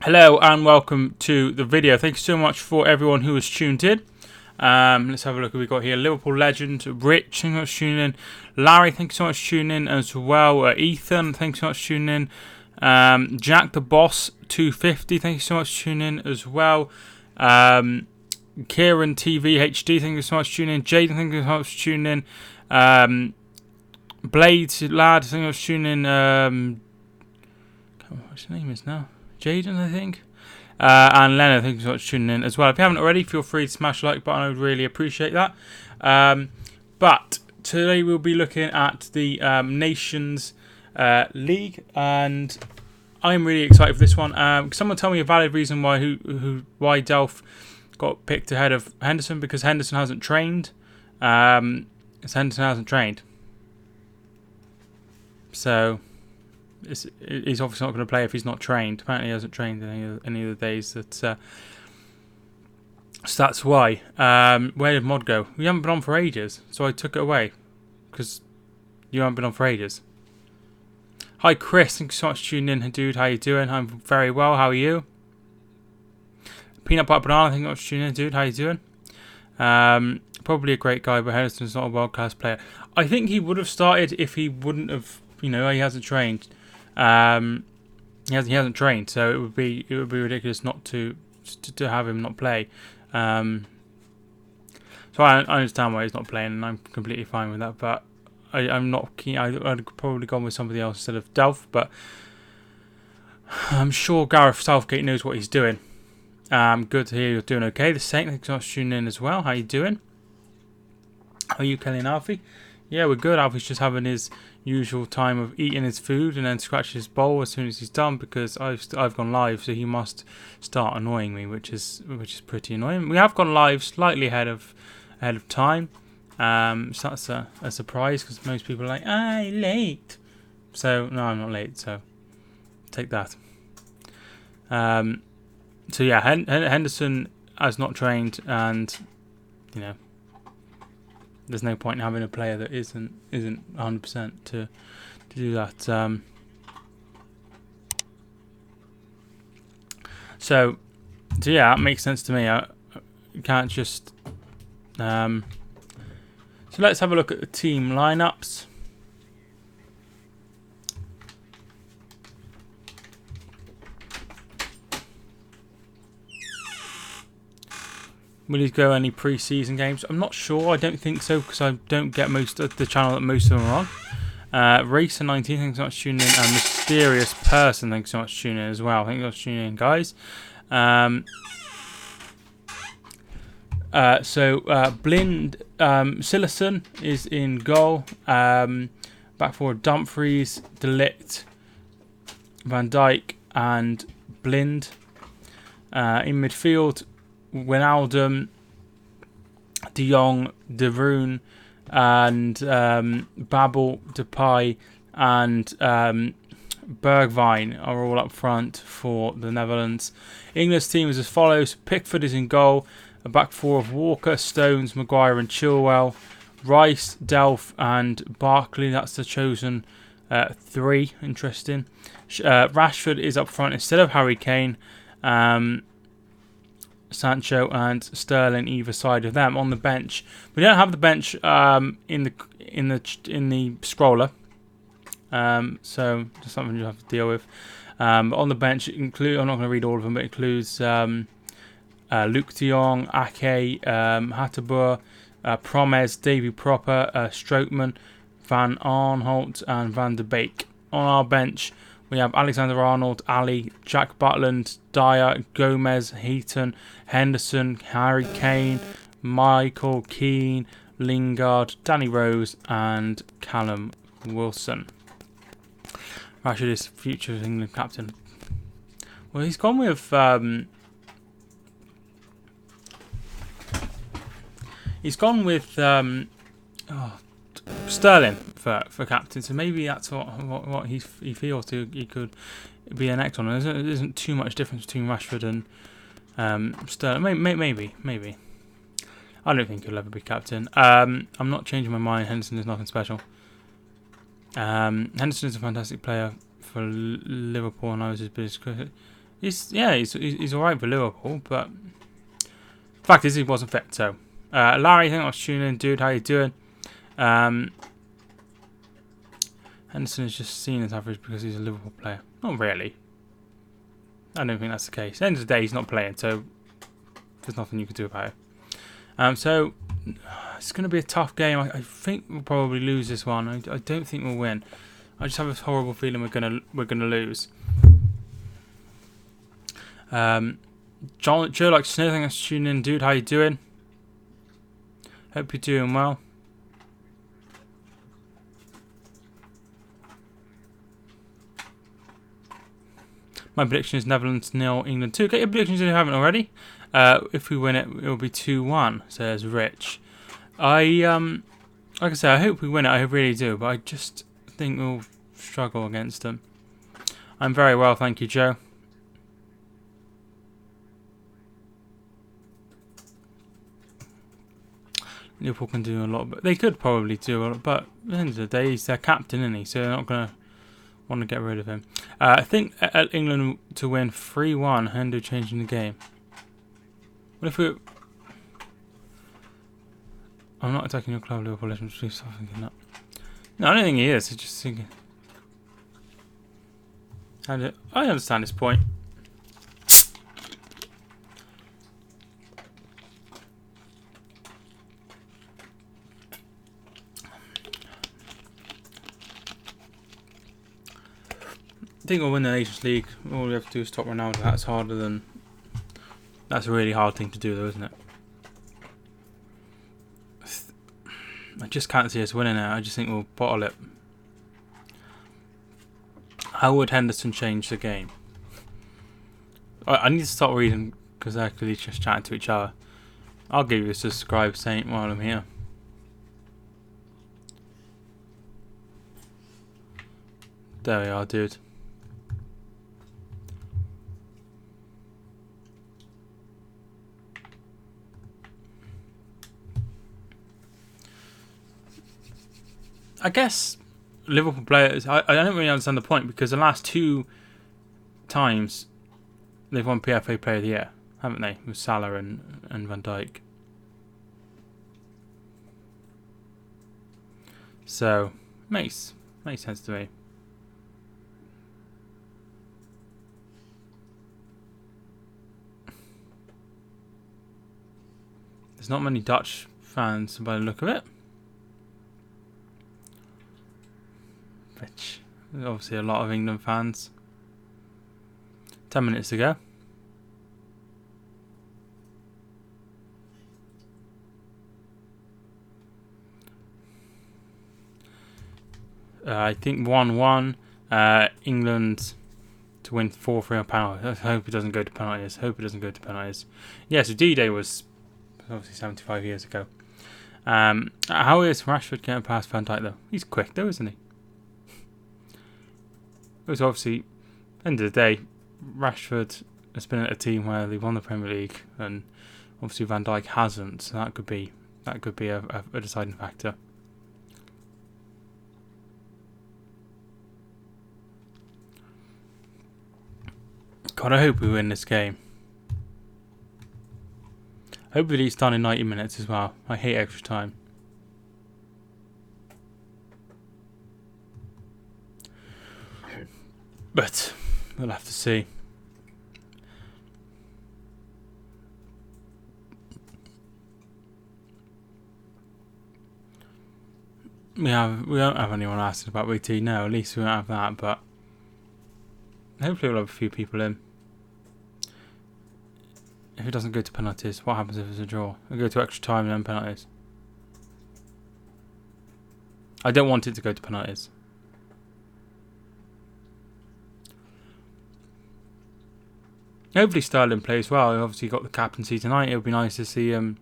Hello and welcome to the video. Thank you so much for everyone who has tuned in. Let's have a look at what we've got here. Liverpool legend Rich, thank you so much for tuning in. Larry, thank you so much for tuning in as well. Ethan, thank you so much for tuning in. Jack the Boss 250, thank you so much for tuning in as well. Kieran TV HD, thank you so much for tuning in. Jaden, thank you so much for tuning in. Blades Lad, thank you so much for tuning in. What's his name is now? Jaden, I think. And Leonard, thank you so much for tuning in as well. If you haven't already, feel free to smash the like button. I would really appreciate that. But today we'll be looking at the Nations League, and I'm really excited for this one. Someone tell me a valid reason why Delph got picked ahead of Henderson, because Henderson hasn't trained. So he's obviously not going to play if he's not trained. Apparently he hasn't trained any of the days that. So that's why. Where did Mod go? We haven't been on for ages, so I took it away because you haven't been on for ages. Hi Chris, thanks so much for tuning in, dude. How you doing? I'm very well. How are you? Peanut Butter Banana, thank you so much for tuning in, dude. How you doing? Probably a great guy, but Henderson's not a world class player. I think he would have started if he wouldn't have. He hasn't trained. He hasn't trained, so it would be ridiculous not to have him not play. So I understand why he's not playing, and I'm completely fine with that. But I'm not keen. I'd probably gone with somebody else instead of Delph, but I'm sure Gareth Southgate knows what he's doing. Good to hear you're doing okay. The Saint, thanks so much for tuning in as well. How you doing? How are you, Kelly and Alfie? Yeah, we're good. Alfie's just having his usual time of eating his food and then scratch his bowl as soon as he's done, because I've gone live, so he must start annoying me, which is pretty annoying. We have gone live slightly ahead of time, so that's a surprise, because most people are like, you're late. So no, I'm not late, so take that. So yeah, Henderson has not trained, and there's no point in having a player that isn't 100% to do that. So yeah, that makes sense to me. I can't just. So let's have a look at the team lineups. Will he go any pre-season games? I'm not sure. I don't think so, because I don't get most of the channel that most of them are on. Racer19, thanks so much for tuning in. And Mysterious Person, thanks so much for tuning in as well. Thanks so much for tuning in, guys. Blind Sillison is in goal. Back forward, Dumfries, Delict, Van Dijk, and Blind. In midfield, Wijnaldum, De Jong, De Roon, and Babel, Depay, and Bergwijn are all up front for the Netherlands. England's team is as follows: Pickford is in goal, a back four of Walker, Stones, Maguire, and Chilwell, Rice, Delph, and Barkley. That's the chosen three. Interesting. Rashford is up front instead of Harry Kane. Sancho and Sterling either side of them. On the bench, we don't have the bench in the scroller, so just something you have to deal with. But on the bench, I'm not going to read all of them, but it includes Luke De Jong, Ake, Hateboer, Promes, Davy Proper, Strootman, Van Arnholt, and Van der Beek. On our bench, we have Alexander-Arnold, Ali, Jack Butland, Dyer, Gomez, Heaton, Henderson, Harry Kane, Michael Keane, Lingard, Danny Rose, and Callum Wilson. Rashford is future England captain. Well, he's gone with Sterling for captain, so maybe that's what he feels he could be an next one. There isn't too much difference between Rashford and Sterling. Maybe. I don't think he'll ever be captain. I'm not changing my mind. Henderson is nothing special. Henderson is a fantastic player for Liverpool, and I was his biggest critic. He's alright for Liverpool, but the fact is he wasn't fit. So, Larry, thanks for tuning in, dude. How you doing? Henderson is just seen as average because he's a Liverpool player. Not really. I don't think that's the case. At the end of the day, he's not playing, so there's nothing you can do about it. So it's going to be a tough game. I think we'll probably lose this one. I don't think we'll win. I just have a horrible feeling we're gonna lose. Joe likes to know, thanks for tuning in, dude. How you doing? Hope you're doing well. My prediction is Netherlands 0, England 2. Get your predictions if you haven't already. If we win it, it will be 2-1, says Rich. Like I say, I hope we win it. I really do, but I just think we'll struggle against them. I'm very well, thank you, Joe. Liverpool can do a lot, but they could probably do a lot. But at the end of the day, he's their captain, isn't he? So they're not going to want to get rid of him. I think England to win 3-1, Hendo changing the game. What if we... I'm not attacking your club, Liverpool. Let's just stop thinking that. No, I don't think he is. He's just thinking... I understand his point. I think we'll win the Nations League. All we have to do is stop Ronaldo. That's harder than... That's a really hard thing to do, though, isn't it? I just can't see us winning it. I just think we'll bottle it. How would Henderson change the game? I need to start reading because they're clearly just chatting to each other. I'll give you a subscribe saying while I'm here. There we are, dude. I guess Liverpool players, I don't really understand the point because the last 2 times they've won PFA Player of the Year, haven't they? With Salah and Van Dijk. So, makes sense to me. There's not many Dutch fans by the look of it. Which, there's obviously a lot of England fans. 10 minutes to go. I think 1-1. England to win 4-3 on penalties. I hope it doesn't go to penalties. Yeah, so D-Day was obviously 75 years ago. How is Rashford getting past Van Dijk though? He's quick though, isn't he? It was obviously, at the end of the day, Rashford has been at a team where they won the Premier League, and obviously Van Dijk hasn't. So that could be a deciding factor. God, I hope we win this game. Hopefully it's done in 90 minutes as well. I hate extra time. But we'll have to see. We don't have anyone asking about BT now. At least we don't have that. But hopefully we'll have a few people in. If it doesn't go to penalties, what happens if it's a draw? It'll go to extra time and then penalties. I don't want it to go to penalties. Hopefully Sterling plays well. He obviously got the captaincy tonight. It would be nice to see him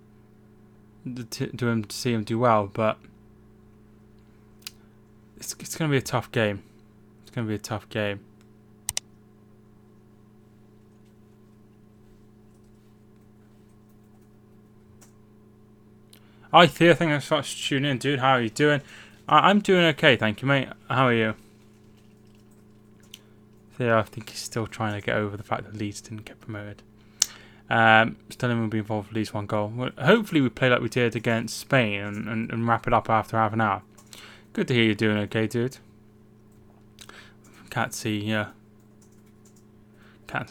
do well, but it's going to be a tough game. Hi Theo, thank you so much for tuning in, dude. How are you doing? I'm doing okay, thank you, mate. How are you? Theo, I think he's still trying to get over the fact that Leeds didn't get promoted. Sterling will be involved with at least one goal. Well, hopefully we play like we did against Spain and wrap it up after half an hour. Good to hear you're doing okay, dude. Can't see that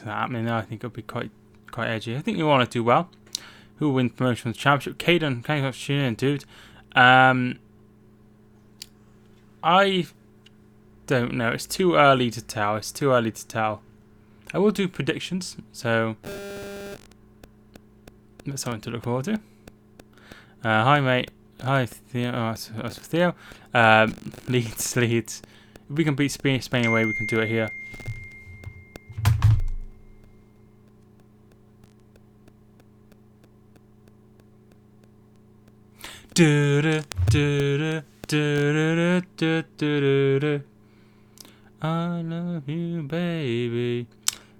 happening there. I think it'll be quite edgy. I think you want to do well. Who will win promotion from the championship? Caden, thanks for tuning in, dude. I don't know. It's too early to tell. I will do predictions, so that's something to look forward to. Hi, mate. Hi, Theo. Oh, that's for Theo. Leeds. If we can beat Spain away, we can do it here. I love you, baby.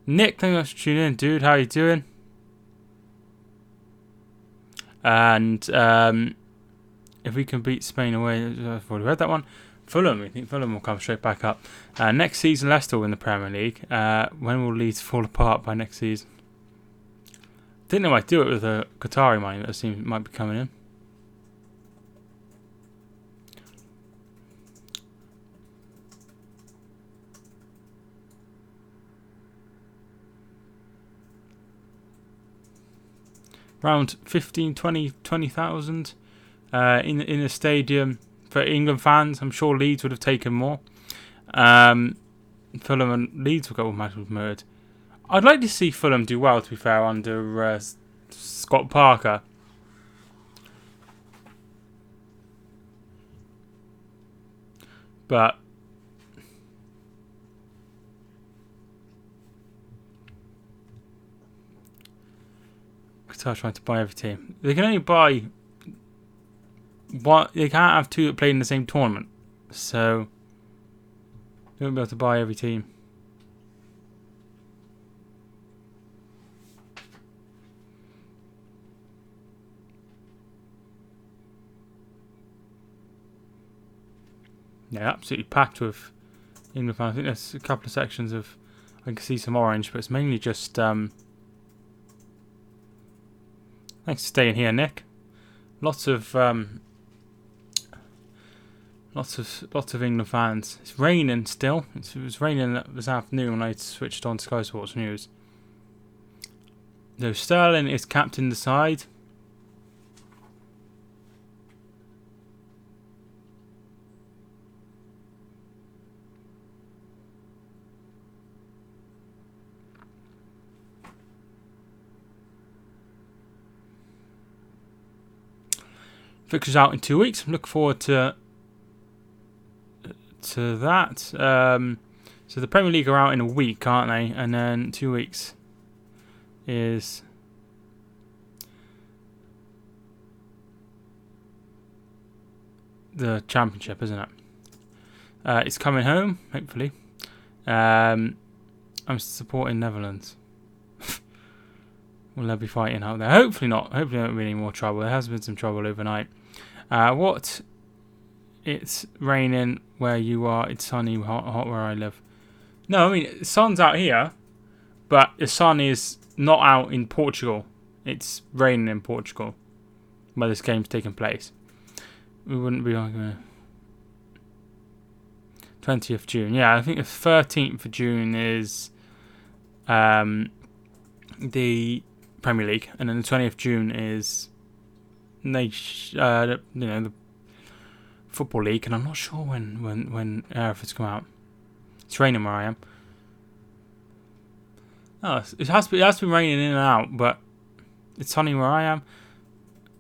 Nick, thanks for tuning in, dude. How you doing? And if we can beat Spain away, I've already read that one. Fulham, we think Fulham will come straight back up. Next season, Leicester will win the Premier League. When will Leeds fall apart by next season? I think they might do it with the Qatari money that seems might be coming in. Around 15, 20,000 in a stadium for England fans. I'm sure Leeds would have taken more. Fulham and Leeds will go automatically promoted. I'd like to see Fulham do well, to be fair, under Scott Parker. But Qatar trying to buy every team. They can only buy one. They can't have two that played in the same tournament, so they won't be able to buy every team. Yeah, absolutely packed with England fans. I think there's a couple of sections of I can see some orange, but it's mainly just thanks for staying here, Nick. Lots of England fans. It's raining still. It was raining this afternoon when I switched on Sky Sports News. So Sterling is captain the side. Fixtures out in 2 weeks. I'm looking forward to that. So the Premier League are out in a week, aren't they? And then 2 weeks is the Championship, isn't it? It's coming home, hopefully. I'm supporting Netherlands. Will they be fighting out there? Hopefully not. Hopefully there won't be any more trouble. There has been some trouble overnight. What? It's raining where you are. It's sunny, hot where I live. No, I mean, the sun's out here, but the sun is not out in Portugal. It's raining in Portugal where this game's taking place. We wouldn't be arguing. 20th June. Yeah, I think the 13th of June is the Premier League, and then the 20th of June is the Football League, and I'm not sure when Hereford's come out. It's raining where I am. Oh, it has been raining in and out, but it's sunny where I am.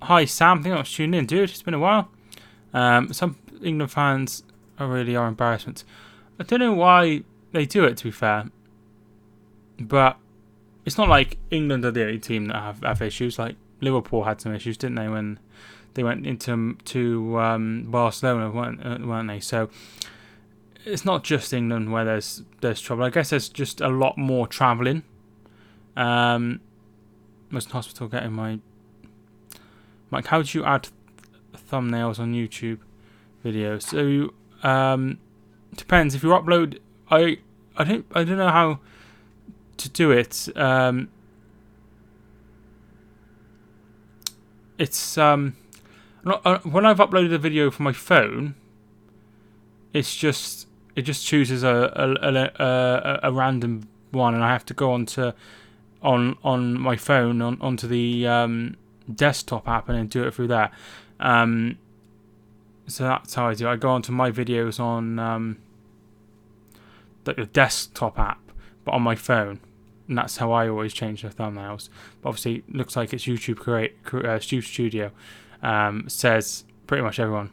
Hi Sam, I think I was tuning in, dude. It's been a while. Some England fans are embarrassment. I don't know why they do it, to be fair, but it's not like England are the only team that have issues. Like Liverpool had some issues, didn't they, when they went into Barcelona, weren't they? So it's not just England where there's trouble. I guess there's just a lot more travelling. Was in hospital getting my Mike. How do you add thumbnails on YouTube videos? So depends if you upload. I don't know how to do it. It's when I've uploaded a video from my phone, it just chooses a random one, and I have to go on my phone onto the desktop app and then do it through there. So that's how I do it. I go onto my videos on the desktop app, but on my phone, and that's how I always change the thumbnails. But obviously, it looks like it's YouTube StreamSchedule. Says pretty much everyone.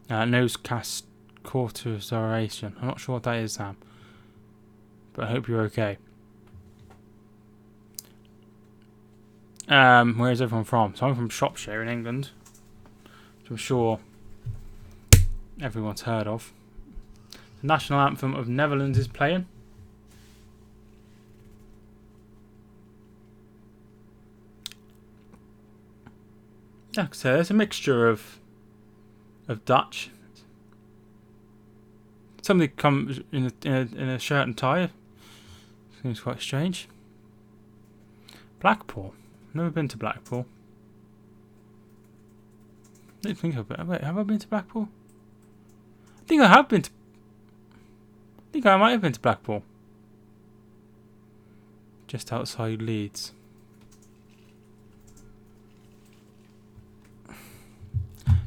Nosecast cauterization. I'm not sure what that is, Sam. But I hope you're okay. Where is everyone from? So I'm from Shropshire in England, which I'm sure everyone's heard of. The national anthem of Netherlands is playing. Yeah, so there's a mixture of Dutch. Somebody comes in a shirt and tie. Seems quite strange. Blackpool. Never been to Blackpool. I didn't think of it. Wait, have I been to Blackpool? I think I have been to... I think I might have been to Blackpool. Just outside Leeds.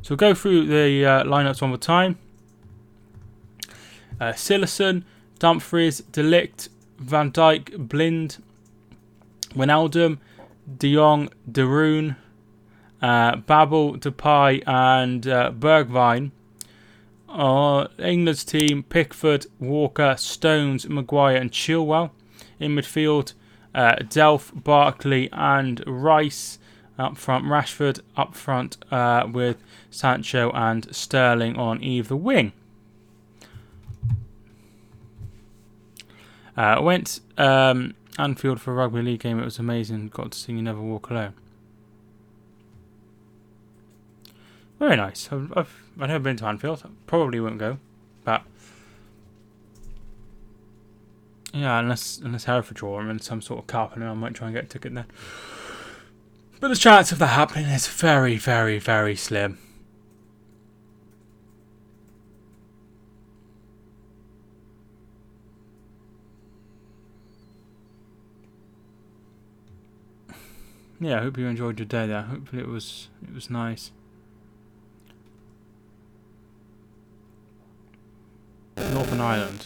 So we'll go through the lineups one more time. Sillison, Dumfries, Delict, Van Dijk, Blind, Wijnaldum, De Jong, De Roon, Babel, Depay and Bergwijn. England's team, Pickford, Walker, Stones, Maguire and Chilwell. In midfield, Delph, Barkley and Rice. Up front, Rashford. Up front with Sancho and Sterling on either wing. Went Anfield for a rugby league game. It was amazing. Got to sing You Never Walk Alone. Very nice. I've never been to Anfield. Probably won't go, but yeah, unless Hereford draw, I'm in some sort of cup, and I might try and get a ticket then. But the chance of that happening is very, very, very slim. Yeah, I hope you enjoyed your day there. Hopefully it was nice. Northern Ireland.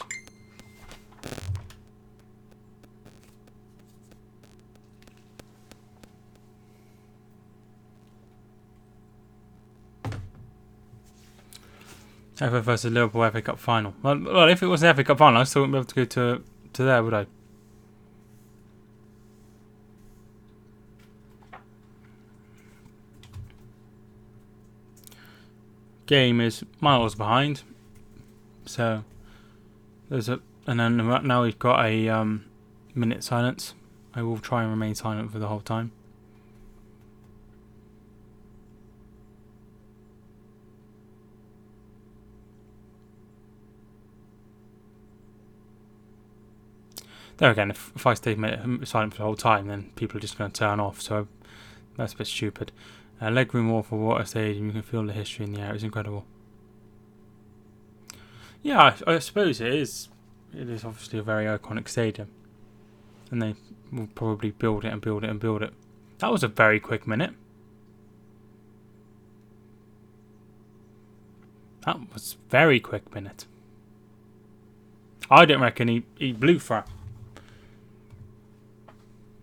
Everton versus Liverpool FA Cup final. Well, if it was an FA Cup final, I still wouldn't be able to go to there, would I? Game is miles behind, so there's and then now we've got a minute silence. I will try and remain silent for the whole time. There again, if I stay silent for the whole time, then people are just going to turn off, so that's a bit stupid. Legroom Wall for Water Stadium, you can feel the history in the air, it's incredible. Yeah, I suppose it is. It is obviously a very iconic stadium. And they will probably build it and build it and build it. That was a very quick minute. That was a very quick minute. I don't reckon he blew for it.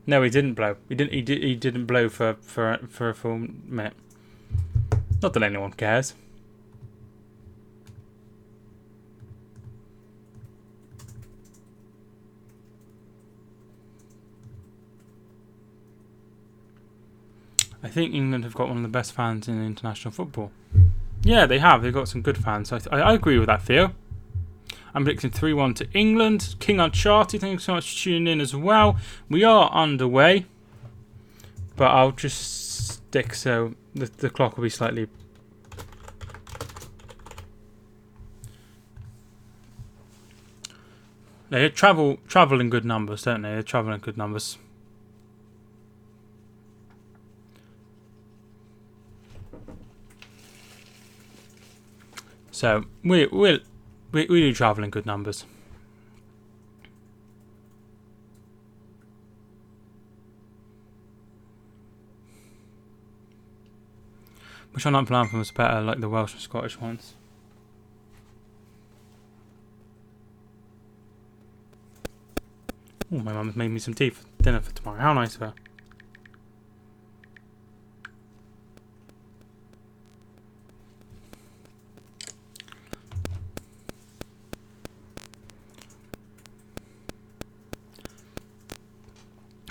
No, he didn't blow. He didn't blow for a full minute. Not that anyone cares. I think England have got one of the best fans in international football. Yeah, they have. They've got some good fans. I agree with that, Theo. I'm predicting 3-1 to England. King Uncharted, thank you so much for tuning in as well. We are underway, but I'll just stick so the clock will be slightly They travel in good numbers, don't they? They travel in good numbers. So we do travel in good numbers. Which one I'm planning for was better, like the Welsh and Scottish ones. Oh, my mum's made me some tea for dinner for tomorrow. How nice of her.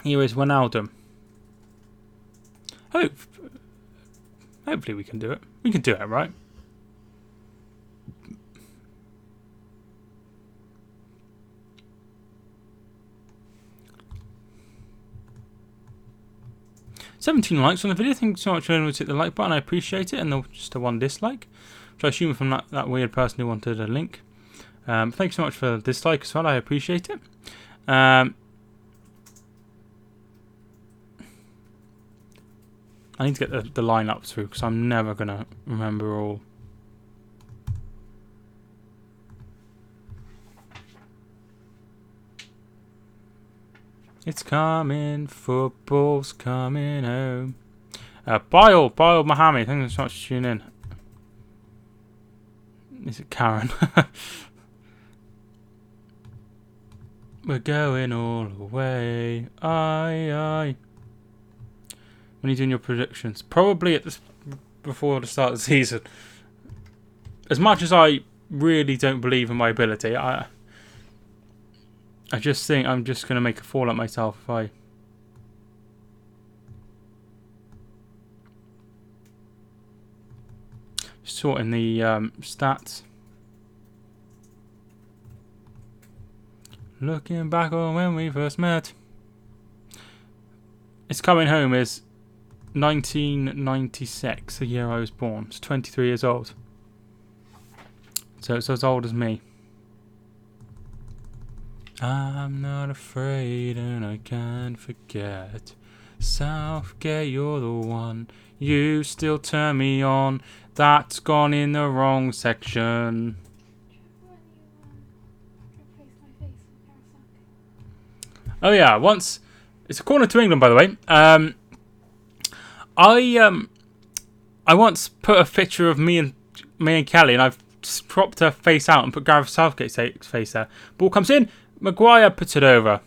Here is Ronaldo. Hopefully we can do it. We can do it, right? "17 likes on the video. Thank you so much for anyone who hit the like button. I appreciate it. And just a 1 dislike, which I assume from that weird person who wanted a link. Thank you so much for the dislike as well. I appreciate it. I need to get the line up through because I'm never going to remember all. It's coming, football's coming home. Bile Mohammed, thank you so much for tuning in. Is it Karen? We're going all the way. Aye. When are you doing your predictions? Probably before the start of the season. As much as I really don't believe in my ability, I just think I'm just going to make a fool of myself if I... Sorting the stats. Looking back on when we first met. It's coming home is 1996, the year I was born. It's 23 years old. So it's as old as me. I'm not afraid and I can't forget. Southgate, you're the one. You still turn me on. That's gone in the wrong section. Oh yeah, once... It's a corner to England, by the way. I once put a picture of me and Kelly, and I've cropped her face out and put Gareth Southgate's face there. Ball comes in, Maguire puts it over.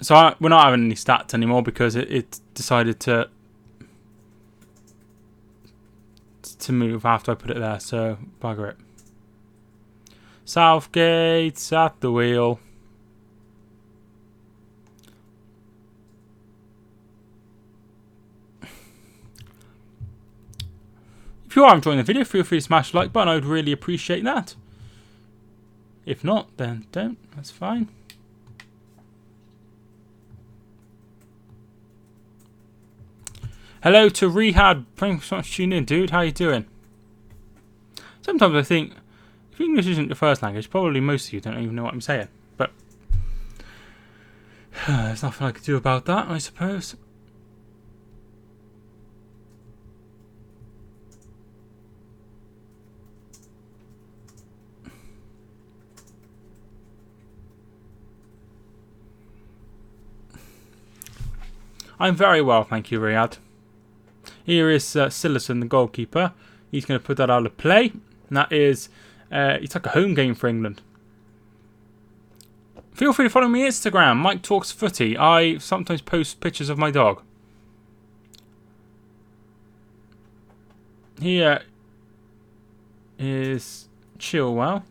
So we're not having any stats anymore because it decided to move after I put it there. So bugger it. Southgate's at the wheel. If you are enjoying the video, feel free to smash the like button. I would really appreciate that. If not, then don't. That's fine. Hello to Rehab. Thanks so much for tuning in, dude. How you doing? Sometimes I think, if English isn't your first language, probably most of you don't even know what I'm saying. But there's nothing I could do about that, I suppose. I'm very well, thank you, Riyadh. Here is Sillison, the goalkeeper. He's going to put that out of play. And that is, it's like a home game for England. Feel free to follow me on Instagram, Mike Talks Footy. I sometimes post pictures of my dog. Here is Chilwell.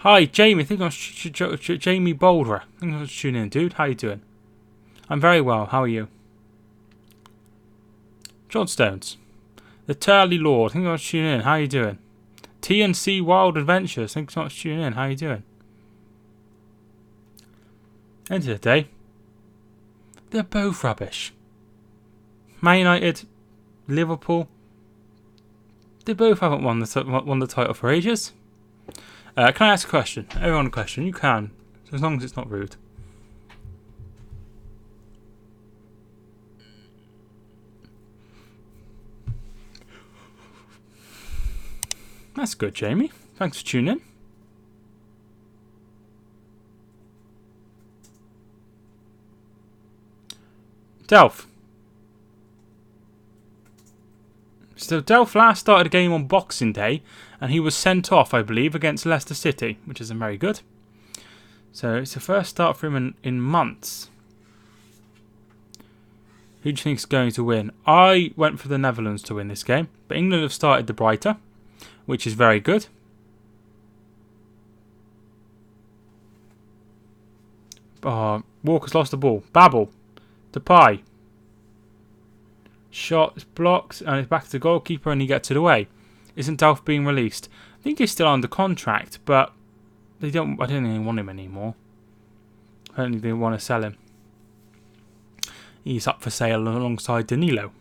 Hi, Jamie. I think I'm Jamie Boulder. I think I'm tuning in, dude. How you doing? I'm very well. How are you? John Stones. The Turley Lord. I think I'm tuning in. How you doing? TNC Wild Adventures. Thanks so much for tuning in. How you doing? End of the day. They're both rubbish. Man United, Liverpool. They both haven't won the title for ages. Can I ask a question? Everyone a question. You can, as long as it's not rude. That's good, Jamie. Thanks for tuning in. Delph. So Delph last started a game on Boxing Day, and he was sent off, I believe, against Leicester City, which isn't very good. So it's the first start for him in months. Who do you think is going to win? I went for the Netherlands to win this game, but England have started the brighter, which is very good. Oh, Walker's lost the ball. Babel. Depay. Shot is blocked, and it's back to the goalkeeper, and he gets it away. Isn't Delph being released? I think he's still under contract, but they don't. I don't think they want him anymore. I don't think they want to sell him. He's up for sale alongside Danilo.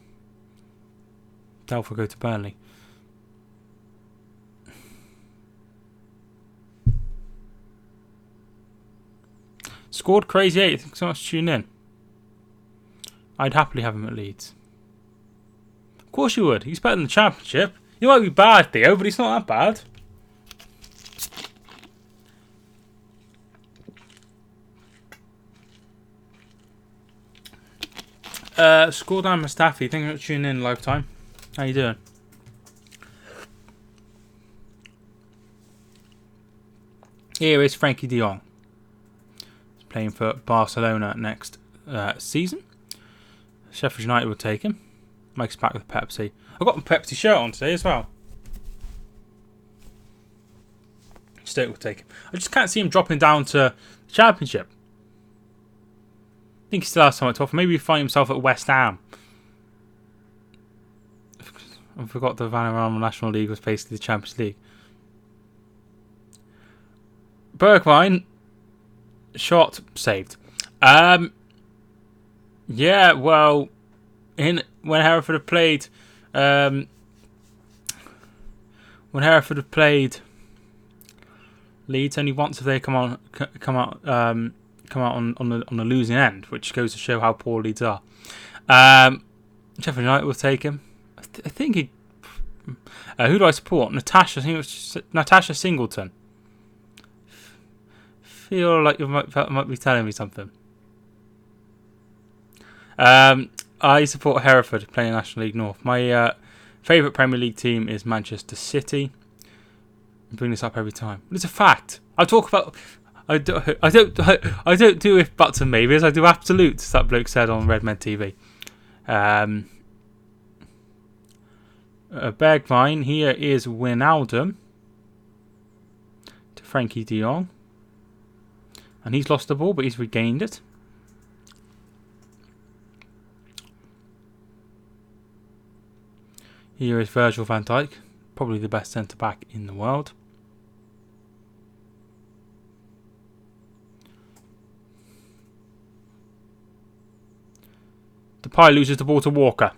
Delph will go to Burnley. Scored Crazy 8. Thanks so much for tuning in. I'd happily have him at Leeds. Of course you would. He's better than the Championship. He might be bad, Theo, but he's not that bad. Score down Mustafi. Thank you for tuning in, Lifetime. How you doing? Here is Frankie de Jong. He's playing for Barcelona next season. Sheffield United will take him. Mike's back with Pepsi. I've got my Pepsi shirt on today as well. Stoke will take him. I just can't see him dropping down to the Championship. I think he still has something to offer. Maybe he'll find himself at West Ham. I forgot the Vanarama National League was basically the Champions League. Bergwijn. Shot saved. Yeah, well, when Hereford have played, Leeds only once have they come out on the losing end, which goes to show how poor Leeds are. Sheffield United will take him. I think he. Who do I support? Natasha. I think it was Natasha Singleton. Feel like you might be telling me something. I support Hereford playing National League North. My favourite Premier League team is Manchester City. I bring this up every time, but it's a fact. I talk about. I don't do if buts and maybes. I do absolutes. That bloke said on Redmen TV. Bergwijn. Here is Wijnaldum to Frankie de Jong, and he's lost the ball, but he's regained it. Here is Virgil van Dijk, probably the best centre-back in the world. Depay loses the ball to Walker.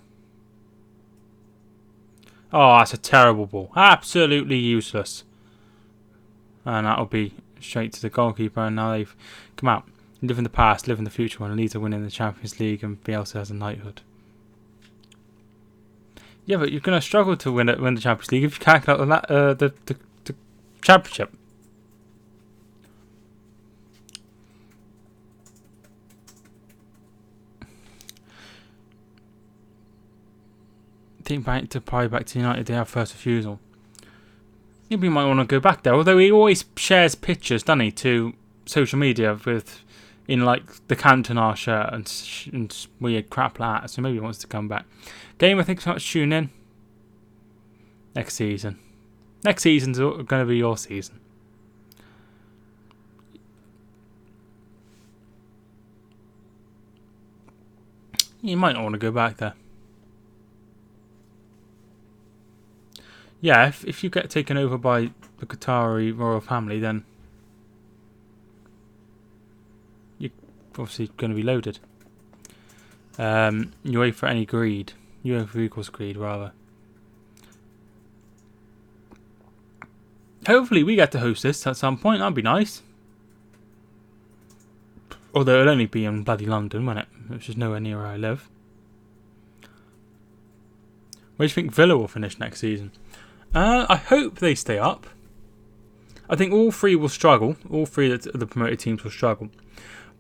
Oh, that's a terrible ball. Absolutely useless. And that'll be straight to the goalkeeper, and now they've come out. Live in the past, live in the future, when Leeds are winning the Champions League and Bielsa has a knighthood. Yeah, but you're going to struggle to win the Champions League if you can't get out the Championship. Think back to United, they have first refusal. Maybe you might want to go back there, although he always shares pictures, doesn't he, to social media in like the Cantona shirt and weird crap like that. So maybe he wants to come back. Game, I think, so much tune in. Next season. Next season's going to be your season. You might not want to go back there. Yeah, if you get taken over by the Qatari royal family, then you're obviously going to be loaded. UEFA any greed. UEFA equals greed, rather. Hopefully we get to host this at some point. That'd be nice. Although it'll only be in bloody London, won't it? Which is nowhere near where I live. Where do you think Villa will finish next season? I hope they stay up. I think all three will struggle. All three of the promoted teams will struggle.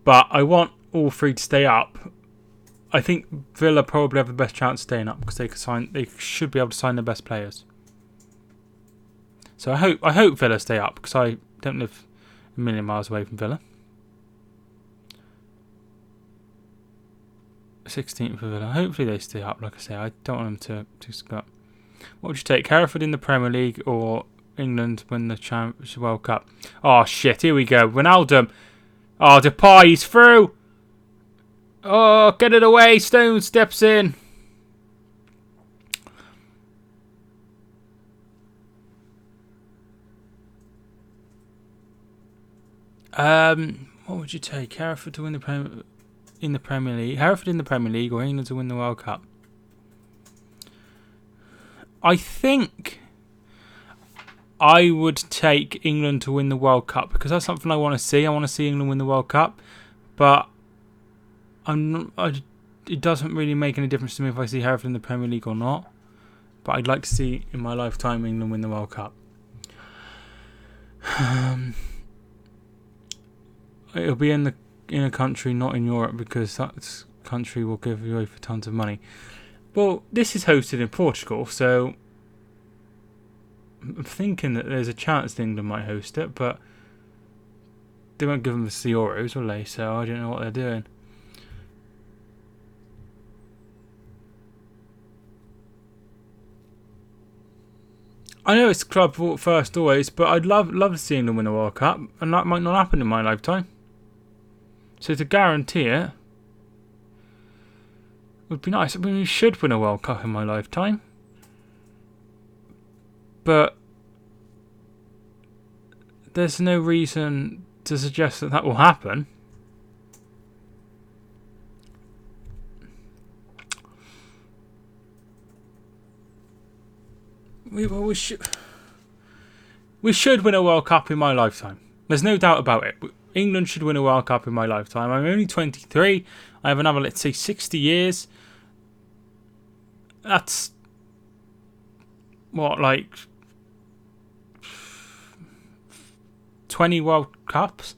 But I want all three to stay up. I think Villa probably have the best chance of staying up because they should be able to sign their best players. So I hope Villa stay up because I don't live a million miles away from Villa. 16th for Villa. Hopefully they stay up. Like I say, I don't want them to go up. What would you take? Hereford in the Premier League or England win the World Cup? Oh shit! Here we go. Ronaldo. Oh, Depay, he's through. Oh, get it away. Stone steps in. What would you take? Hereford to win the Premier League. Hereford in the Premier League or England to win the World Cup? I think I would take England to win the World Cup because that's something I want to see. I want to see England win the World Cup, but it doesn't really make any difference to me if I see Hereford in the Premier League or not. But I'd like to see in my lifetime England win the World Cup. It'll be in a country, not in Europe, because that country will give you for tons of money. Well, this is hosted in Portugal, so I'm thinking that there's a chance that England might host it, but they won't give them the Euros, will they? So I don't know what they're doing. I know it's club first always, but I'd love to see England win a World Cup, and that might not happen in my lifetime. So to guarantee it would be nice. I mean, we should win a World Cup in my lifetime. But there's no reason to suggest that will happen. We should win a World Cup in my lifetime. There's no doubt about it. England should win a World Cup in my lifetime. I'm only 23. I have another, let's say, 60 years. That's what, like 20 World Cups?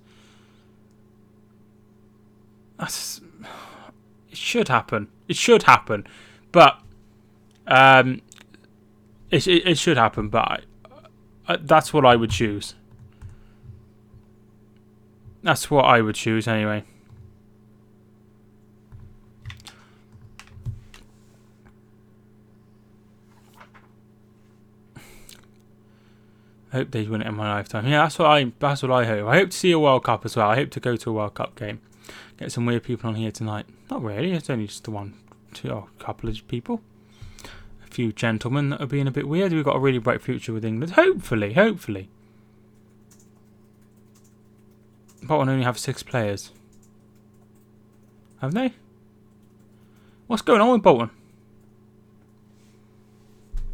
It should happen. It should happen. But it should happen, but that's what I would choose. That's what I would choose anyway. I hope they win it in my lifetime. Yeah, that's what I hope. I hope to see a World Cup as well. I hope to go to a World Cup game. Get some weird people on here tonight. Not really. It's only just a couple of people. A few gentlemen that are being a bit weird. We've got a really bright future with England. Hopefully. Bolton only have 6 players. Have they? What's going on with Bolton?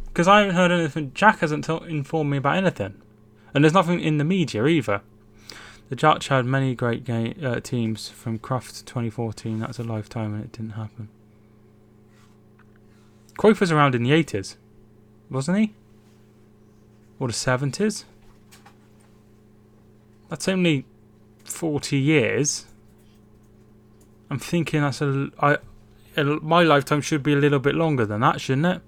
Because I haven't heard anything. Jack hasn't informed me about anything. And there's nothing in the media either. The Dutch had many great teams from Crufts to 2014. That's a lifetime and it didn't happen. Cruyff was around in the 80s. Wasn't he? Or the 70s? That's only 40 years. I'm thinking that's my lifetime should be a little bit longer than that, shouldn't it?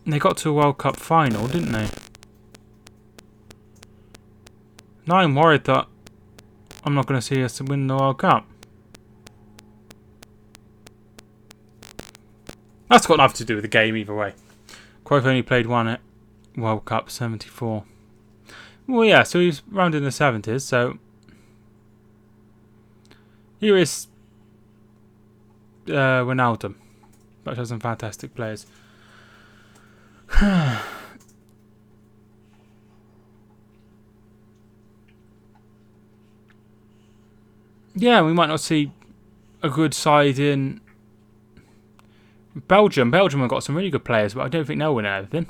They got to a World Cup final, didn't they? Now I'm worried that I'm not going to see us win the World Cup. That's got nothing to do with the game either way. Cruyff only played one at World Cup 74. Well, yeah, so he's around in the 70s, so here is Ronaldo. But has some fantastic players. Yeah, we might not see a good side in Belgium. Belgium have got some really good players, but I don't think they'll win anything.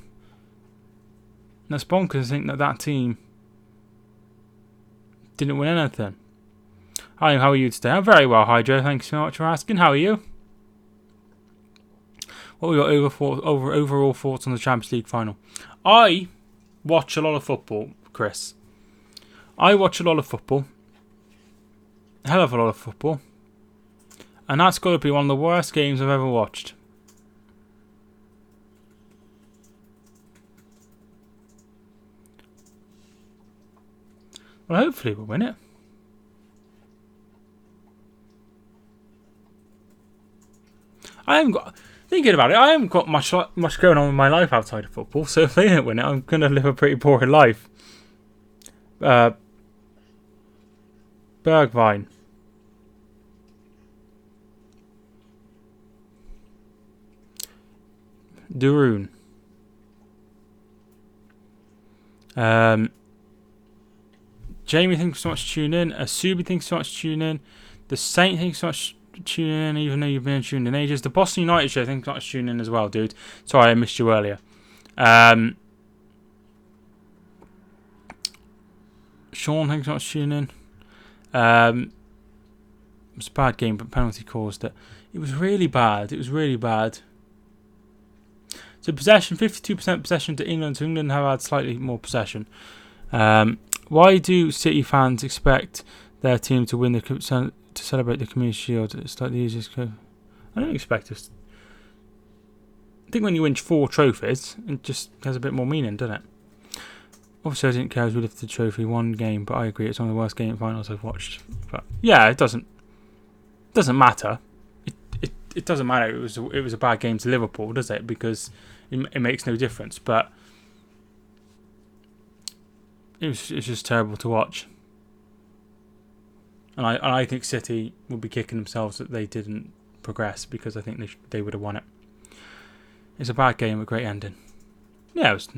That's bonkers to think that team didn't win anything. Hi, how are you today? I'm very well, Hydro. Thanks so much for asking. How are you? What were your overall thoughts on the Champions League final? I watch a lot of football, Chris. I watch a lot of football. A hell of a lot of football. And that's got to be one of the worst games I've ever watched. Well, hopefully we'll win it. Thinking about it, I haven't got much going on in my life outside of football, so if they don't win it, I'm going to live a pretty boring life. Bergwijn. Darun. Jamie, thanks so much for tuning in. Asubi, thanks so much for tuning in. The Saint, thanks so much for tuning in, even though you've been tuned in ages. The Boston United show, thanks so much for tuning in as well, dude. Sorry, I missed you earlier. Sean, thanks so much for tuning in. It was a bad game, but penalty caused it. It was really bad. So possession, 52% possession to England. So England have had slightly more possession. Why do City fans expect their team to win to celebrate the Community Shield? It's like the easiest. I don't expect us. I think when you win 4 trophies, it just has a bit more meaning, doesn't it? Obviously, I didn't care as we lifted the trophy one game, but I agree it's one of the worst game finals I've watched. But yeah, it doesn't matter. It doesn't matter. It was a bad game to Liverpool, does it? Because it makes no difference. But it's just terrible to watch. And I think City will be kicking themselves that they didn't progress, because I think they would have won it. It's a bad game, a great ending. Yeah, it was. At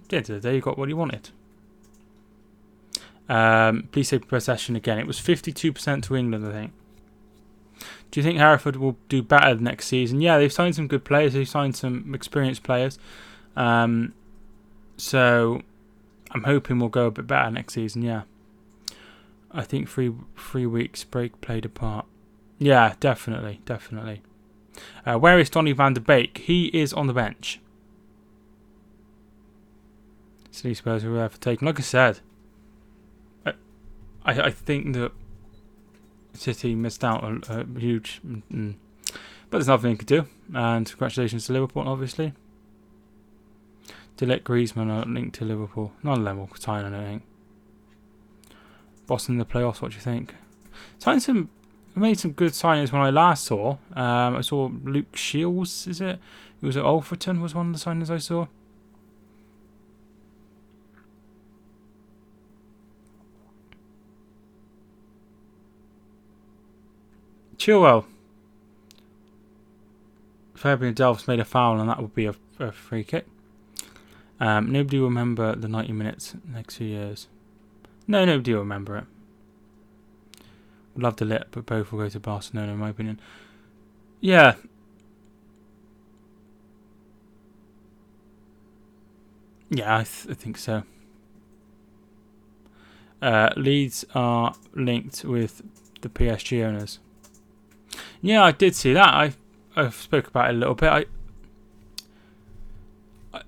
the end of the day, you got what you wanted. Please say possession again. It was 52% to England, I think. Do you think Hereford will do better next season? Yeah, they've signed some good players. They've signed some experienced players. So I'm hoping we'll go a bit better next season, yeah. I think 3 weeks break played a part. Yeah, definitely. Where is Donny van der Beek? He is on the bench. City Spurs were there for taking. Like I said, I think that City missed out a huge... but there's nothing they could do. And congratulations to Liverpool, obviously. Dilek Griezmann are linked to Liverpool. None of them will sign, I don't think. Boston in the playoffs, what do you think? Made some good signings when I last saw. I saw Luke Shields, is it? He was at Alfreton, was one of the signings I saw. Chilwell. Fabian Delph's made a foul, and that would be a free kick. Nobody will remember the 90 minutes next few years. No, nobody will remember it. Would love to lit, but both will go to Barcelona, in my opinion. Yeah. Yeah, I think so. Leeds are linked with the PSG owners. Yeah, I did see that. I spoke about it a little bit.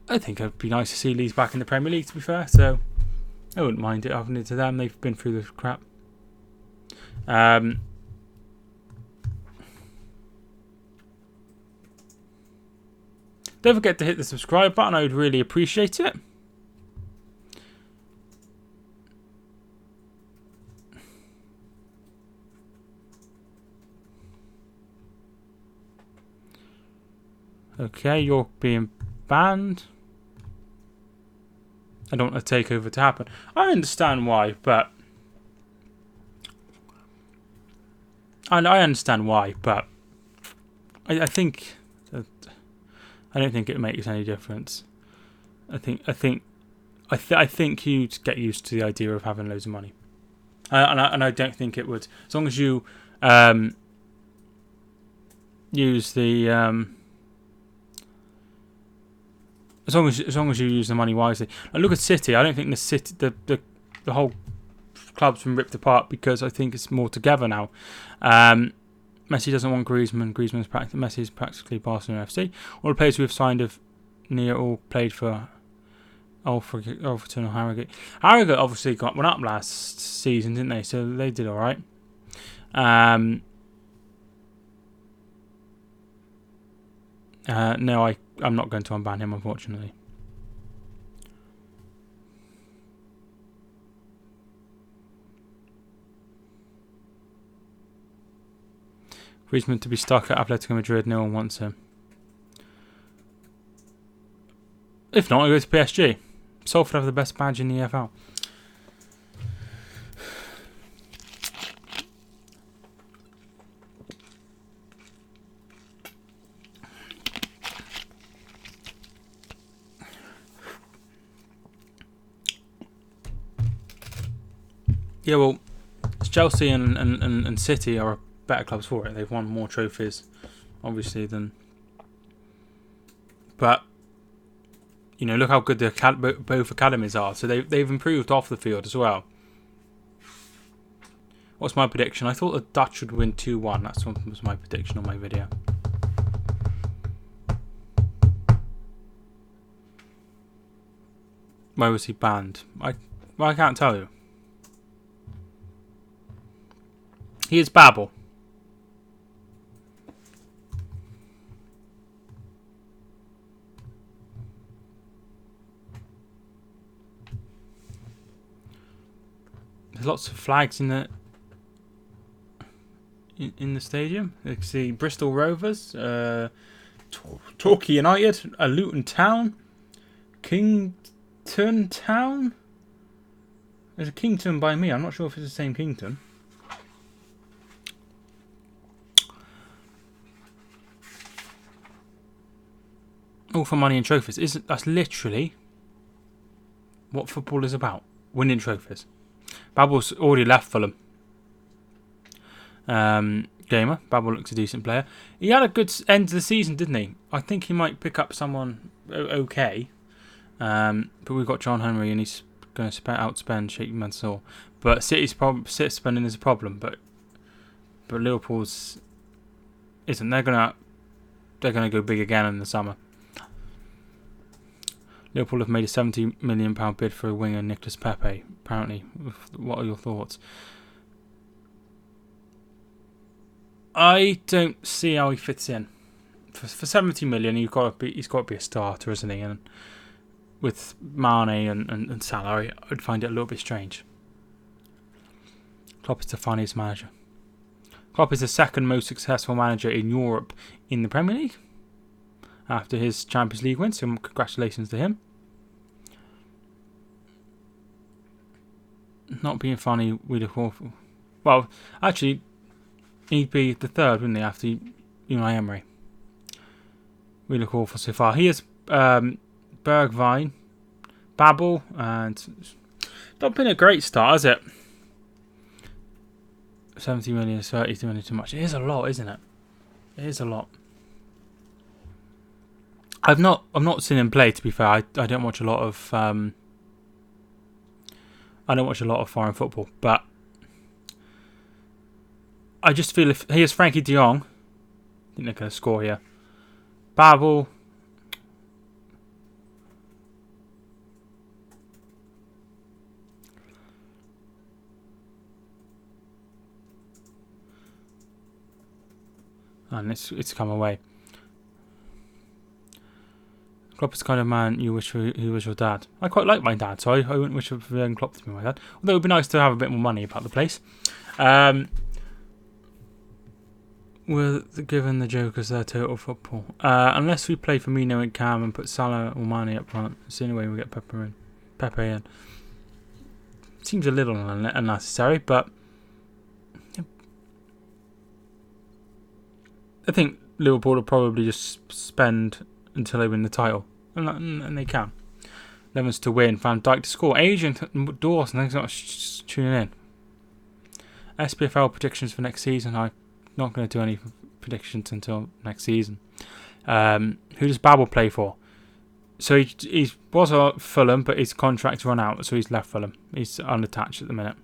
I think it'd be nice to see Leeds back in the Premier League, to be fair. So I wouldn't mind it happening to them. They've been through the crap. Don't forget to hit the subscribe button. I would really appreciate it. Okay, you're being banned. I don't want a takeover to happen. I understand why, but I understand why, but I think that I don't think it makes any difference. I think you get used to the idea of having loads of money. And I don't think it would. As long as you use the as long as you use the money wisely. Like, look at City. I don't think the whole club's been ripped apart because I think it's more together now. Messi doesn't want Griezmann. Messi's practically Barcelona FC. All the players we've signed have near all played for Overton or Harrogate. Harrogate obviously went up last season, didn't they? So they did all right. No, I'm not going to unban him, unfortunately. Griezmann to be stuck at Atletico Madrid. No one wants him. If not, I go to PSG. Salford have the best badge in the EFL. Yeah, well, Chelsea and City are better clubs for it. They've won more trophies, obviously, than. But you know, look how good both academies are. So they've improved off the field as well. What's my prediction? I thought the Dutch would win 2-1. That's what was my prediction on my video. Why was he banned? I can't tell you. He is Babel. There's lots of flags in the stadium. You can see Bristol Rovers, Torquay United, Luton Town, Kington Town. There's a Kington by me. I'm not sure if it's the same Kington. All for money and trophies. That's literally what football is about. Winning trophies. Babel's already left Fulham. Gamer. Babel looks a decent player. He had a good end of the season, didn't he? I think he might pick up someone okay. But we've got John Henry and he's going to outspend Sheikh Mansour. But City's spending is a problem. But Liverpool's isn't. They're gonna go big again in the summer. Liverpool have made a £70 million bid for a winger, Nicolas Pepe, apparently. What are your thoughts? I don't see how he fits in. For £70 million, he's got to be a starter, isn't he? And with Mane and Salah, I'd find it a little bit strange. Klopp is the funniest manager. Klopp is the second most successful manager in Europe in the Premier League. After his Champions League win, so congratulations to him. Not being funny, we'd have awful. Well, actually, he'd be the third, wouldn't he, after Unai Emery. We look awful so far. He is Bergwijn, Babel, and not been a great start, has it? 70 million is 30 million too much. It is a lot, isn't it? It is a lot. I've not seen him play. To be fair, I don't watch a lot of foreign football, but I just feel if here's Frankie De Jong, I think they're going to score here. Babel, and it's come away. Klopp is the kind of man you wish he was your dad. I quite like my dad, so I wouldn't wish for Klopp to be my dad. Although it would be nice to have a bit more money about the place. We're given the Jokers their total football. Unless we play Firmino and Cam and put Salah or Mane up front, it's the only way we get Pepe in. Seems a little unnecessary, but I think Liverpool will probably just spend until they win the title, and they can. Levens to win, Van Dijk to score. Agent Dawson, thanks so much for tuning in. SPFL predictions for next season. I'm not going to do any predictions until next season. Who does Babel play for? So he was at Fulham, but his contract's run out, so he's left Fulham. He's unattached at the minute.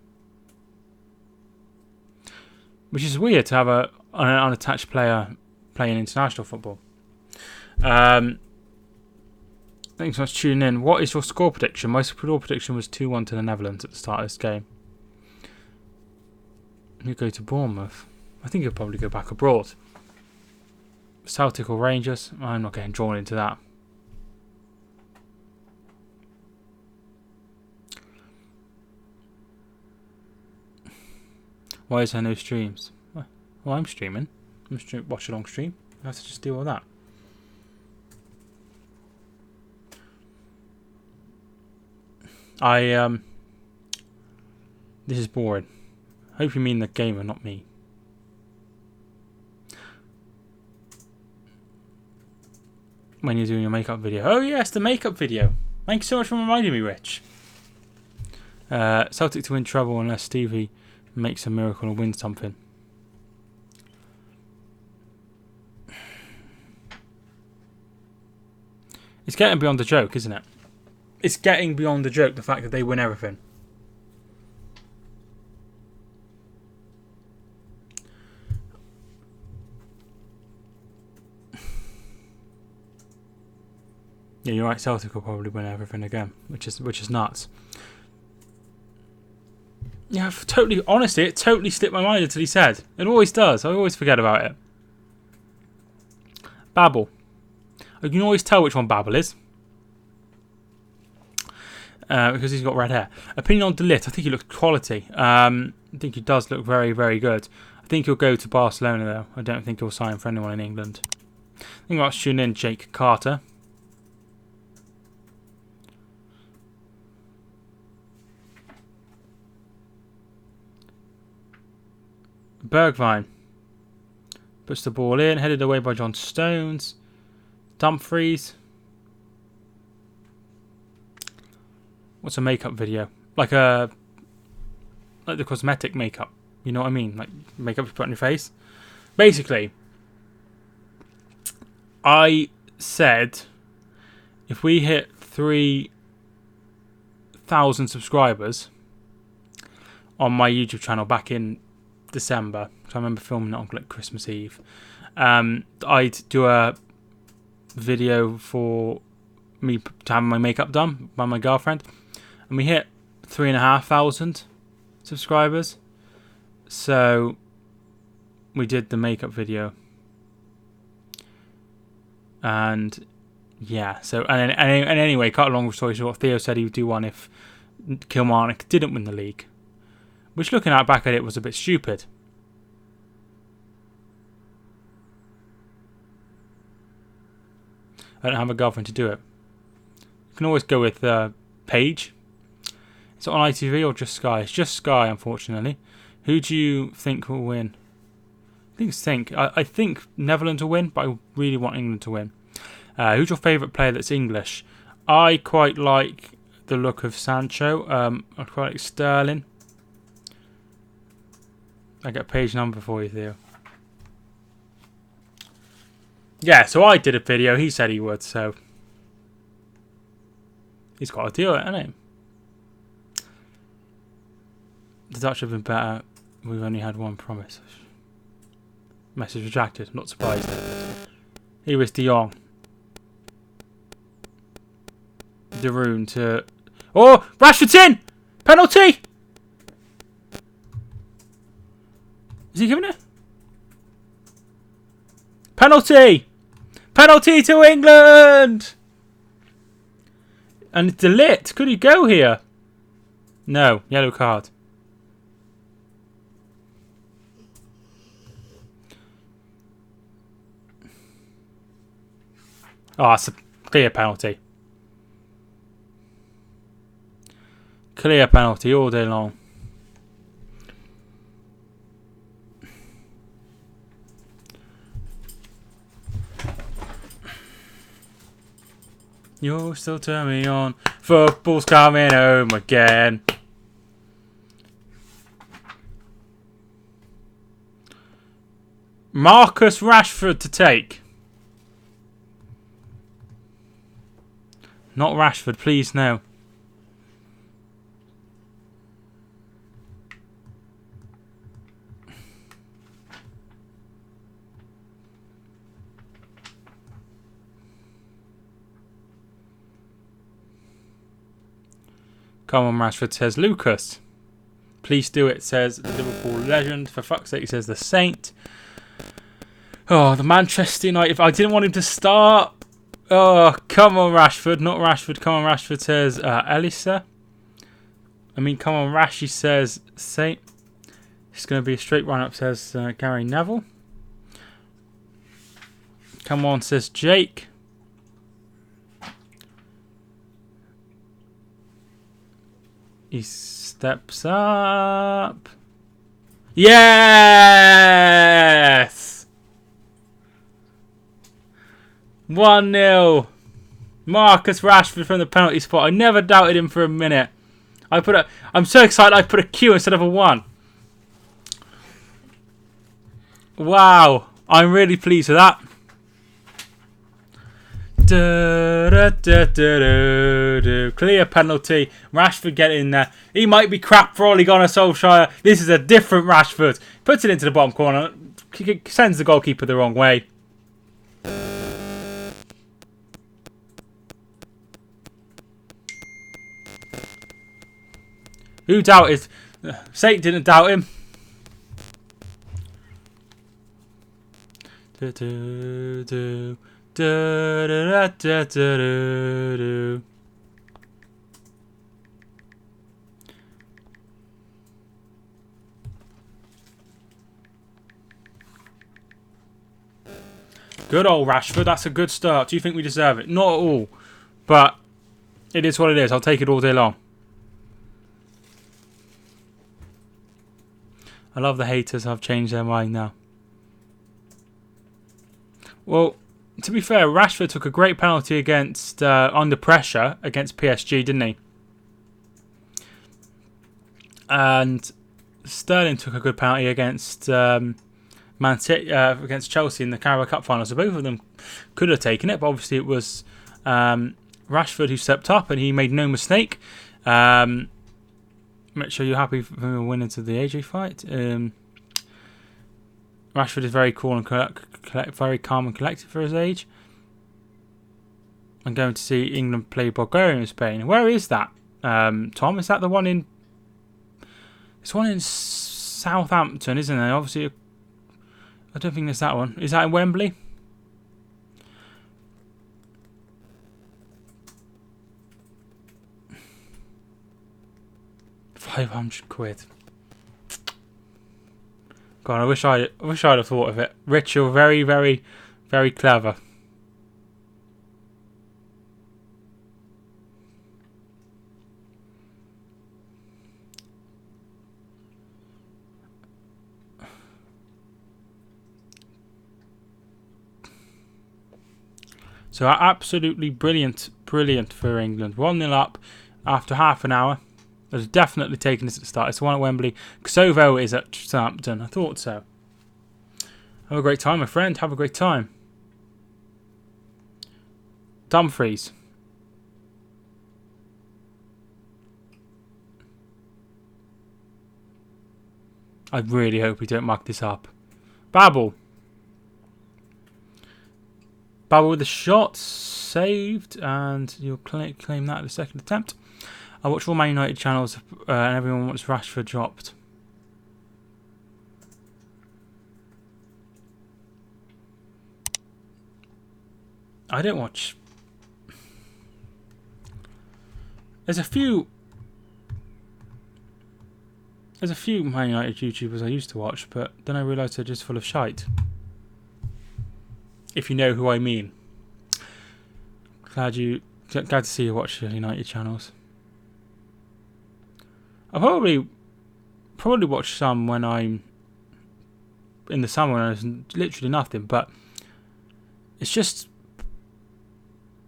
Which is weird to have an unattached player playing international football. Thanks so much for tuning in. What is your score prediction? My score prediction was 2-1 to the Netherlands at the start of this game. You go to Bournemouth. I think he'll probably go back abroad. Celtic or Rangers? I'm not getting drawn into that. Why is there no streams? Well, I'm streaming. I'm Watchalong stream. I have to just deal with that. This is boring. Hope you mean the gamer, not me. When you're doing your makeup video. Oh yes, the makeup video. Thank you so much for reminding me, Rich. Celtic to win treble unless Stevie makes a miracle and wins something. It's getting beyond the joke, isn't it? It's getting beyond the joke, the fact that they win everything. Yeah, you're right. Celtic will probably win everything again, which is nuts. Yeah, honestly, it totally slipped my mind until he said. It always does. I always forget about it. Babel. You can always tell which one Babel is. Because he's got red hair. Opinion on Delit. I think he looks quality. I think he does look very, very good. I think he'll go to Barcelona, though. I don't think he'll sign for anyone in England. I think I'll tune in Jake Carter. Bergwijn puts the ball in, headed away by John Stones. Dumfries. What's a makeup video? Like the cosmetic makeup. You know what I mean? Like makeup you put on your face. Basically, I said if we hit 3,000 subscribers on my YouTube channel back in December, so I remember filming it on like Christmas Eve, I'd do a video for me to have my makeup done by my girlfriend, and we hit 3,500 subscribers, so we did the makeup video. And yeah, so and anyway, cut a long story short, Theo said he would do one if Kilmarnock didn't win the league, which, looking back at it, was a bit stupid. I don't have a girlfriend to do it. You can always go with Paige. Is it on ITV or just Sky? It's just Sky, unfortunately. Who do you think will win? I think Netherlands will win, but I really want England to win. Who's your favourite player that's English? I quite like the look of Sancho. I quite like Sterling. I get a page number for you, Theo. Yeah, so I did a video. He said he would, so he's got to do it, hasn't he? The Dutch have been better. We've only had one promise. Message retracted. Not surprised. Here is De Jong. De Roon to... Oh! Rashford's in! Penalty! Is he giving it? Penalty! Penalty to England! And it's Delit. Could he go here? No. Yellow card. Oh, that's a clear penalty. Clear penalty all day long. You'll still turn me on. Football's coming home again. Marcus Rashford to take. Not Rashford, please, no. Come on, Rashford, says Lucas. Please do it, says Liverpool legend. For fuck's sake, says the Saint. Oh, the Manchester United. I didn't want him to start. Oh, come on, Rashford. Not Rashford. Come on, Rashford, says Elisa. Come on, Rashi, says Saint. It's going to be a straight run-up, says Gary Neville. Come on, says Jake. He steps up. Yes! 1-0. Marcus Rashford from the penalty spot. I never doubted him for a minute. I'm so excited I put a Q instead of a 1. Wow. I'm really pleased with that. Clear penalty. Rashford get in there. He might be crap for Ole Gunnar Solskjaer. This is a different Rashford. Puts it into the bottom corner. Sends the goalkeeper the wrong way. Who doubted? Saint didn't doubt him. Good old Rashford. That's a good start. Do you think we deserve it? Not at all. But it is what it is. I'll take it all day long. I love the haters have changed their mind now. Well, to be fair, Rashford took a great penalty against under pressure against PSG, didn't he? And Sterling took a good penalty against Man City, against Chelsea in the Carabao Cup final. So both of them could have taken it, but obviously it was Rashford who stepped up and he made no mistake. Make sure you're happy for the winner to the AJ fight. Rashford is very cool and very calm and collected for his age. I'm going to see England play Bulgaria in Spain. Where is that, Tom? Is that the one in... It's one in Southampton, isn't it? Obviously, I don't think there's that one. Is that in Wembley? £500. God, I wish I'd have thought of it. Rich, you're very, very, very clever. So absolutely brilliant for England. 1-0 up after half an hour. I've definitely taken this at the start. It's the one at Wembley. Kosovo is at Southampton. I thought so. Have a great time, my friend. Have a great time. Dumfries. I really hope we don't muck this up. Babel. Babel with the shot. Saved. And you'll claim that at the second attempt. I watch all Man United channels and everyone wants Rashford dropped. I don't watch. There's a few Man United YouTubers I used to watch, but then I realised they're just full of shite. If you know who I mean. Glad to see you watch the United channels. I'll probably watch some when I'm in the summer when there's literally nothing, but it's just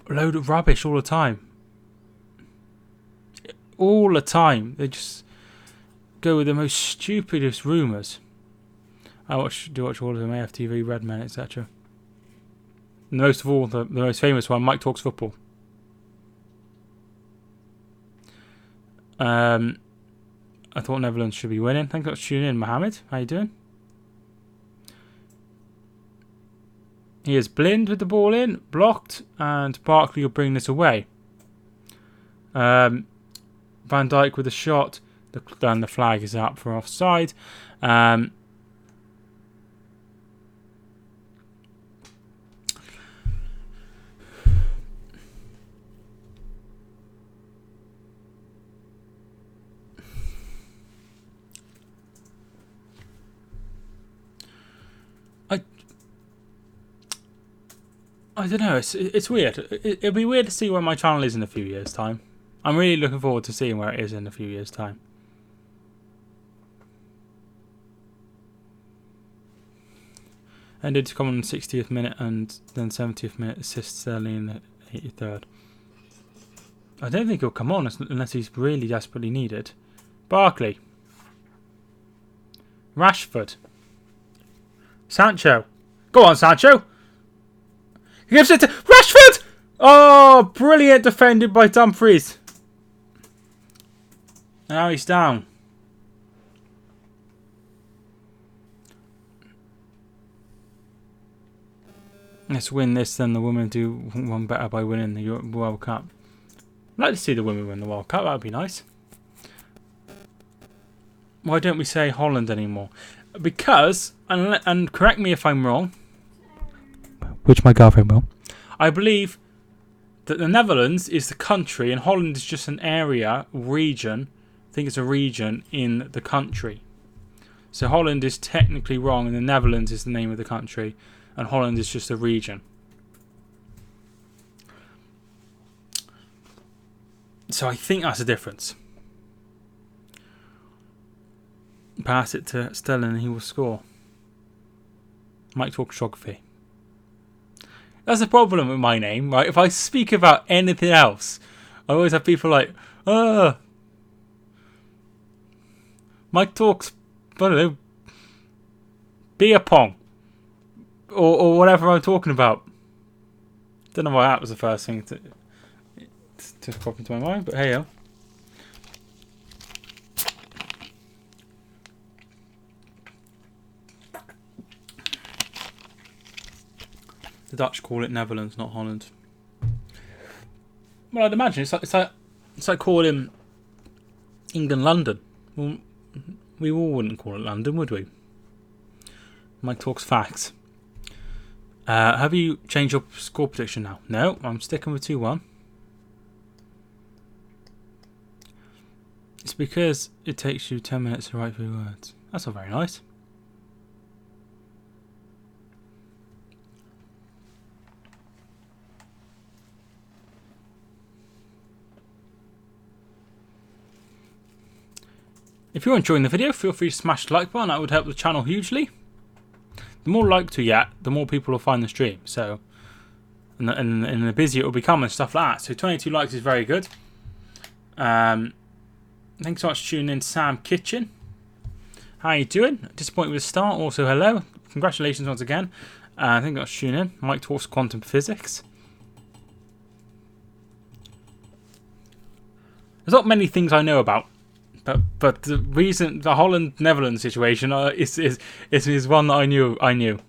a load of rubbish all the time. All the time. They just go with the most stupidest rumours. do watch all of them, AFTV, Red Men, etc. Most of all, the most famous one, Mike Talks Football. I thought Netherlands should be winning. Thanks for tuning in, Mohammed. How you doing? He is blind with the ball in, blocked, and Barkley will bring this away. Van Dijk with a shot. Then the flag is up for offside. I don't know. It's weird. It'll be weird to see where my channel is in a few years' time. I'm really looking forward to seeing where it is in a few years' time. Ended to come on the 60th minute and then 70th minute, assist Sterling in the 83rd. I don't think he'll come on unless he's really desperately needed. Barkley. Rashford. Sancho. Go on, Sancho. He gives it to Rashford! Oh, brilliant defended by Dumfries. Now he's down. Let's win this, then the women do one better by winning the World Cup. I'd like to see the women win the World Cup, that would be nice. Why don't we say Holland anymore? Because, and correct me if I'm wrong, which my girlfriend will, I believe that the Netherlands is the country and Holland is just an area, region, I think it's a region in the country. So Holland is technically wrong and the Netherlands is the name of the country and Holland is just a region. So I think that's a difference. Pass it to Sterling and he will score. Mike Talks Geography. That's the problem with my name, right? If I speak about anything else, I always have people like, Mike Talks, I don't know, beer pong. Or whatever I'm talking about. Don't know why that was the first thing to pop into my mind, but hey, The Dutch call it Netherlands, not Holland. Well, I'd imagine it's like calling England London. Well, we all wouldn't call it London, would we? Mike Talks Facts. Have you changed your score prediction now? No, I'm sticking with 2-1. It's because it takes you 10 minutes to write 3 words. That's not very nice. If you're enjoying the video, feel free to smash the like button. That would help the channel hugely. The more likes we get, the more people will find the stream. So, and the busier it will become and stuff like that. So 22 likes is very good. Thanks so much for tuning in, Sam Kitchen. How are you doing? Disappointed with the start. Also, hello. Congratulations once again. Thank you for tuning in. Mike Talks Quantum Physics. There's not many things I know about. But the Holland-Netherlands situation is one that I knew.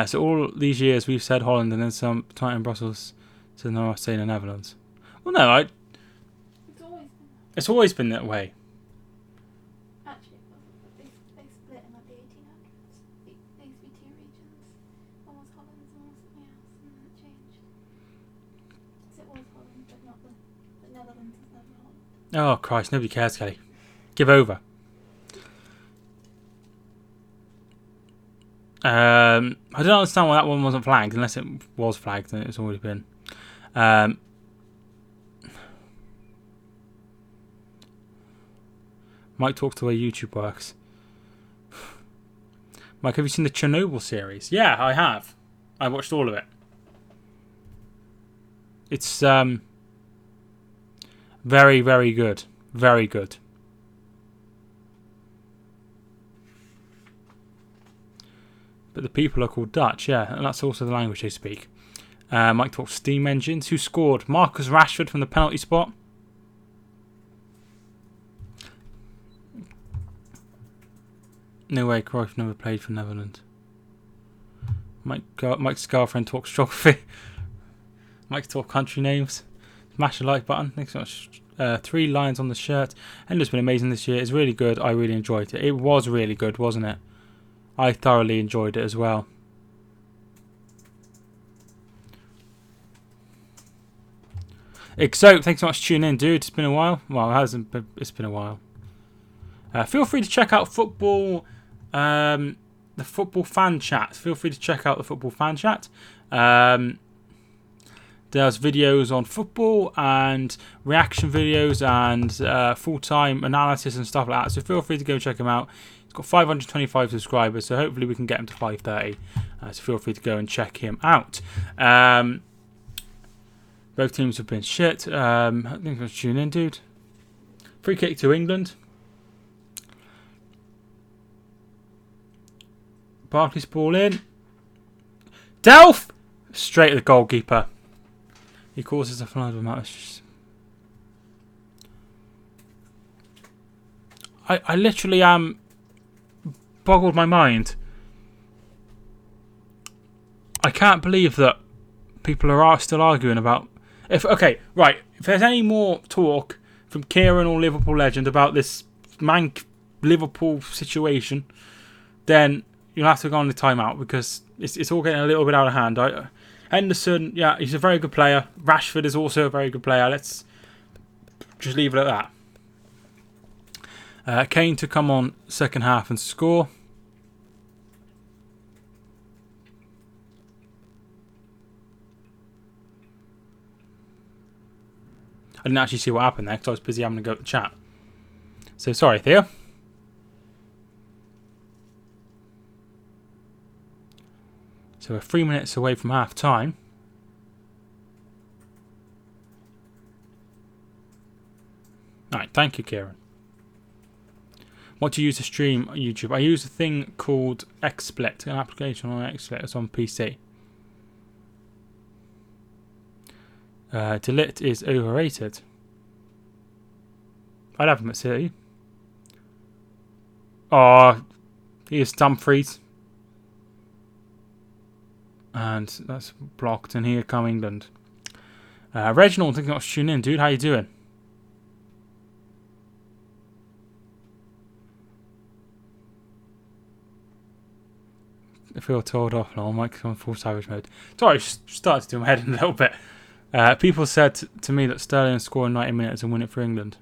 So all these years we've said Holland and then some time in Brussels to now saying the Netherlands. Well, no, it's always been that way. Actually, they split in like the 1800s. There used to be 2 regions. One was Holland and one was something else, and then it changed. So it was Holland, but not the Netherlands is never Holland. Oh, Christ, nobody cares, Kelly. Give over. I don't understand why that one wasn't flagged, unless it was flagged and it's already been. Mike talks the way YouTube works. Mike, have you seen the Chernobyl series? Yeah, I have. I watched all of it. It's very, very good. Very good. but the people are called Dutch, yeah, and that's also the language they speak. Mike talks steam engines. Who scored? Marcus Rashford from the penalty spot. No way, Cruyff never played for Netherlands. Mike's girlfriend talks geography. Mike's talk country names. Smash the like button. Thanks so much. 3 lines on the shirt. And it's been amazing this year. It's really good. I really enjoyed it. It was really good, wasn't it? I thoroughly enjoyed it as well. Exo, thanks so much for tuning in, dude. It's been a while. Well, it hasn't, but it's been a while. Feel free to check out football, the football fan chat. Feel free to check out the football fan chat. There's videos on football and reaction videos and full-time analysis and stuff like that. So feel free to go check him out. He's got 525 subscribers, so hopefully we can get him to 530. So feel free to go and check him out. Both teams have been shit. I think I'll tune in, dude. Free kick to England. Barkley's ball in. Delph! Straight at the goalkeeper. He causes a flood of matches. I literally boggled my mind. I can't believe that people are still arguing about... If there's any more talk from Kieran or Liverpool Legend about this mank Liverpool situation, then you'll have to go on the timeout because it's all getting a little bit out of hand. Henderson, yeah, he's a very good player. Rashford is also a very good player. Let's just leave it at that. Kane to come on second half and score. I didn't actually see what happened there because I was busy having to go to the chat. So sorry, Theo. So we're 3 minutes away from half time. Alright, thank you, Kieran. What do you use to stream YouTube? I use a thing called XSplit, an application on XSplit. It's on PC. Delete is overrated. I'd have him at City. Oh, here's Dumfries. And that's blocked. And here come England. Reginald, thank you not to tune in, dude. How you doing? I feel told off now. I'm like on full savage mode. Sorry, I started to do my head in a little bit. People said to me that Sterling will score in 90 minutes and win it for England.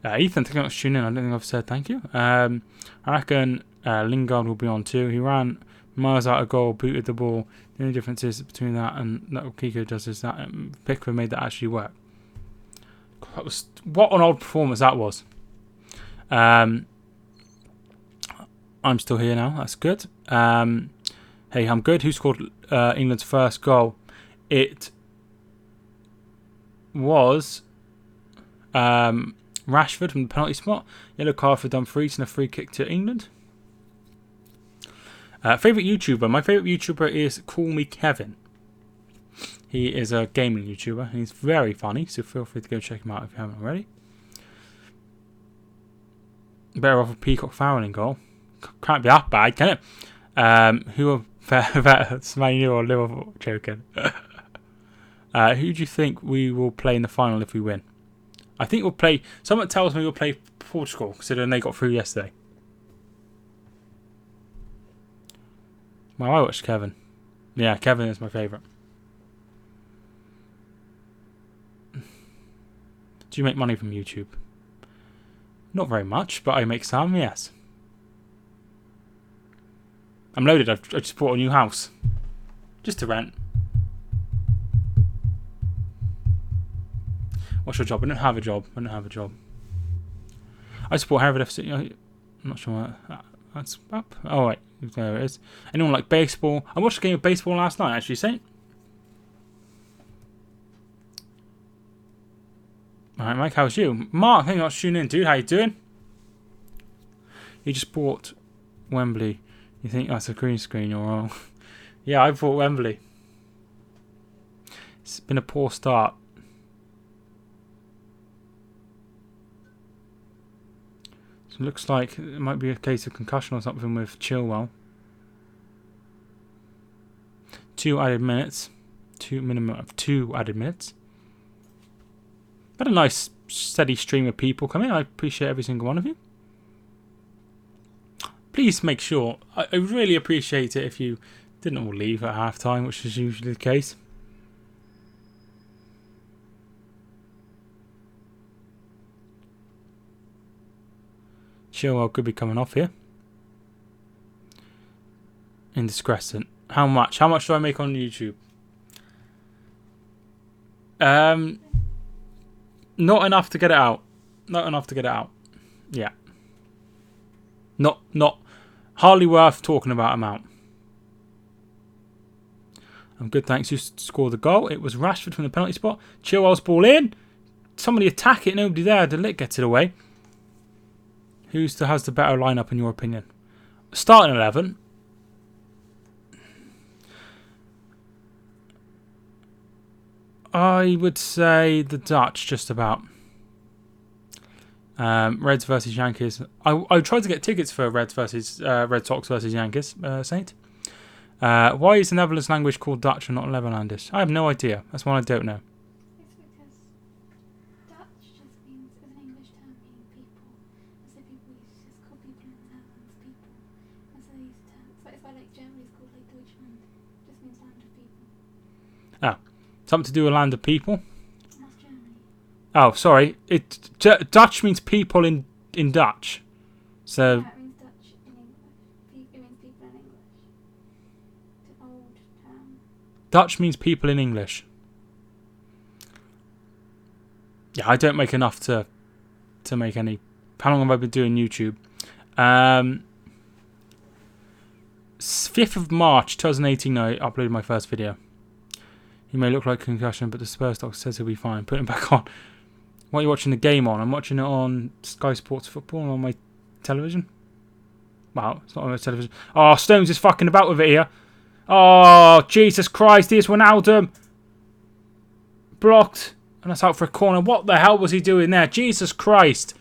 Ethan, thank you not to tune in. I don't think I've said thank you. I reckon Lingard will be on too. He ran miles out of goal, booted the ball. The only difference is between that and what Kiko does is that Pickford made that actually work. That was what an odd performance that was. I'm still here now. That's good. Hey, I'm good. Who scored England's first goal? It was Rashford from the penalty spot. Yellow card for Dumfries and a free kick to England. Favourite YouTuber? My favourite YouTuber is Call Me Kevin. He is a gaming YouTuber and he's very funny, so feel free to go check him out if you haven't already. Better off a Peacock Farrell in goal. Can't be that bad, can it? Who are better, Man U or Liverpool? Joking. Who do you think we will play in the final if we win? I think we'll play... Someone tells me we'll play Portugal, considering they got through yesterday. Well, I watched Kevin. Yeah, Kevin is my favourite. Do you make money from YouTube? Not very much, but I make some, yes. I'm loaded. I just bought a new house. Just to rent. What's your job? I don't have a job. I support Hereford FC. I'm not sure that's up. Oh, wait. There it is. Anyone like baseball? I watched a game of baseball last night, actually, Saint. Alright, Mike, how's you? Mark, thank you for tuning in, dude. How you doing? You just bought Wembley. You think that's a green screen? You're wrong. Yeah, I bought Wembley. It's been a poor start. So it looks like it might be a case of concussion or something with Chilwell. 2 added minutes. Minimum of 2 added minutes. Had a nice steady stream of people coming. I appreciate every single one of you. Please make sure. I really appreciate it if you didn't all leave at half time, which is usually the case. Chilwell could be coming off here. Indiscretion. How much? How much do I make on YouTube? Not enough to get it out. Not enough to get it out. Yeah. Not hardly worth talking about amount. I'm good, thanks. You scored the goal. It was Rashford from the penalty spot. Chilwell's ball in. Somebody attack it. Nobody there. The lit gets it away. Who has the better lineup in your opinion? Starting 11. I would say the Dutch, just about. Reds versus Yankees. I tried to get tickets for Red Sox versus Yankees. Saint. Why is the Netherlands language called Dutch and not Netherlandish? I have no idea. That's one I don't know. It's because Dutch just means, as an English term, meaning people. And so people used to just call people in the Netherlands people. And so they used to term. It's why like Germany's called like Deutschland. It just means land of people. Ah, something to do with land of people. And that's Germany. Oh, sorry. Dutch means people in Dutch. So. Yeah, it means Dutch in English. It means people in English. It's an old term. Dutch means people in English. Yeah, I don't make enough to make any. How long have I been doing YouTube? 5th of March 2018 I uploaded my first video. He may look like concussion, but the Spurs doctor says he'll be fine. Put him back on. What are you watching the game on? I'm watching it on Sky Sports Football on my television. Wow, it's not on my television. Oh, Stones is fucking about with it here. Oh, Jesus Christ. Here's Ronaldo. Blocked. And that's out for a corner. What the hell was he doing there? Jesus Christ.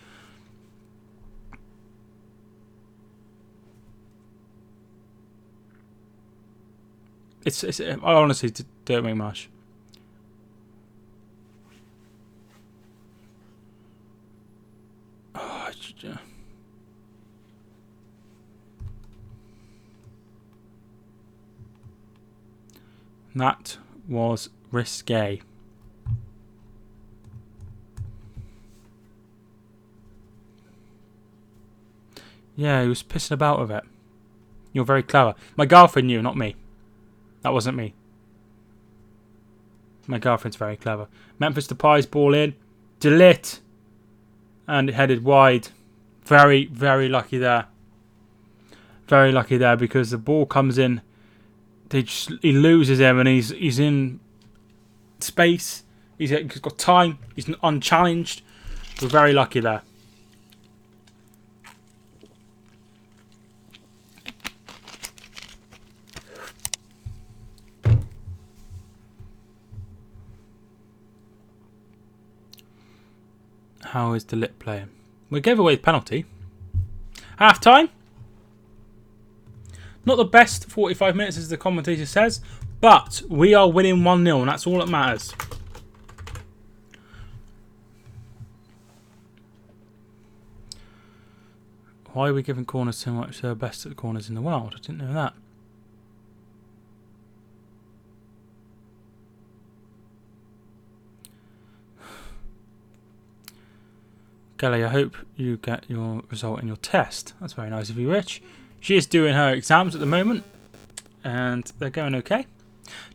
I honestly don't make much. Oh, that was risque. Yeah, he was pissing about with it. You're very clever. My girlfriend knew, not me. That wasn't me. My girlfriend's very clever. Memphis Depay's ball in. Delit. And it headed wide. Very, very lucky there. Very lucky there because the ball comes in. He loses him and he's in space. He's got time. He's unchallenged. We're very lucky there. How is the lit playing? We gave away the penalty. Half time. Not the best 45 minutes as the commentator says, but we are winning 1-0 and that's all that matters. Why are we giving corners so much? They're best at the corners in the world. I didn't know that. Kelly, I hope you get your result in your test. That's very nice of you, Rich. She is doing her exams at the moment, and they're going okay.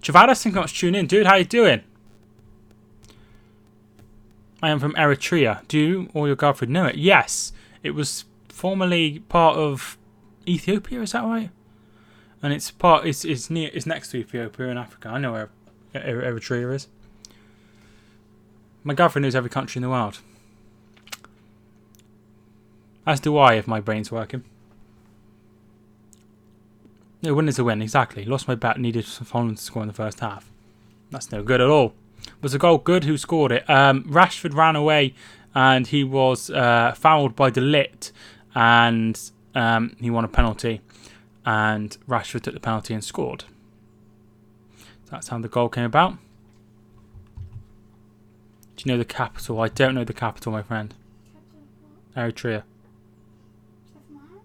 Travadas, thank you much for tuning in. Dude, how you doing? I am from Eritrea. Do you or your girlfriend know it? Yes. It was formerly part of Ethiopia, is that right? And it's next to Ethiopia in Africa. I know where Eritrea is. My girlfriend knows every country in the world. As do I, if my brain's working. No, win is a win, exactly. Lost my bet, needed Holland to score in the first half. That's no good at all. Was the goal good? Who scored it? Rashford ran away and he was fouled by De Ligt, and he won a penalty. And Rashford took the penalty and scored. That's how the goal came about. Do you know the capital? I don't know the capital, my friend. Capital Eritrea. of what? Somalia?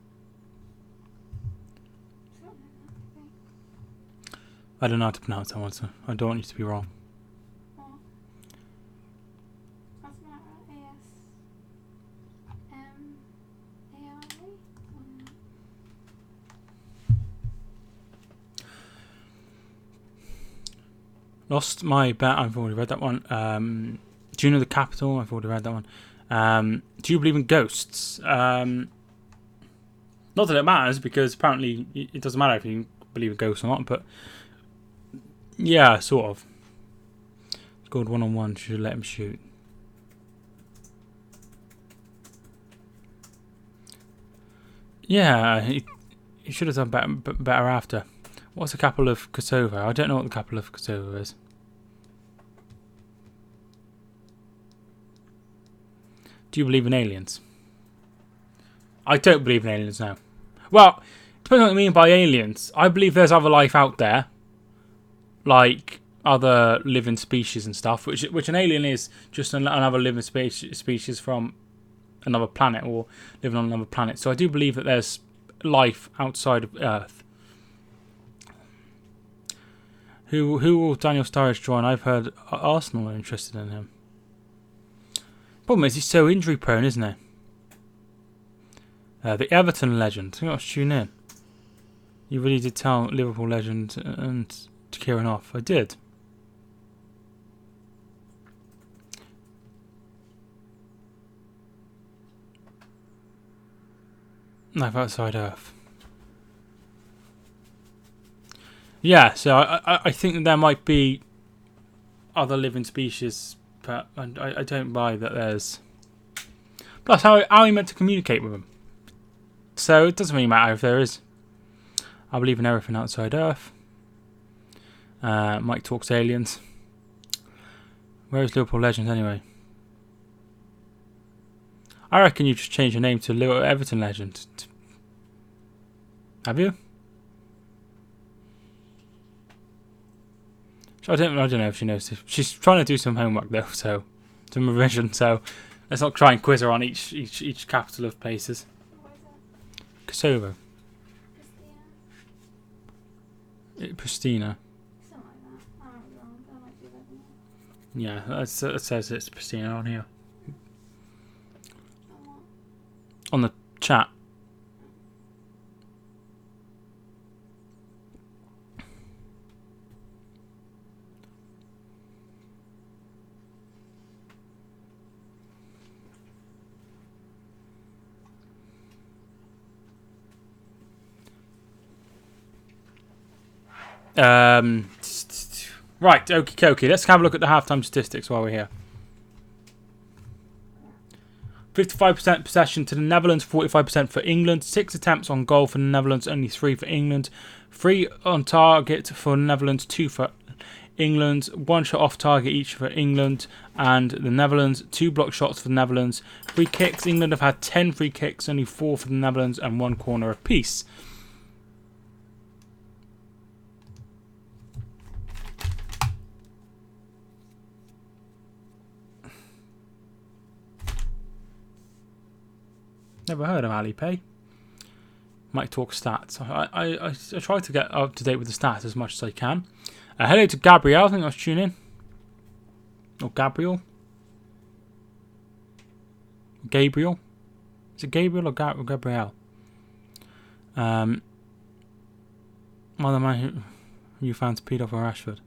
Something like that, I think. I don't know how to pronounce that one, so I don't want you to be wrong. Or Asmara, A-S-M-A-R-A? Lost my bet. I've already read that one. Do you know the capital? I've already read that one. Do you believe in ghosts? Not that it matters, because apparently it doesn't matter if you believe in ghosts or not, but yeah, sort of. Scored 1-on-1. Should let him shoot. Yeah, he should have done better after. What's the capital of Kosovo? I don't know what the capital of Kosovo is. Do you believe in aliens? I don't believe in aliens now. Well, depending on what you mean by aliens. I believe there's other life out there, like other living species and stuff, which an alien is just another living species from another planet or living on another planet. So I do believe that there's life outside of Earth. Who will Daniel Sturridge join? I've heard Arsenal are interested in him. Problem is, he's so injury prone, isn't he? The Everton legend. I got to tune in. You really did tell Liverpool legend and to Kieran off. I did. Life outside Earth. Yeah, so I think that there might be other living species, but I don't buy that there's... Plus, how are you meant to communicate with them? So it doesn't really matter if there is. I believe in everything outside Earth. Mike talks aliens. Where is Liverpool Legend anyway? I reckon you just change your name to Little Everton Legend. Have you? I don't know if she knows. She's trying to do some homework though, so some revision. So let's not try and quiz her on each capital of places. What is it? Kosovo. Christina? Pristina. Something like that. I might be wrong. I might be wrong. Yeah, that says it's Pristina on here. On what? On the chat. Right, okie dokie. Let's have a look at the halftime statistics while we're here. 55% possession to the Netherlands, 45% for England. 6 attempts on goal for the Netherlands, only 3 for England. 3 on target for the Netherlands, 2 for England. 1 shot off target each for England and the Netherlands. 2 block shots for the Netherlands. Free kicks. England have had 10 free kicks, only 4 for the Netherlands and 1 corner apiece. Never heard of Alipay. Might talk stats. I try to get up to date with the stats as much as I can. Hello to Gabrielle. I think I was tuning in. Or Gabriel. Gabriel. Is it Gabriel or Gabrielle? Well, the man who you found to peed off for Rashford.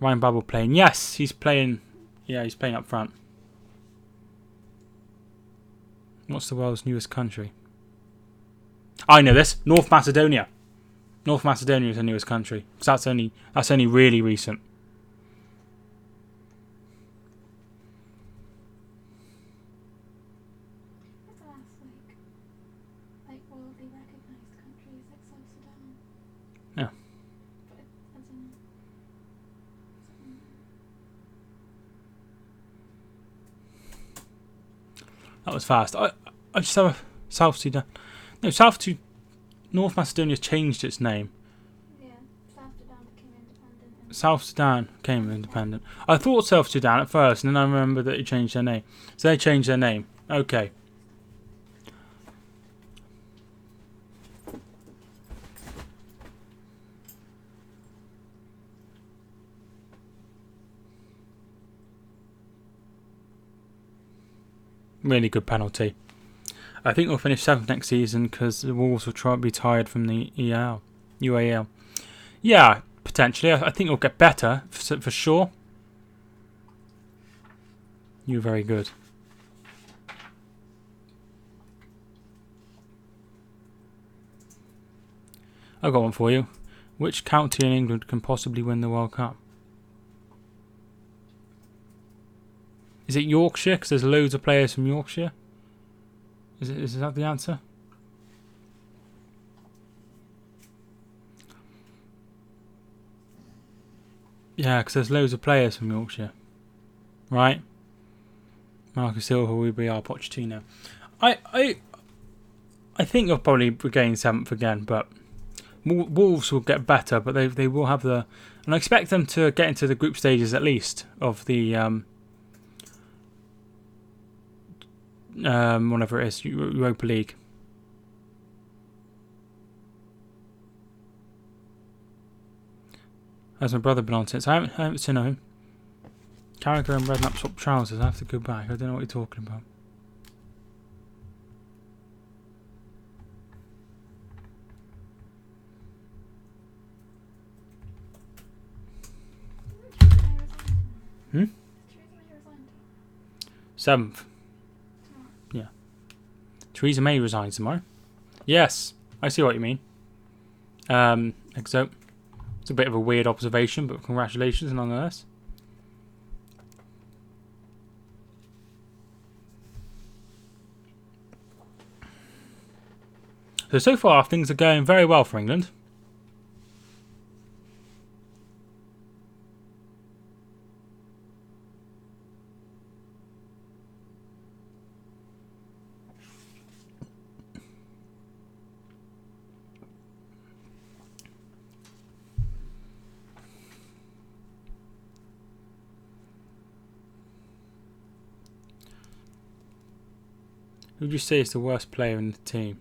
Ryan Babel playing. Yes, he's playing. Yeah, he's playing up front. What's the world's newest country? I know this. North Macedonia. North Macedonia is the newest country. Because that's only really recent. What's the last, like worldly recognised countries like South Sudan? That was fast. I just have a South Sudan. No, North Macedonia changed its name. Yeah, South Sudan became independent. South Sudan became independent. I thought South Sudan at first, and then I remember that it changed their name. So they changed their name. Okay. Really good penalty. I think we'll finish 7th next season because the Wolves will try to be tired from the UAL. Yeah, potentially. I think it'll get better for sure. You're very good. I've got one for you. Which county in England can possibly win the World Cup? Is it Yorkshire? Because there's loads of players from Yorkshire. Is that the answer? Yeah, because there's loads of players from Yorkshire. Right? Marcus Silva will be our Pochettino. I think they'll probably regain 7th again, but Wolves will get better, but they will have the... And I expect them to get into the group stages at least of the... whatever it is, Europa League. Has my brother been on since? I haven't seen him. Carragher and red top trousers. I have to go back. I don't know what you're talking about. Hmm? 7th. Yeah. Theresa May resigns tomorrow. Yes, I see what you mean. So it's a bit of a weird observation, but congratulations nonetheless. So far things are going very well for England. Who would you say is the worst player in the team?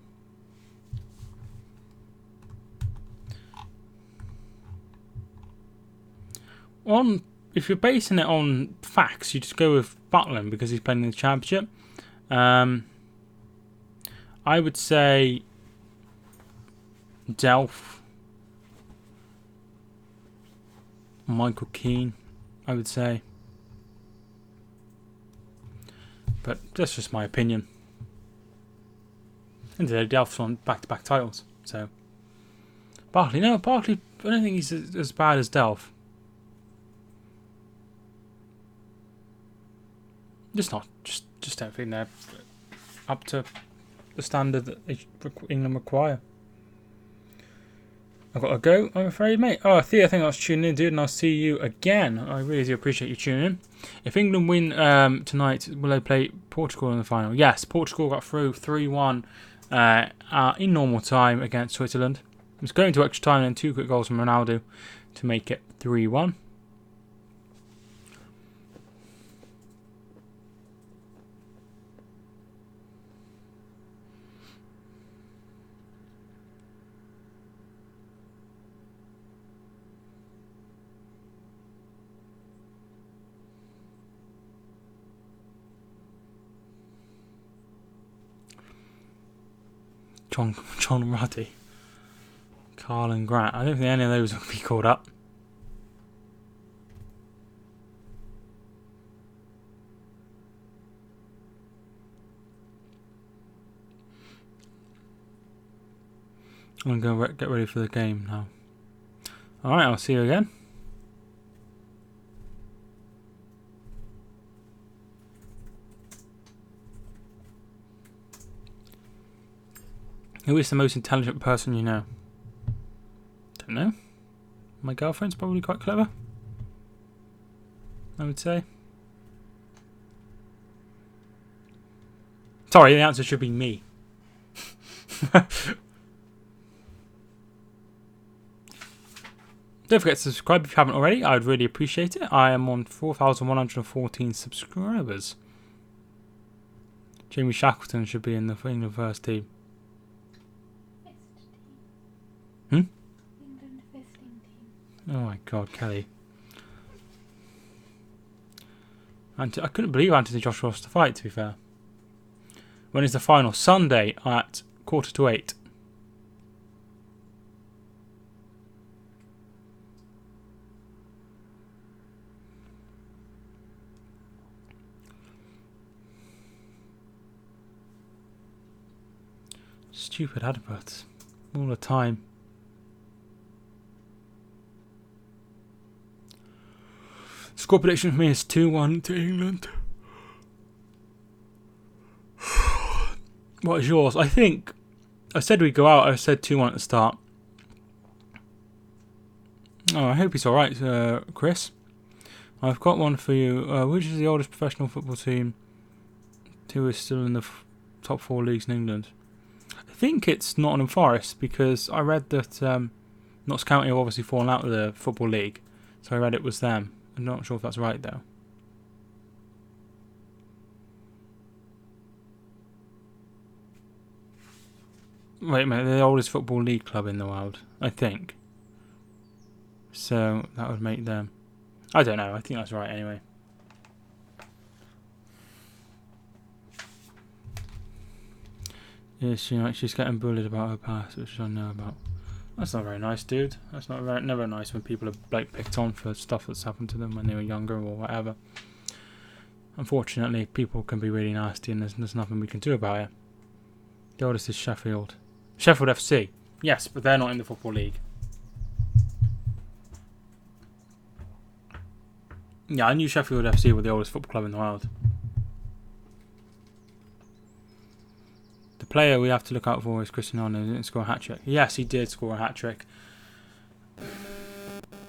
If you're basing it on facts, you just go with Butland because he's playing in the Championship. I would say Delph, Michael Keane, I would say. But that's just my opinion. And Delph's on back-to-back titles, so Barkley. No, Barkley. I don't think he's as bad as Delph. Just don't think they're up to the standard that England require. I've got to go, I'm afraid, mate. Oh, Theo, I think I was tuning in, dude, and I'll see you again. I really do appreciate you tuning in. If England win tonight, will they play Portugal in the final? Yes, Portugal got through 3-1 in normal time against Switzerland. It was going to extra time and then 2 quick goals from Ronaldo to make it 3-1. John Ruddy, Carl and Grant. I don't think any of those will be called up. I'm going to get ready for the game now. Alright, I'll see you again. Who is the most intelligent person you know? Don't know. My girlfriend's probably quite clever, I would say. Sorry, the answer should be me. Don't forget to subscribe if you haven't already. I'd really appreciate it. I am on 4,114 subscribers. Jamie Shackleton should be in the England first team. England fisting team. Oh my God, Kelly. I couldn't believe Anthony Joshua lost the fight, to be fair. When is the final? Sunday at 7:45. Stupid adverts. All the time. Score prediction for me is 2-1 to England. What is yours? I think I said we'd go out. I said 2-1 at the start. Oh, I hope he's alright, Chris. I've got one for you. Which is the oldest professional football team who is still in the top 4 leagues in England? I think it's Nottingham Forest, because I read that Notts County have obviously fallen out of the Football League. So I read it was them. I'm not sure if that's right, though. Wait a minute, they're the oldest Football League club in the world, I think. So that would make them... I don't know, I think that's right anyway. Yeah, she's getting bullied about her past, which I know about. That's not very nice, dude. That's never nice when people are like picked on for stuff that's happened to them when they were younger or whatever. Unfortunately, people can be really nasty, and there's nothing we can do about it. The oldest is Sheffield. Sheffield FC. Yes, but they're not in the Football League. Yeah, I knew Sheffield FC were the oldest football club in the world. The player we have to look out for is Cristiano. He didn't score a hat-trick. Yes, he did score a hat-trick.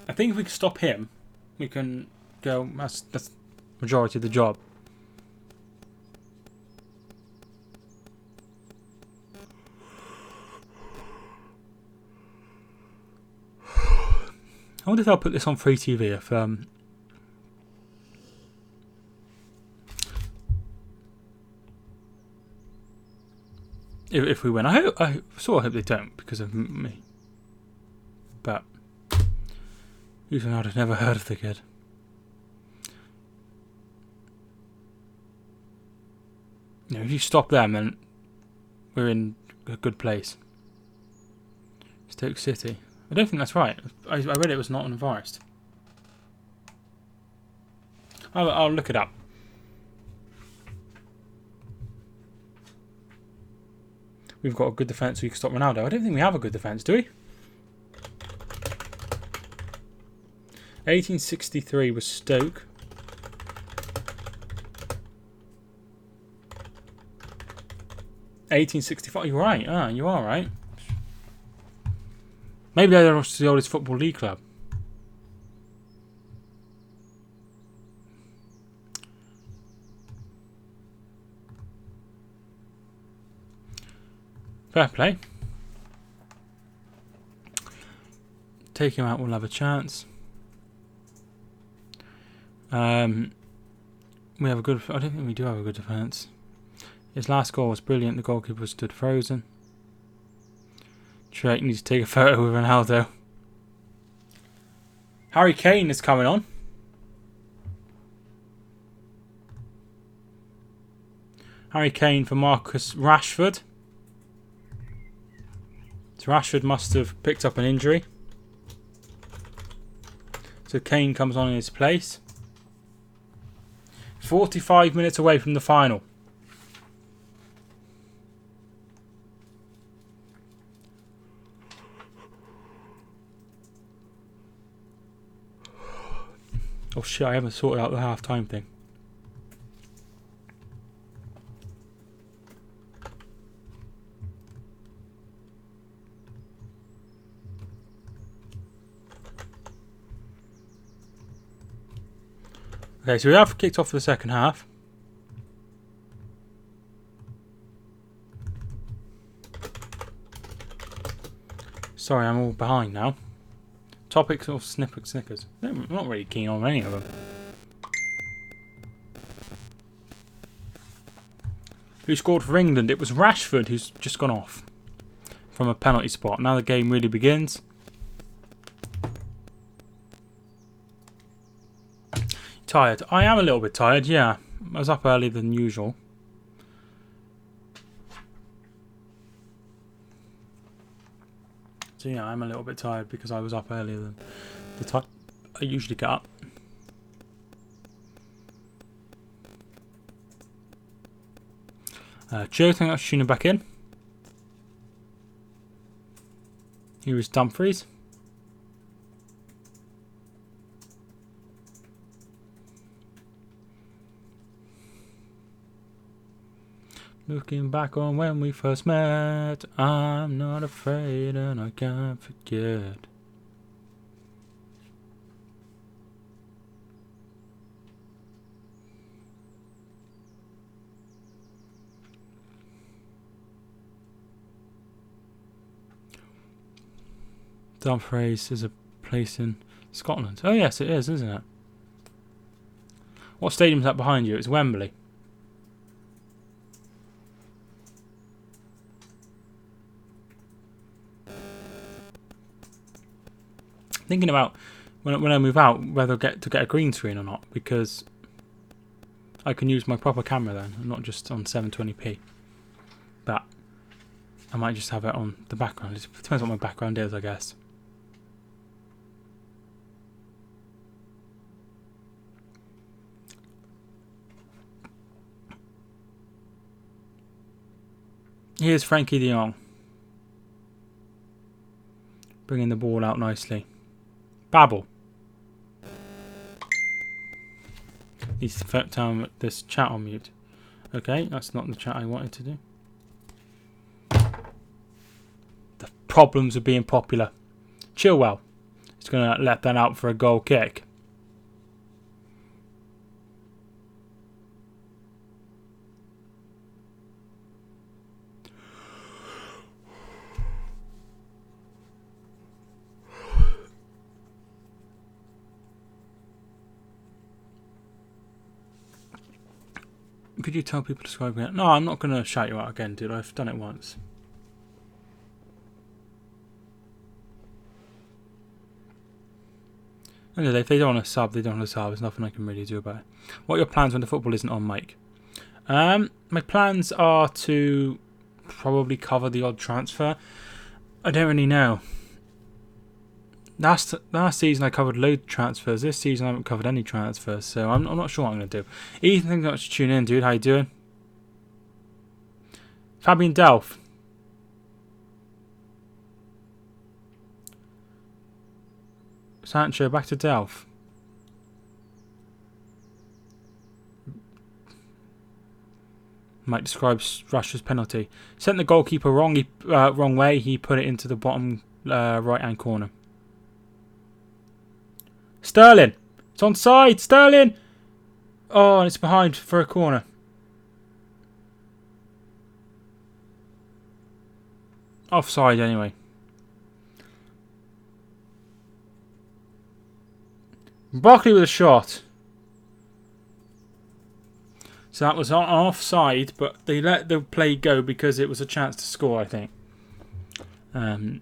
I think if we can stop him, we can go... That's the majority of the job. I wonder if I'll put this on free TV if we win. I sort of hope they don't because of me. But even I'd have never heard of the kid. You know, if you stop them, then we're in a good place. Stoke City. I don't think that's right. I read it was Nottingham Forest. I'll look it up. We've got a good defence, so you can stop Ronaldo. I don't think we have a good defence, do we? 1863 was Stoke. $1865. You're right. Ah, you are right. Maybe they're the oldest football league club. Fair play. Take him out, we'll have a chance. We have a good... I don't think we do have a good defence. His last goal was brilliant. The goalkeeper stood frozen. Drake needs to take a photo with Ronaldo. Harry Kane is coming on. Harry Kane for Marcus Rashford. So Rashford must have picked up an injury. So Kane comes on in his place. 45 minutes away from the final. Oh shit, I haven't sorted out the half-time thing. Okay, so we have kicked off for the second half. Sorry, I'm all behind now. Topics or Snickers? I'm not really keen on any of them. Who scored for England? It was Rashford, who's just gone off from a penalty spot. Now the game really begins. Tired. I am a little bit tired, yeah. I was up earlier than usual. So yeah, I'm a little bit tired because I was up earlier than the time I usually get up. Joe, thank you for tuning back in. Here is Dumfries. Looking back on when we first met, I'm not afraid and I can't forget. Dumfries is a place in Scotland. Oh yes, it is, isn't it? What stadium's that behind you? It's Wembley. Thinking about when I move out whether to get a green screen or not, because I can use my proper camera then, and not just on 720p. But I might just have it on the background. It depends what my background is, I guess. Here's Frankie de Jong. Bringing the ball out nicely. Babble. Needs to turn this chat on mute. Okay, that's not the chat I wanted to do. The problems of being popular. Chilwell. He's going to let that out for a goal kick. Could you tell people to subscribe again? No, I'm not going to shout you out again, dude. I've done it once. Anyway, if they don't want to sub, they don't want to sub. There's nothing I can really do about it. What are your plans when the football isn't on, Mike? My plans are to probably cover the odd transfer. I don't really know. Last season I covered loads of transfers. This season I haven't covered any transfers, so I'm not sure what I'm going to do. Ethan, thanks so much for tuning in, dude. How you doing? Fabian Delph. Sancho, back to Delph. Mike describes Russia's penalty. Sent the goalkeeper wrong way. He put it into the bottom right-hand corner. Sterling! It's onside! Sterling! Oh, and it's behind for a corner. Offside anyway. Barkley with a shot. So that was offside, but they let the play go because it was a chance to score, I think. Who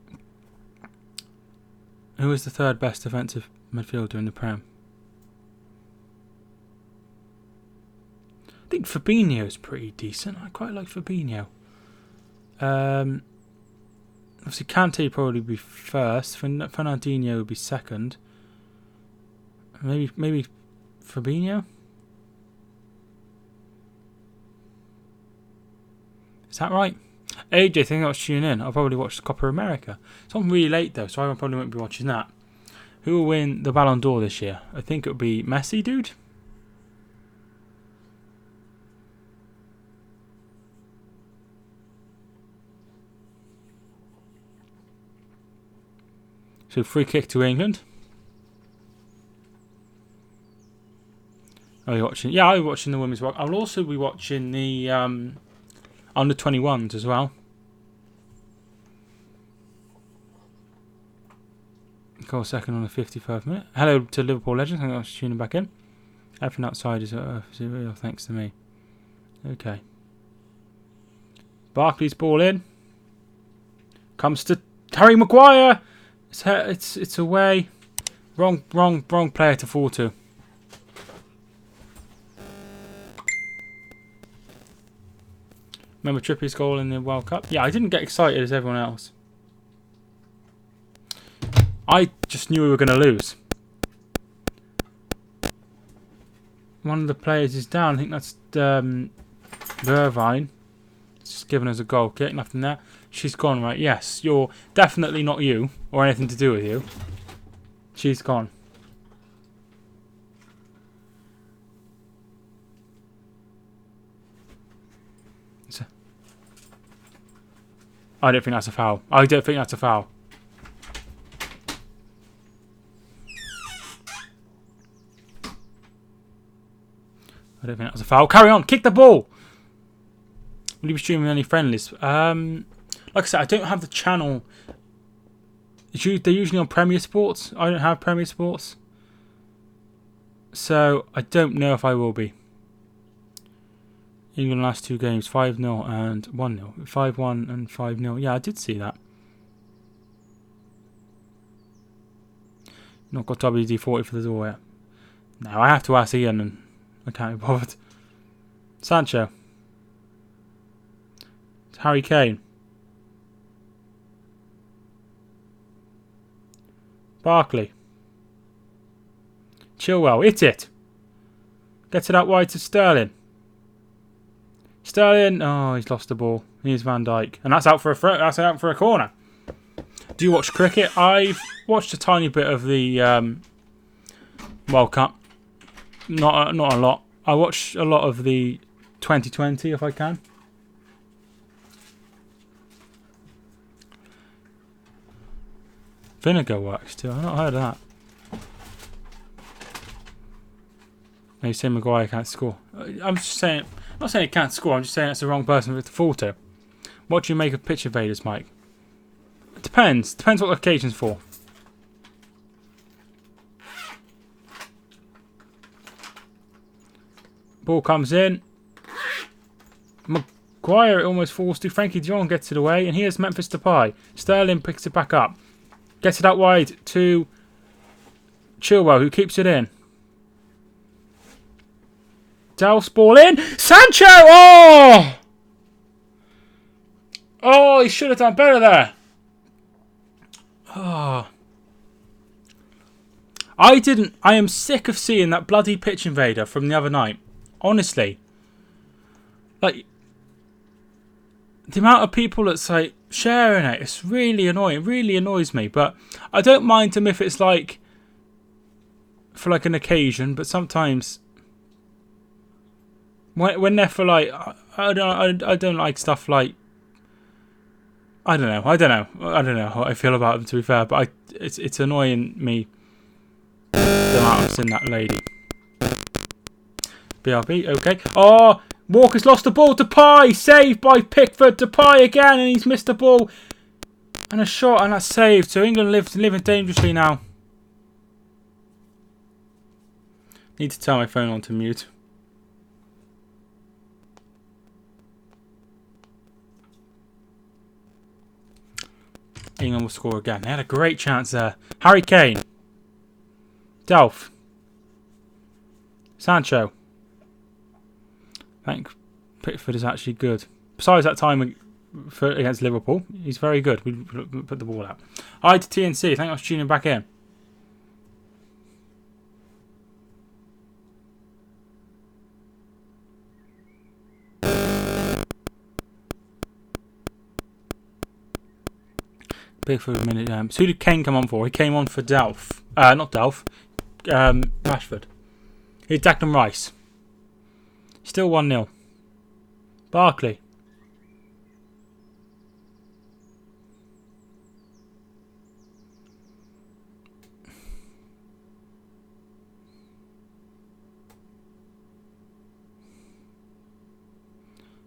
is the third best defensive midfielder in the Prem? I think Fabinho's pretty decent. I quite like Fabinho. Obviously, Kante would probably be first. Fernandinho would be second. Maybe Fabinho? Is that right? AJ, I think I was tuning in. I'll probably watch the Copa America. It's on really late though, so I probably won't be watching that. Who will win the Ballon d'Or this year? I think it would be Messi, dude. So free kick to England. Are you watching? Yeah, I'll be watching the Women's World. I'll also be watching the under 21s as well. Goal second on the 55th minute. Hello to Liverpool legends. Thank you for tuning back in. Everything outside is real, thanks to me. Okay. Barkley's ball in. Comes to Harry Maguire. It's away. Wrong player to fall to. Remember Trippier's goal in the World Cup? Yeah, I didn't get excited as everyone else. I just knew we were going to lose. One of the players is down. I think that's Irvine. Just giving us a goal kick. Nothing there. She's gone, right? Yes, you're definitely not you or anything to do with you. She's gone. I don't think that's a foul. I don't think that's a foul. I don't think that's a foul. Carry on. Kick the ball. Will you be streaming any friendlies? Like I said, I don't have the channel. They're usually on Premier Sports. I don't have Premier Sports. So, I don't know if I will be. England last two games, 5-0 and 1-0. 5-1 and 5-0. Yeah, I did see that. Not got WD-40 for the door yet. No, I have to ask Ian and I can't be bothered. Sancho. It's Harry Kane. Barkley. Chilwell. Hit it. Gets it out wide to Sterling. Sterling. Oh, he's lost the ball. Here's Van Dijk. And that's out for a corner. Do you watch cricket? I've watched a tiny bit of the World Cup. Not a lot. I watch a lot of the 2020 if I can. Vinegar works too. I've not heard of that. No, you say Maguire can't score. I'm just saying. I'm not saying he can't score. I'm just saying it's the wrong person to fall to. What do you make of pitch invaders, Mike? It depends. Depends what the occasion's for. Ball comes in. Maguire almost falls to. Frankie de Jong gets it away, and here's Memphis Depay. Sterling picks it back up. Gets it out wide to Chilwell, who keeps it in. Delph's ball in. Sancho! Oh! Oh, he should have done better there. Oh. I am sick of seeing that bloody pitch invader from the other night. Honestly. Like, the amount of people that's like sharing it, it's really annoying. It really annoys me. But I don't mind them if it's like for like an occasion, but sometimes when they're for like I don't like stuff like I don't know how I feel about them, to be fair, but it's annoying me the amount I've seen that lady. BRB, okay. Oh, Walker's lost the ball. Depay, saved by Pickford. Depay again, and he's missed the ball. And a shot, and that's saved. So England living dangerously now. Need to turn my phone on to mute. England will score again. They had a great chance there. Harry Kane. Delph. Sancho. I think Pickford is actually good. Besides that time against Liverpool, he's very good. We put the ball out. Hi to TNC. Thank you for tuning back in. Pickford minute. So who did Kane come on for? He came on for Delph. Not Delph. Rashford. Here's Declan Rice. Still 1-0. Barkley.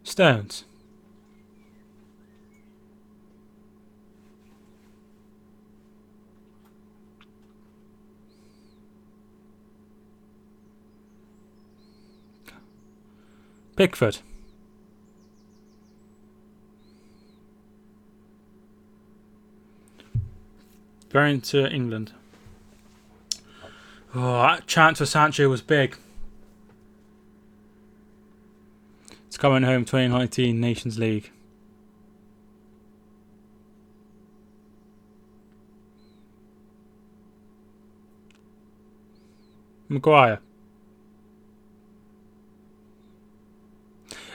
Stones. Pickford. Going to England. Oh, that chance for Sancho was big. It's coming home 2019 Nations League. Maguire.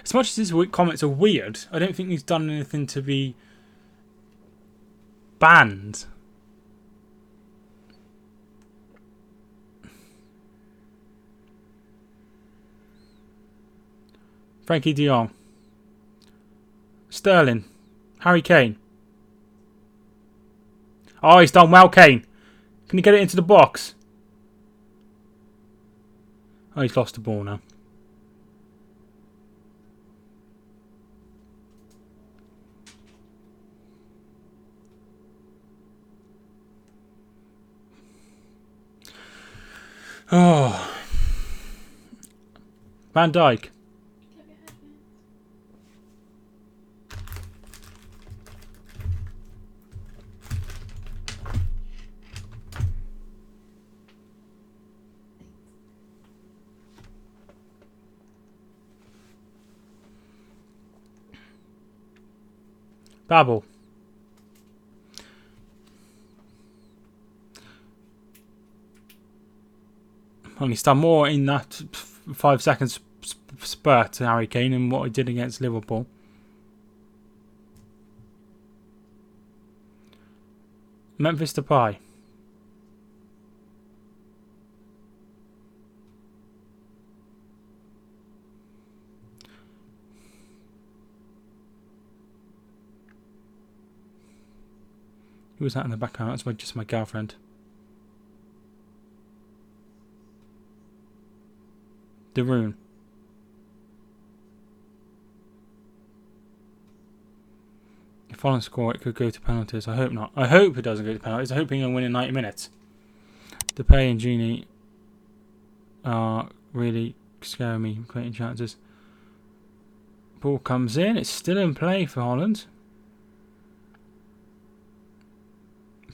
As much as his comments are weird, I don't think he's done anything to be banned. Frankie de Jong. Sterling. Harry Kane. Oh, he's done well, Kane. Can you get it into the box? Oh, he's lost the ball now. Oh. Van Dijk. Babel. Well, he's done more in that 5 seconds spurt to Harry Kane than what he did against Liverpool. Memphis Depay. Who was that in the background? That's just my girlfriend. De Roon. If Howlong score, it could go to penalties. I hope not. I hope it doesn't go to penalties. I hope he'll win in 90 minutes. Depay and Genie are really scaring me, creating chances. Ball comes in. It's still in play for Holland.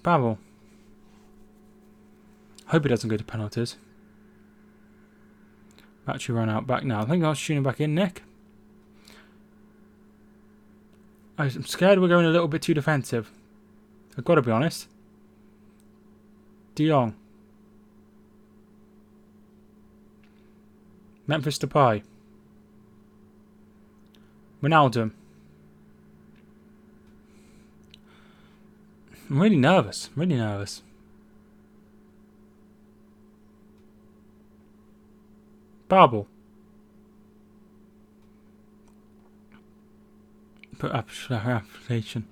Babel. Hope it doesn't go to penalties. Battery run out back now. I think I'll tune him back in, Nick. I'm scared we're going a little bit too defensive. I've got to be honest. De Jong. Memphis Depay. Ronaldo. I'm really nervous. Really nervous. Babel. Put up application.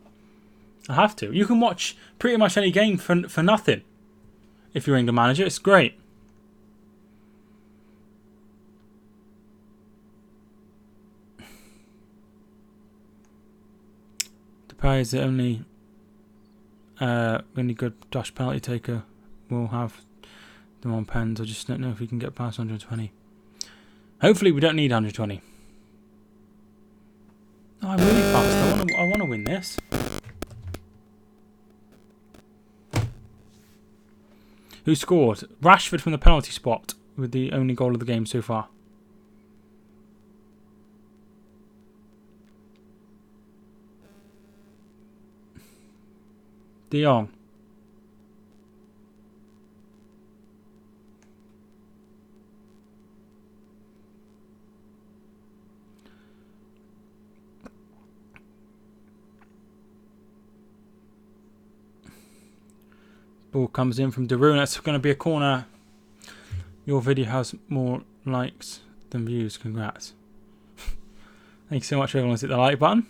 I have to. You can watch pretty much any game for nothing. If you're England manager, it's great. Depay is the only good Dutch penalty taker we'll have them on pens. I just don't know if we can get past 120. Hopefully we don't need 120. Oh, I'm really fast. I want to win this. Who scored? Rashford from the penalty spot with the only goal of the game so far. De Jong. Ball comes in from De Roon. That's going to be a corner. Your video has more likes than views. Congrats. Thank you so much for everyone to hit the like button.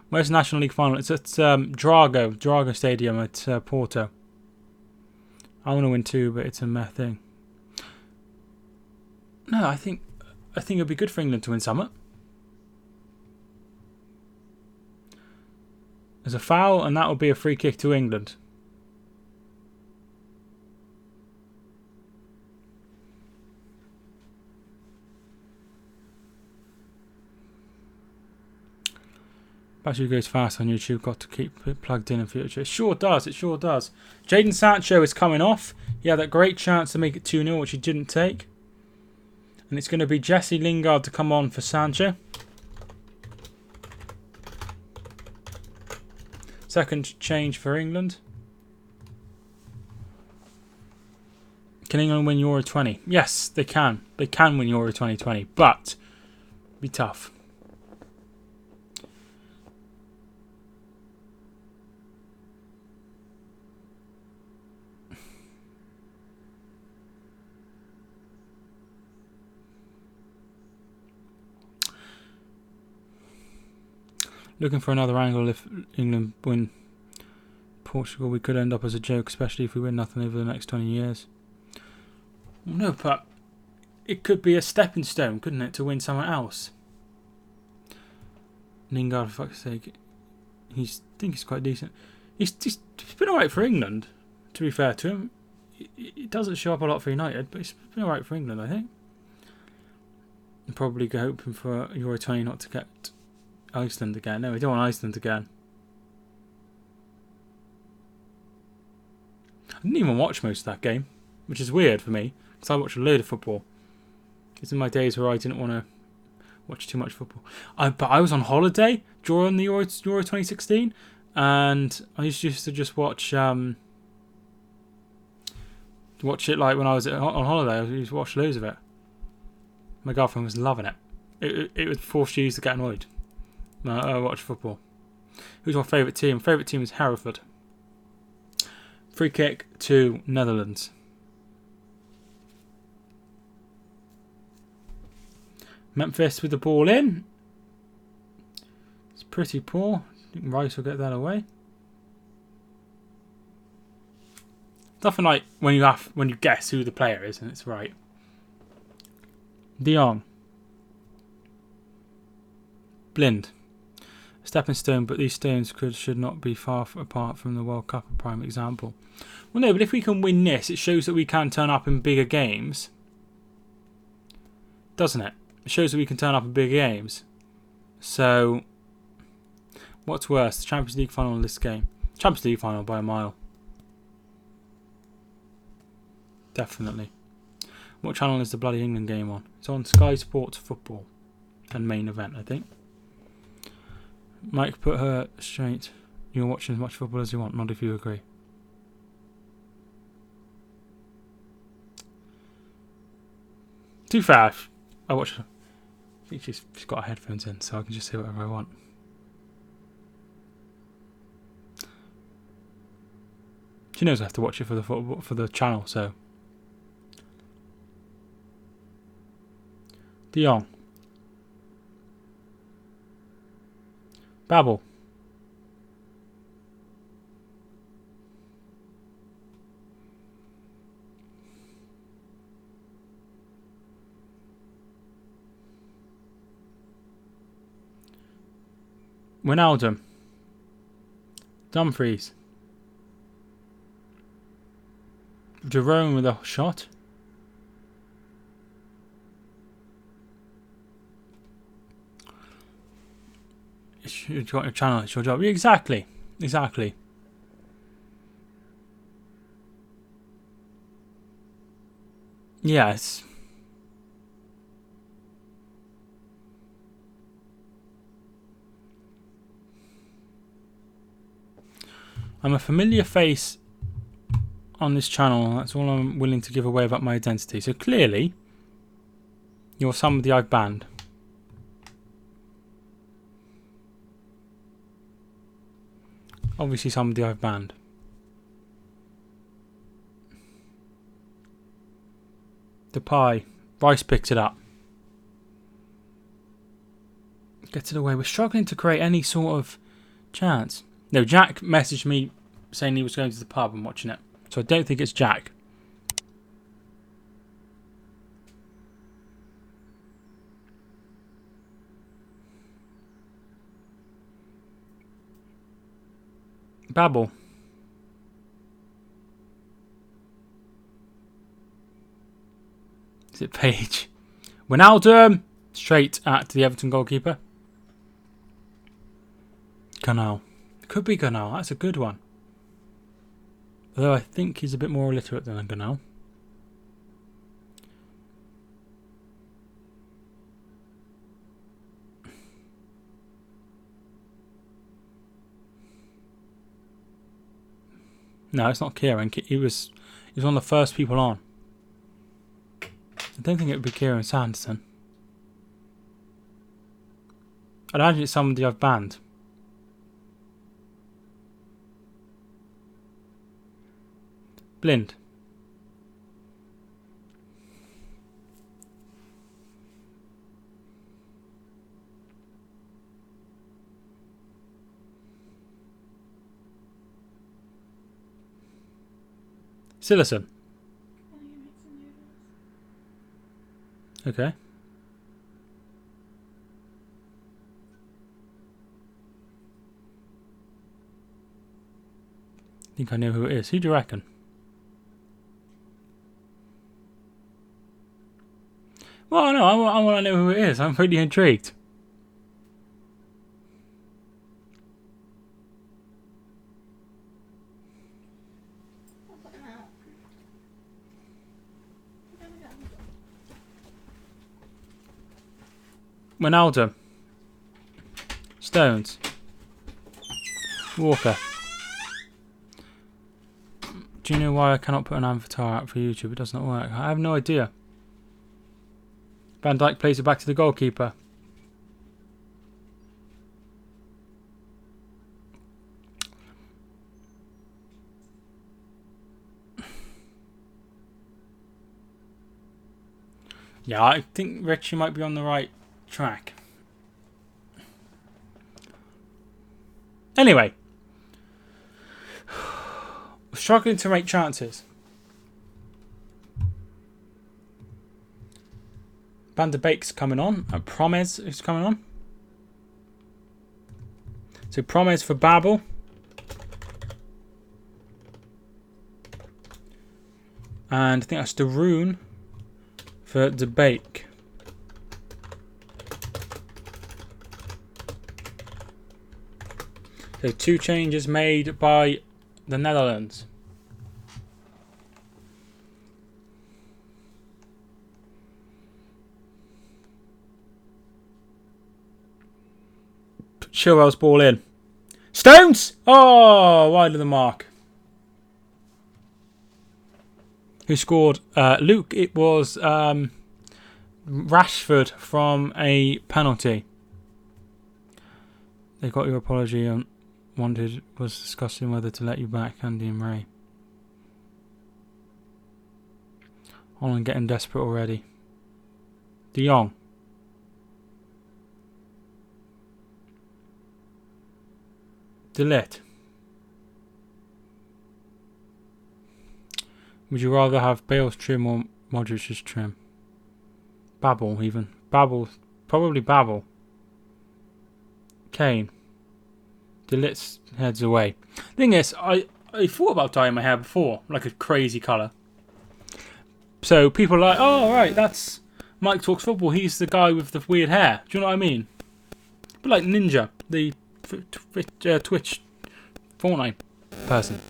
Where's the National League final? It's at Drago Stadium at Porto. I want to win too, but it's a meh thing. No, I think it'd be good for England to win Summit. There's a foul, and that will be a free kick to England. Battery goes fast on YouTube. Got to keep it plugged in future. It sure does. It sure does. Jadon Sancho is coming off. He had that great chance to make it 2-0, which he didn't take. And it's going to be Jesse Lingard to come on for Sancho. Second change for England. Can England win Euro 20? Yes, they can. They can win Euro 2020, but it'll be tough. Looking for another angle if England win Portugal. We could end up as a joke, especially if we win nothing over the next 20 years. No, but it could be a stepping stone, couldn't it, to win somewhere else? Lingard, for fuck's sake. I think he's quite decent. He's been alright for England, to be fair to him. He doesn't show up a lot for United, but he's been alright for England, I think. I'm probably hoping for Euro 20 not to get Iceland again. No, we don't want Iceland again. I didn't even watch most of that game, which is weird for me, because I watch a load of football. It's in my days where I didn't want to watch too much football. But I was on holiday during the Euro 2016, and I used to just watch it like when I was on holiday. I used to watch loads of it. My girlfriend was loving it. It would force you to get annoyed. I watch football. Who's my favourite team? My favourite team is Hereford. Free kick to Netherlands. Memphis with the ball in. It's pretty poor. I think Rice will get that away. Nothing like when you guess who the player is and it's right. De Jong. Blind. Stepping stone, but these stones should not be far apart from the World Cup, a prime example. Well, no, but if we can win this, it shows that we can turn up in bigger games. Doesn't it? It shows that we can turn up in bigger games. So, what's worse, the Champions League final or this game? Champions League final by a mile. Definitely. What channel is the bloody England game on? It's on Sky Sports Football and Main Event, I think. Mike, put her straight. You're watching as much football as you want, not if you agree. Too fast. I watch her. I think she's got her headphones in, so I can just say whatever I want. She knows I have to watch it for the football, for the channel, so. De Jong. Babel. Wijnaldum. Dumfries. Jerome with a shot. You've got your channel, it's your job. Exactly. Exactly. Yes. I'm a familiar face on this channel. That's all I'm willing to give away about my identity. So clearly, you're somebody I've banned. Obviously somebody I've banned. Depay. Rice picked it up. Gets it away. We're struggling to create any sort of chance. No, Jack messaged me saying he was going to the pub and watching it. So I don't think it's Jack. Babel. Is it Page? Wijnaldum! Straight at the Everton goalkeeper. Canal. It could be Canal. That's a good one. Although I think he's a bit more illiterate than a Canal. No, it's not Kieran. He was one of the first people on. I don't think it would be Kieran Sanderson. I'd imagine it's somebody I've banned. Blind. Sillerson. Okay. I think I know who it is. Who do you reckon? Well, no, I want to know who it is. I'm pretty intrigued. I'll put him out. Ronaldo. Stones. Walker. Do you know why I cannot put an avatar out for YouTube? It does not work. I have no idea. Van Dijk plays it back to the goalkeeper. Yeah, I think Richie might be on the right track. Anyway. We're struggling to make chances. Van der Beek's coming on. And Promes is coming on. So Promes for Babel. And I think that's De Roon for De Beek. So 2 changes made by the Netherlands. Chilwell's ball in. Stones! Oh, wide of the mark. Who scored? Luke, it was Rashford from a penalty. They got your apology and was discussing whether to let you back, Andy and Ray. Howlong getting desperate already. De Jong. De Ligt. Would you rather have Bale's trim or Modric's trim? Babel, even. Babel. Probably Babel. Kane. De Ligt heads away. Thing is, I thought about dyeing my hair before, like a crazy colour. So people are like, oh, right, that's Mike Talks Football. He's the guy with the weird hair. Do you know what I mean? But like Ninja, the Twitch Fortnite person.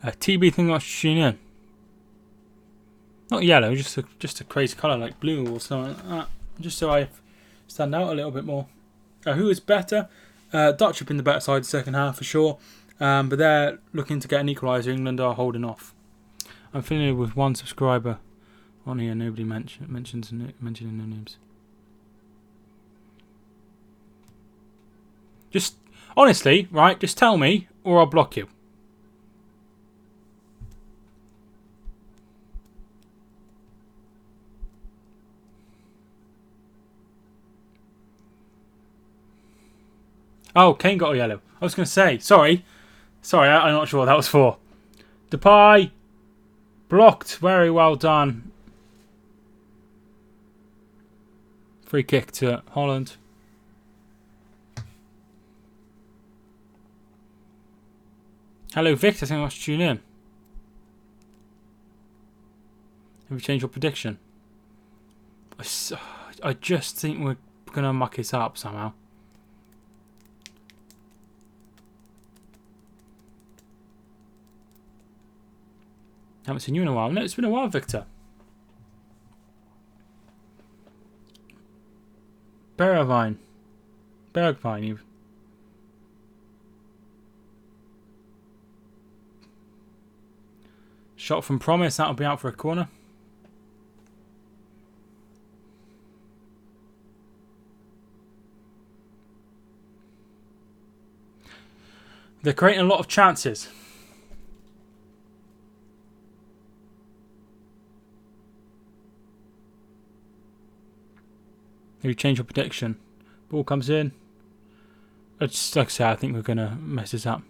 TB thing about tuning in. Not yellow, just a crazy colour like blue or something like that. Just so I stand out a little bit more. Who is better? Dutch have been the better side the second half for sure. But they're looking to get an equaliser. England are holding off. I'm familiar with one subscriber on here. Nobody mentions mentioning no names. Just honestly, right? Just tell me, or I'll block you. Oh, Kane got a yellow. I was going to say, sorry, I'm not sure what that was for. Depay blocked. Very well done. Free kick to Holland. Hello, Victor. Thank you much for tuning in. Have you changed your prediction? I just think we're going to muck it up somehow. Haven't seen you in a while. No, it's been a while, Victor. Bergvine, you've... Shot from Promise, that'll be out for a corner. They're creating a lot of chances. You change your prediction. Ball comes in. It's, like I say, I think we're going to mess this up.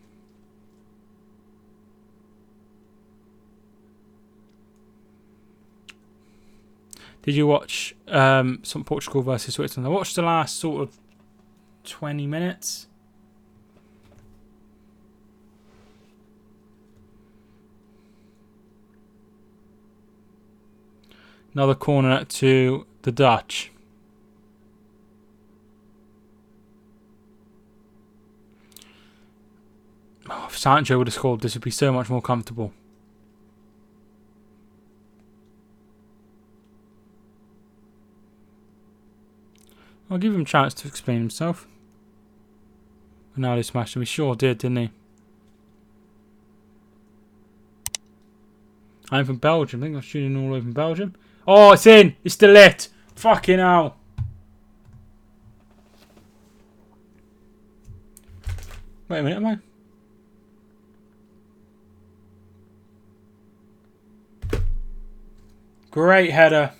Did you watch some Portugal versus Switzerland? I watched the last sort of 20 minutes. Another corner to the Dutch. Oh, if Sancho would have scored, this would be so much more comfortable. I'll give him a chance to explain himself. And now they smashed him. He sure did, didn't he? I'm from Belgium. I think I'm shooting all over from Belgium. Oh, it's in! It's still lit! Fucking hell! Wait a minute, am I? Great header.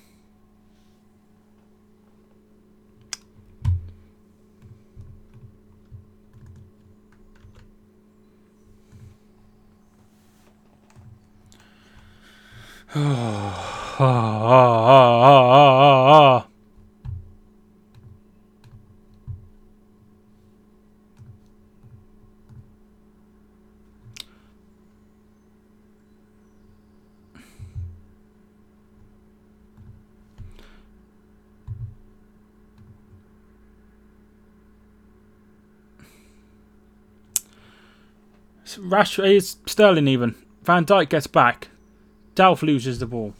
Rashford is Sterling even. Van Dijk gets back. Delph loses the ball.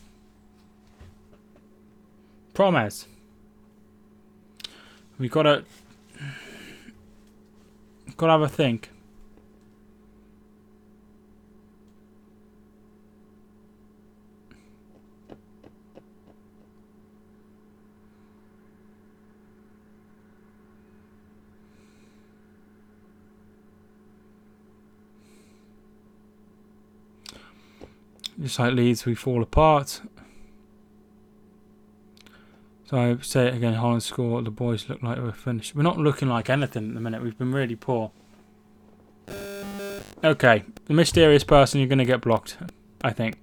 Promes. We gotta have a think. Just like Leeds, we fall apart. So I say it again, Holland score, the boys look like we're finished. We're not looking like anything at the minute, we've been really poor. Okay, the mysterious person, you're going to get blocked, I think.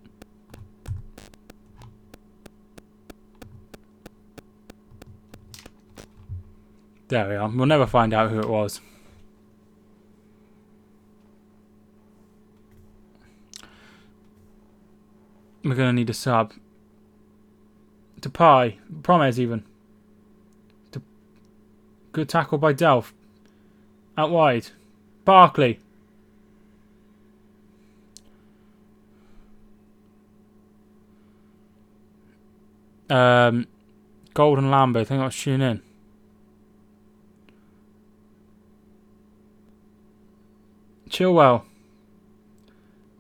There we are, we'll never find out who it was. We're going to need a sub. Depay, Promes even. Good tackle by Delph. Out wide. Barkley. Golden Lambert, I think I'll tune in. Chilwell.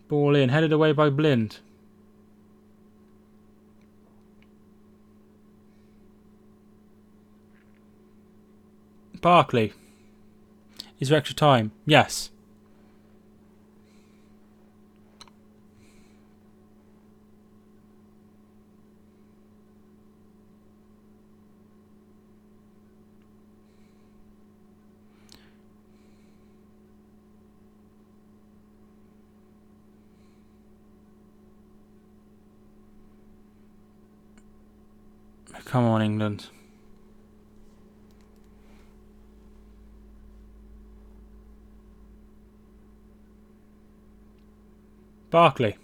Ball in, headed away by Blind. Barkley. Is there extra time? Yes. Come on, England. Barkley.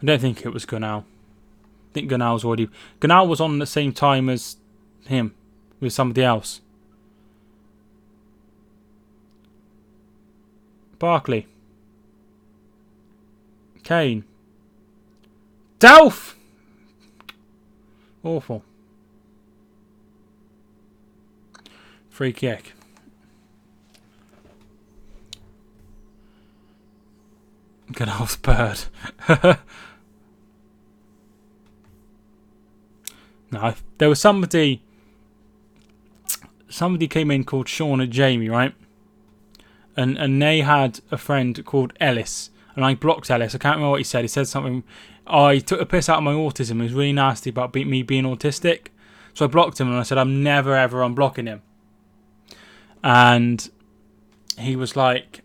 I don't think it was Gunnar. I think Gunnar was already... Gunnar was on the same time as him, with somebody else. Barkley. Kane. Delph! Awful. Free kick. Gunar's bird. No, there was somebody came in called Sean and Jamie, right? And they had a friend called Ellis, and I blocked Ellis. I can't remember what he said. He said something. I took a piss out of my autism. He was really nasty about me being autistic, so I blocked him, and I said I'm never ever unblocking him. And he was like,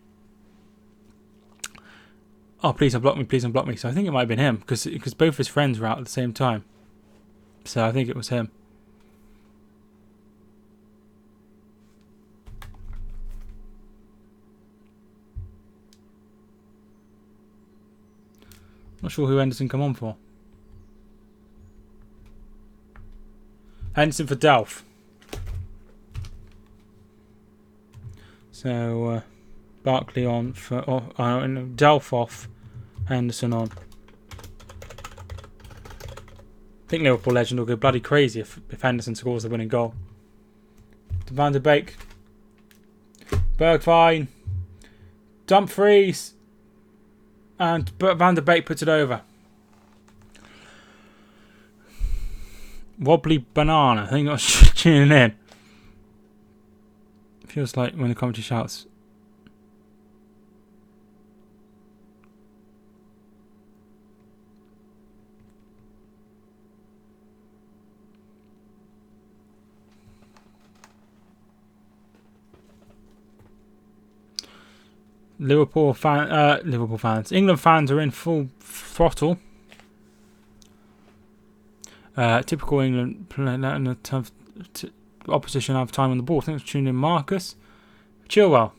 "Oh, please unblock me, please unblock me." So I think it might have been him because both his friends were out at the same time. So I think it was him. Not sure who Henderson come on for. Henderson for Delph. So Barkley on for Delph off, Henderson on. I think Liverpool legend will go bloody crazy if Henderson scores the winning goal. To Van der Beek. Bergwijn. Dumfries. And Van der Beek puts it over. Wobbly banana. I think I was tuning in. Feels like when the commentary shouts. Liverpool fans. England fans are in full throttle. Typical England letting the tough opposition have time on the ball. Thanks for tuning in, Marcus. Chilwell.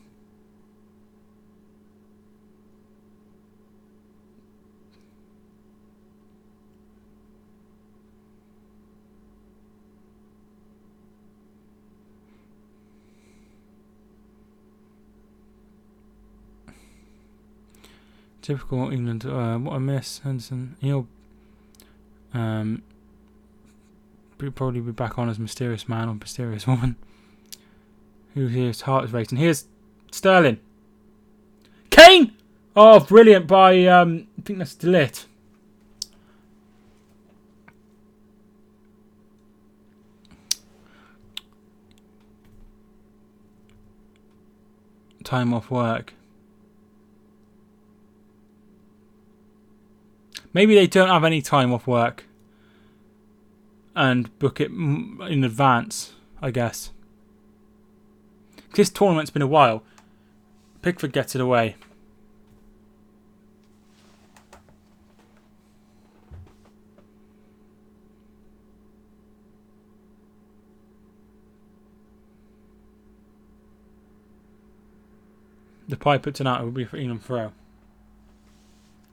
Typical England. What I miss, Henderson. He'll probably be back on as mysterious man or mysterious woman. His heart is racing. Here's Sterling. Kane. Oh, brilliant by I think that's Delit. Time off work. Maybe they don't have any time off work and book it in advance, I guess. This tournament's been a while. Pickford gets it away. The pie puts it out. It will be for England throw.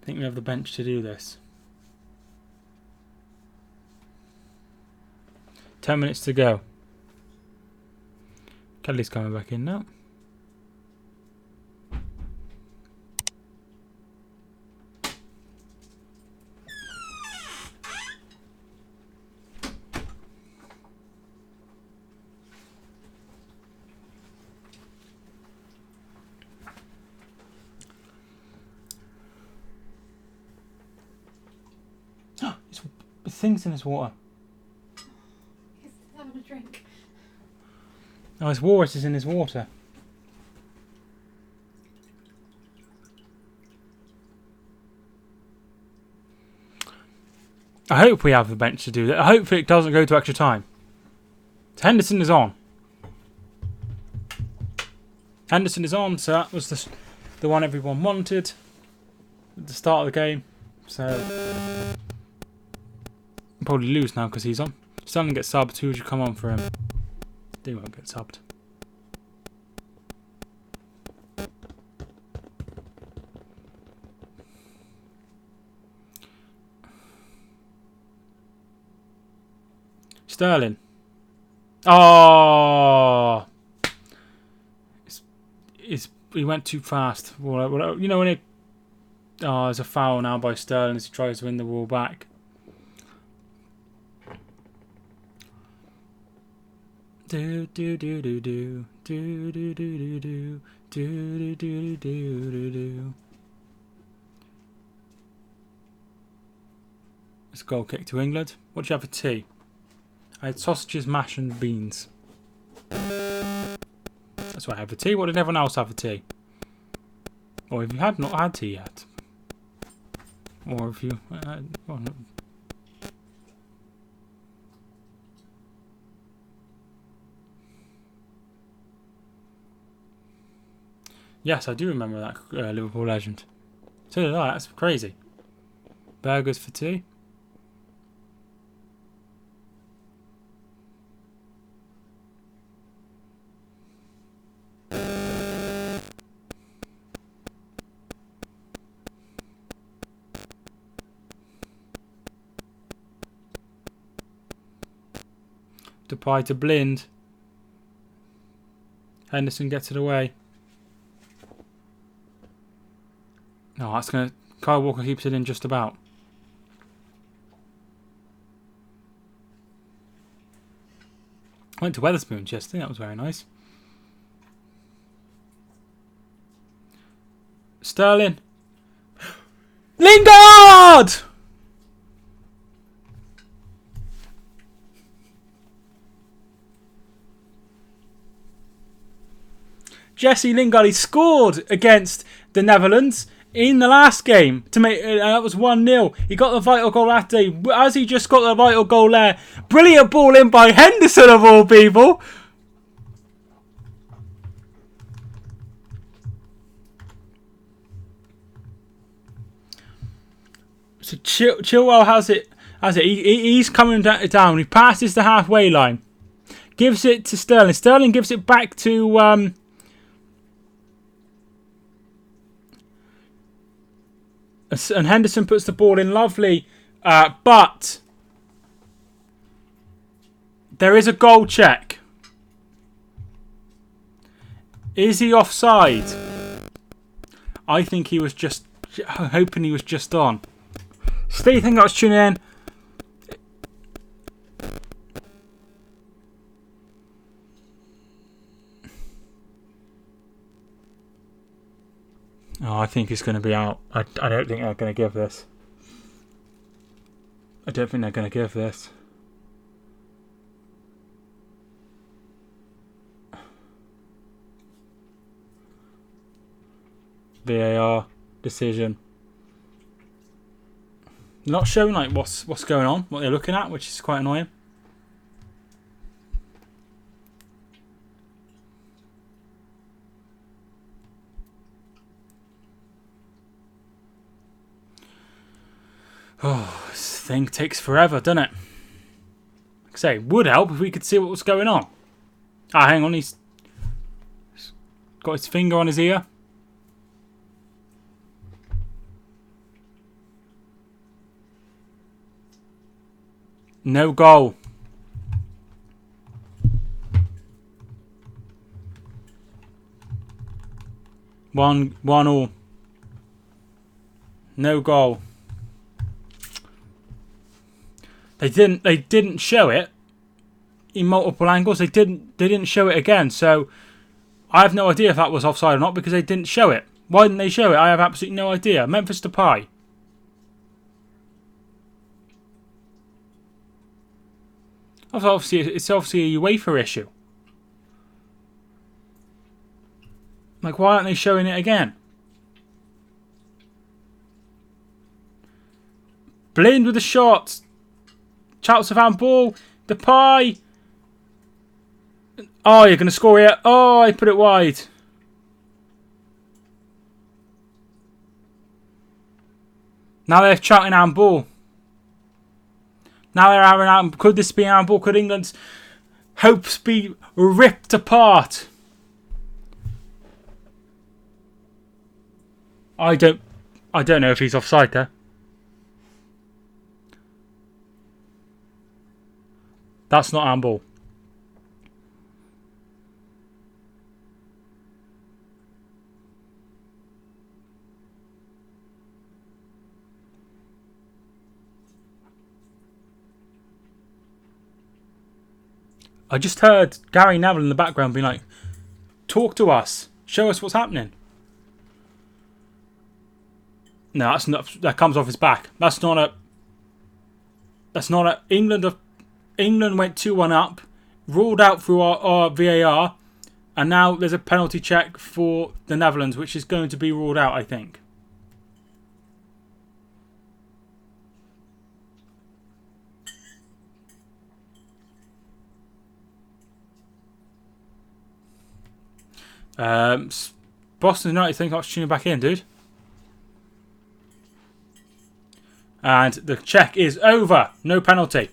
I think we have the bench to do this. 10 minutes to go. Kelly's coming back in now. It's things in his water. He's having a drink. Oh, his walrus is in his water. I hope we have the bench to do that. I hope it doesn't go to extra time. Henderson is on. Henderson is on, so that was the one everyone wanted at the start of the game. So we'll probably lose now because he's on. Sterling gets subbed. Who should come on for him? They won't get subbed. Sterling. Oh, he went too fast. You know when it. Oh, there's a foul now by Sterling as he tries to win the ball back. Do do do do do do do do do do do do do do do. It's a goal kick to England. What did you have for tea? I had sausages, mash and beans. That's what I had for tea. What did everyone else have for tea? Or if you had not had tea yet. Or if you... oh, no. Yes, I do remember that Liverpool legend. So did I. That's crazy. Burgers for tea. Depay to Blind. Henderson gets it away. No, that's going to... Kyle Walker keeps it in just about. I went to Wetherspoons yesterday. That was very nice. Sterling. Lingard! Jesse Lingard, he scored against the Netherlands in the last game to make that was 1-0. He got the vital goal that day. As he just got the vital goal there, brilliant ball in by Henderson of all people. So Chilwell has it. He's coming down. He passes the halfway line, gives it to Sterling. Sterling gives it back to. And Henderson puts the ball in lovely, but there is a goal check. Is he offside? I think he was just hoping he was just on. Steve, thank you for tuning in. Oh, I think he's going to be out. I don't think they're going to give this. I don't think they're going to give this. VAR decision. Not showing like what's going on, what they're looking at, which is quite annoying. Oh, this thing takes forever, doesn't it? Like I say, it would help if we could see what was going on. Ah, hang on, he's got his finger on his ear. No goal. One all. No goal. They didn't show it in multiple angles. They didn't show it again. So I have no idea if that was offside or not because they didn't show it. Why didn't they show it? I have absolutely no idea. Memphis Depay. It's obviously a UEFA issue. Like, why aren't they showing it again? Blind with the shot. Chouts of handball. Depay. Oh, you're going to score here. Oh, I put it wide. Now they're shouting handball. Now they're having handball. Could this be handball? Could England's hopes be ripped apart? I don't know if he's offside there. That's not handball. I just heard Gary Neville in the background being like, talk to us. Show us what's happening. No, that's not. That comes off his back. That's not a. England went 2-1 up, ruled out through our VAR, and now there's a penalty check for the Netherlands, which is going to be ruled out, I think. Boston United think I'll tune back in, dude. And the check is over. No penalty.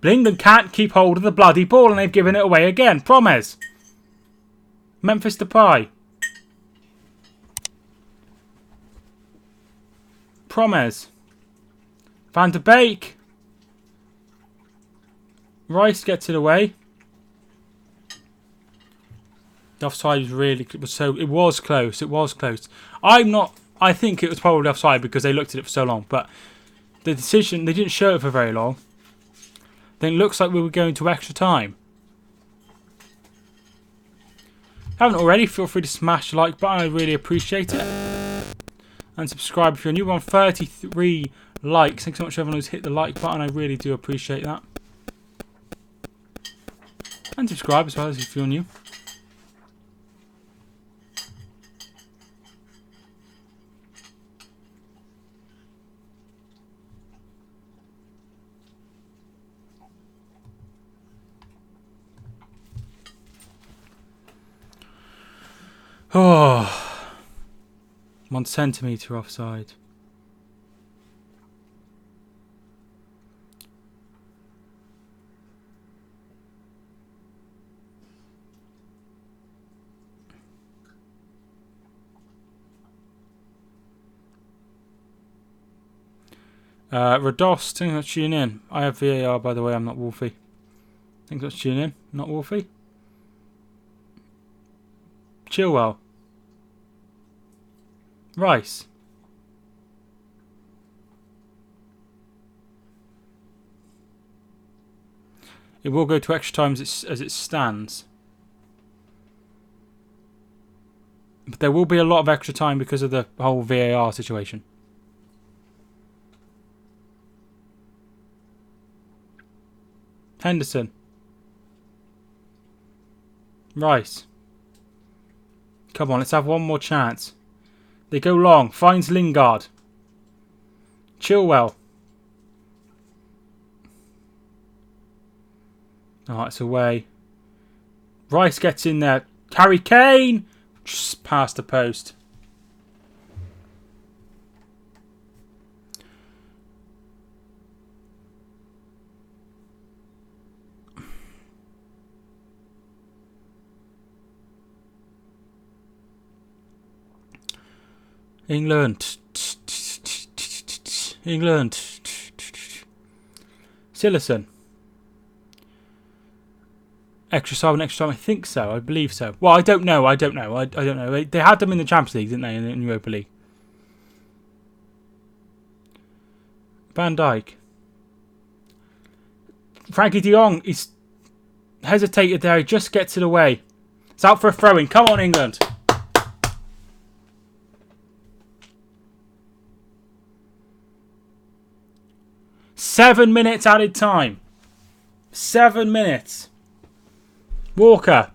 But England can't keep hold of the bloody ball and they've given it away again. Promise. Memphis Depay. Promise. Van de Beek. Rice gets it away. The offside was really so. It was close. It was close. I think it was probably offside because they looked at it for so long. But the decision, they didn't show it for very long. Then it looks like we were going to extra time. If you haven't already, feel free to smash the like button. I really appreciate it. And subscribe if you're new. We're on 33 likes. Thanks so much everyone who's hit the like button. I really do appreciate that. And subscribe as well if you're new. Oh, 1 centimetre offside. Rados, think that's tuning in. I have VAR, by the way. I'm not Wolfie. Think that's tuning in. Not Wolfie. Chilwell. Rice. It will go to extra time as it stands. But there will be a lot of extra time because of the whole VAR situation. Henderson. Rice. Come on, let's have one more chance. They go long. Finds Lingard. Chilwell. Oh, it's away. Rice gets in there. Harry Kane. Just past the post. England. England. Sillerson. Extra time, I think so. I believe so. Well, I don't know. I don't know. They had them in the Champions League, didn't they? In the Europa League. Van Dijk. Frankie de Jong. He's hesitated there. He just gets it away. It's out for a throw-in. Come on, England. Seven minutes added time. 7 minutes. Walker.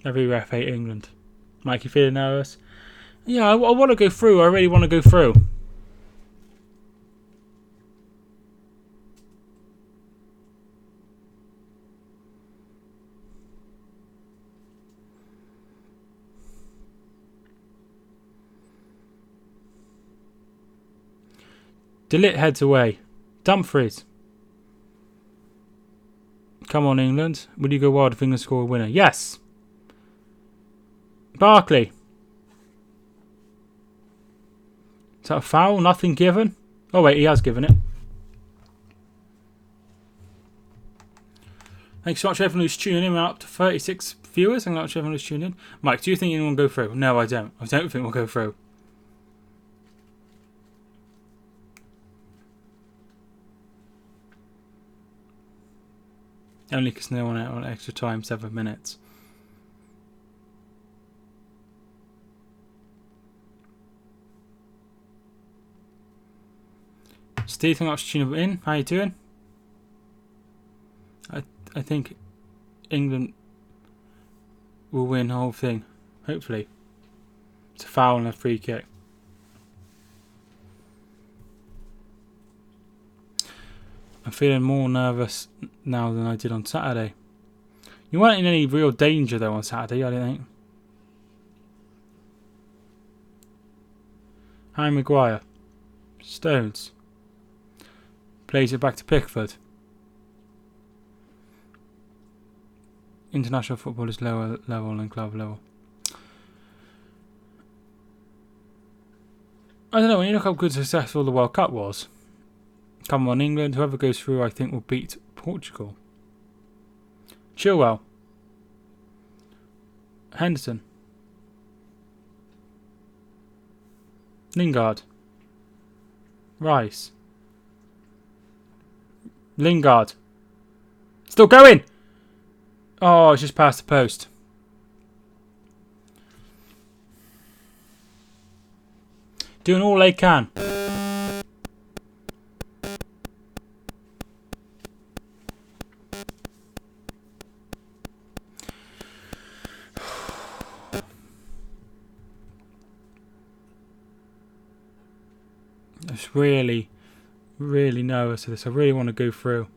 Every ref hate England. Mike, you feeling nervous? Yeah, I want to go through. I really want to go through. DeLitt heads away. Dumfries. Come on, England. Will you go wild if England score a winner? Yes. Barkley. Is that a foul? Nothing given? Oh, wait, he has given it. Thanks so much everyone who's tuning in. We're up to 36 viewers. Thanks so much everyone who's tuning in. Mike, do you think anyone will go through? No, I don't. I don't think we'll go through. Only because no one out on extra time, 7 minutes. Steve, thanks so much for tuning in. How you doing? I think England will win the whole thing. Hopefully. It's a foul and a free kick. I'm feeling more nervous now than I did on Saturday. You weren't in any real danger though on Saturday, I don't think. Harry Maguire. Stones. Plays it back to Pickford. International football is lower level than club level. I don't know, when you look how good successful the World Cup was. Come on, England. Whoever goes through, I think, will beat Portugal. Chilwell. Henderson. Lingard. Rice. Lingard. Still going! Oh, it's just past the post. Doing all they can. I'm just really nervous of this. I really want to go through.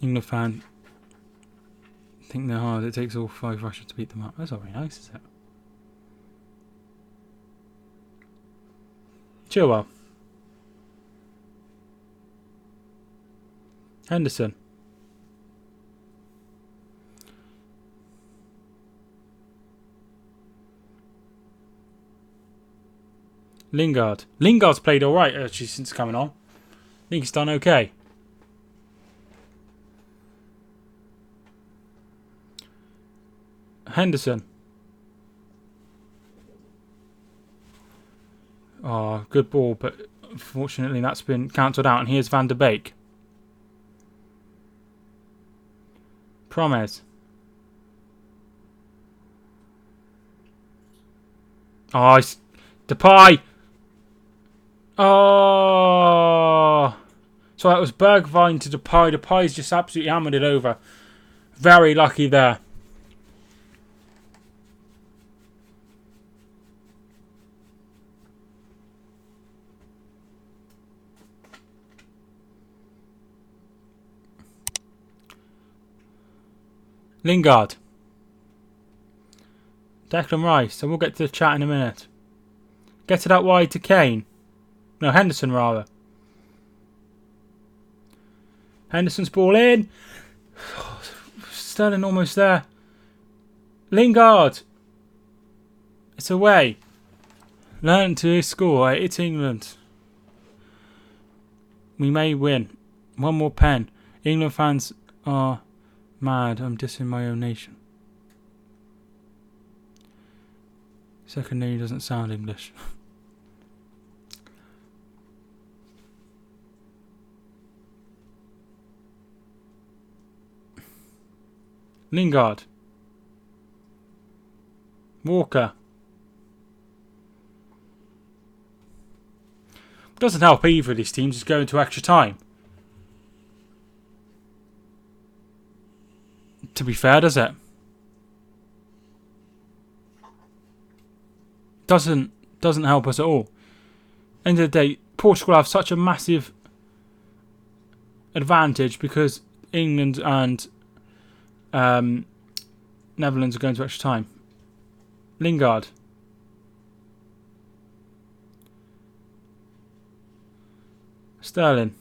England fan think they're hard. It takes all 5 Russians to beat them up. That's not very nice, is it? Chilwell. Henderson. Lingard. Lingard's played alright actually since coming on. I think he's done okay. Henderson. Oh, good ball, but unfortunately that's been cancelled out. And here's Van der Beek. Promes. Oh, it's Depay. Oh. So that was Bergwijn to Depay. Depay's just absolutely hammered it over. Very lucky there. Lingard. Declan Rice. And we'll get to the chat in a minute. Get it out wide to Kane. No, Henderson rather. Henderson's ball in. Sterling almost there. Lingard. It's away. Learn to score. It's England. We may win. One more pen. England fans are mad. I'm dissing my own nation. Second name doesn't sound English. Lingard. Walker. Doesn't help either of these teams is going to extra time. To be fair, does it? Doesn't help us at all. End of the day, Portugal have such a massive advantage because England and Netherlands are going to extra time. Lingard. Sterling.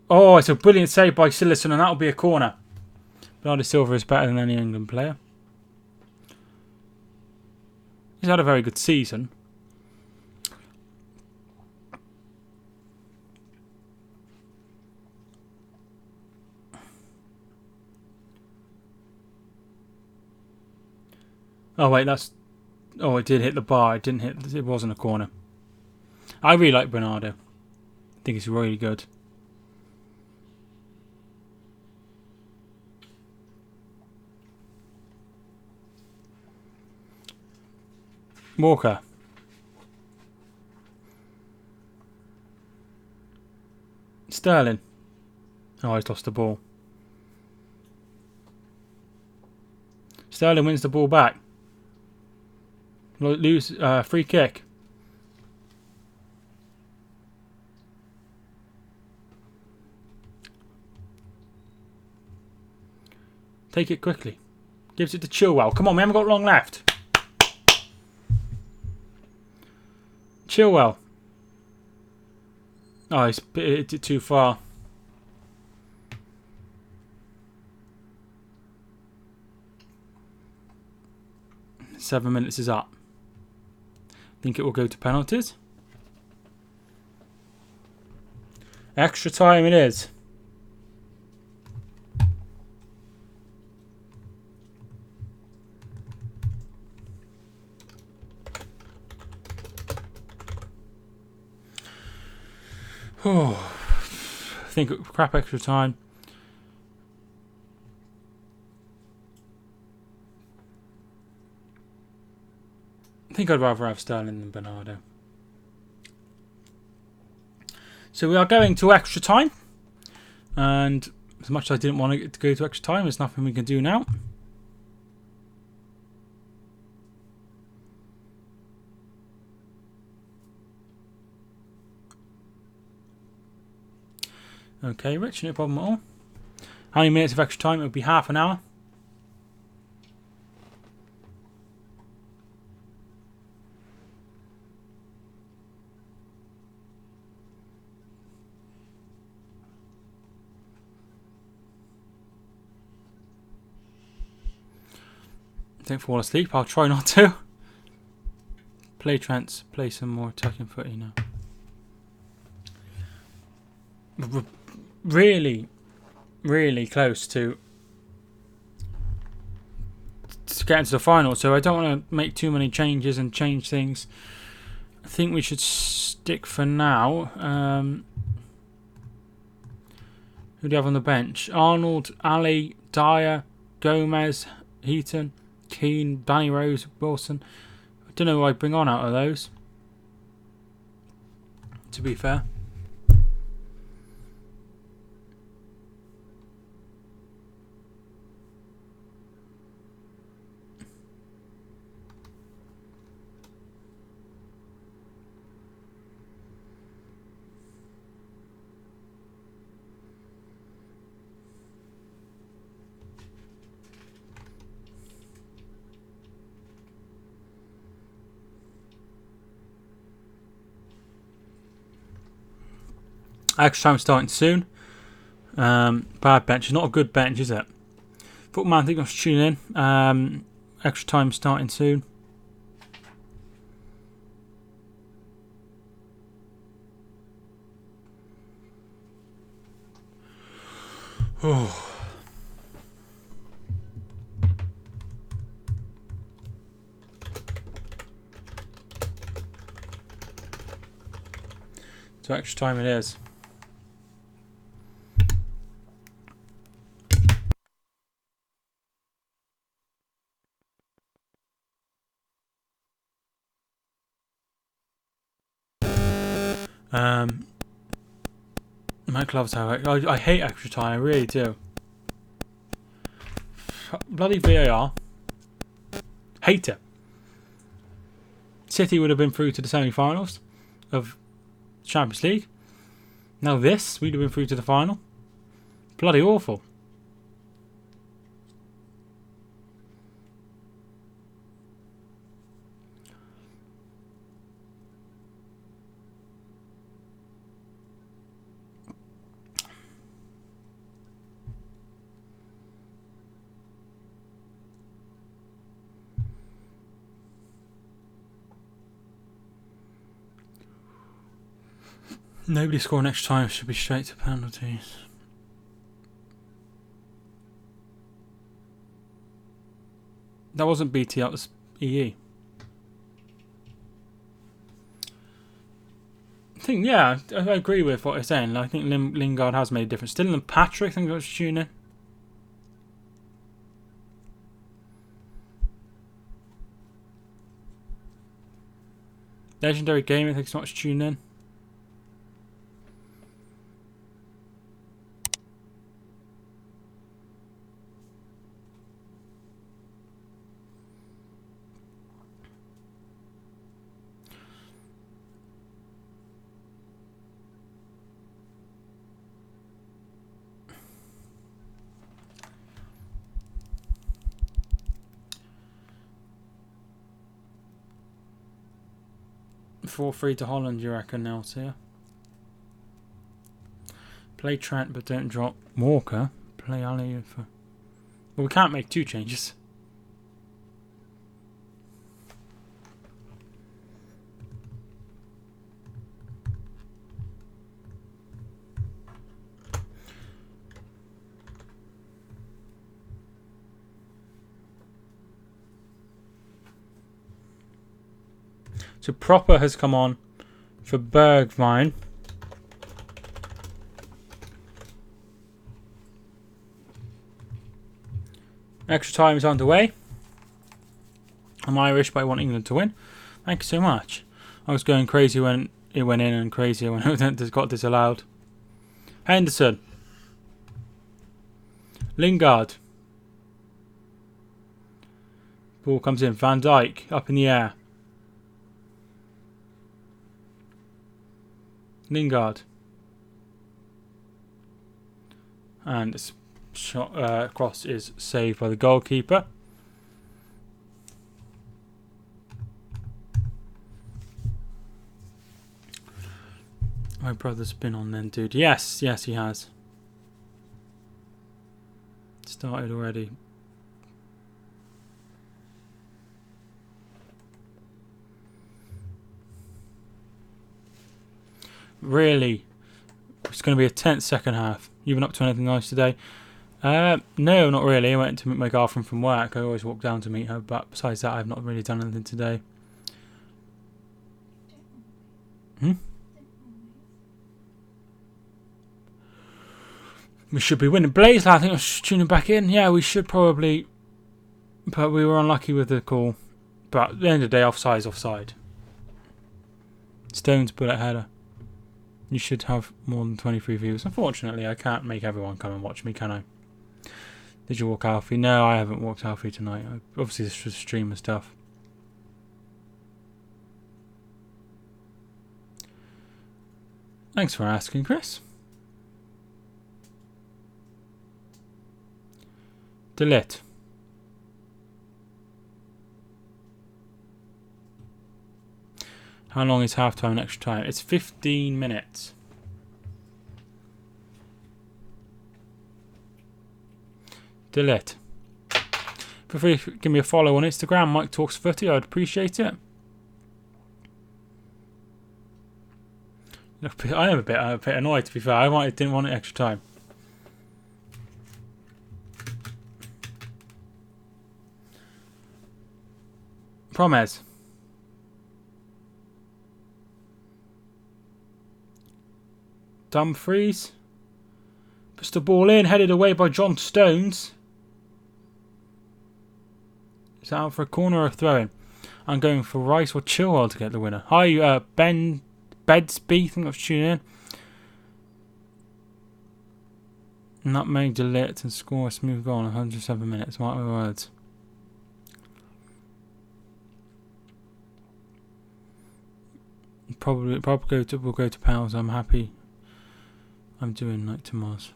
Oh, it's a brilliant save by Cillessen, and that'll be a corner. Bernardo Silva is better than any England player. He's had a very good season. Oh wait, that's. Oh, it did hit the bar. It didn't hit. It wasn't a corner. I really like Bernardo. I think it's really good. Walker. Sterling. Oh, he's lost the ball. Sterling wins the ball back. Lose free kick. Take it quickly. Gives it to Chilwell. Come on, we haven't got long left. Chilwell. Oh, he's hit it too far. Seven minutes is up. Think it will go to penalties. Extra time it is. Oh, I think crap extra time. I think I'd rather have Sterling than Bernardo. So we are going to extra time. And as much as I didn't want it to go to extra time, there's nothing we can do now. Okay, Rich, no problem at all. How many minutes of extra time? It would be half an hour. Don't fall asleep. I'll try not to. Play some more attacking footy now. Really, really close to getting to the final, so I don't want to make too many changes and change things. I think we should stick for now. Who do you have on the bench? Arnold, Ali, Dyer, Gomez, Heaton, Keane, Danny Rose, Wilson. I don't know who I bring on out of those, to be fair. Extra time starting soon. Bad bench. It's not a good bench, is it? Footman, I think I was tuning in. Extra time starting soon. Oh. So extra time it is. Mike loves how I hate extra time. I really do. Bloody VAR. Hate it. City would have been through to the semi-finals of Champions League. Now this, we'd have been through to the final. Bloody awful. Nobody scoring extra time, should be straight to penalties. That wasn't BT, that was EE. I think, yeah, I agree with what you're saying. I think Lingard has made a difference. Dylan Patrick, I think that's tuning in. Legendary Gaming, thanks so much for tuning in. Four 3 to Holland, you reckon, Nelsia? Play Trent, but don't drop Walker. Play Ali for... Well, we can't make 2 changes. So Proper has come on for Bergvine. Extra time is underway. I'm Irish, but I want England to win. Thank you so much. I was going crazy when it went in and crazy when it got disallowed. Henderson. Lingard. Ball comes in. Van Dijk up in the air. Lingard. And this shot cross is saved by the goalkeeper. My brother's been on then, dude. Yes, he has. Started already. Really? It's going to be a tense second half. You been up to anything nice today? No, not really. I went to meet my girlfriend from work. I always walk down to meet her, but besides that, I've not really done anything today. We should be winning. Blaze, I think I was tuning back in. Yeah, we should probably, but we were unlucky with the call. But at the end of the day, offside's offside. Stones bullet header. You should have more than 23 views. Unfortunately, I can't make everyone come and watch me, can I? Did you walk Alfie? No, I haven't walked Alfie tonight. Obviously, this was streamer stuff. Thanks for asking, Chris. Delete. How long is half time and extra time? It's 15 minutes. Delete. Feel free to give me a follow on Instagram, Mike Talks Footy. I'd appreciate it. I am a bit annoyed, to be fair. I didn't want it extra time. Promes. Dumfries. Puts the ball in, headed away by John Stones. Is that out for a corner or a throw-in? I'm going for Rice or Chilwell to get the winner. Hi, Ben Bedsby. I think I've tuned in. Nutmeg, delete, and score a smooth goal in 107 minutes. Mark my words. Probably we'll go to Pals. I'm happy. I'm doing like tomorrow's.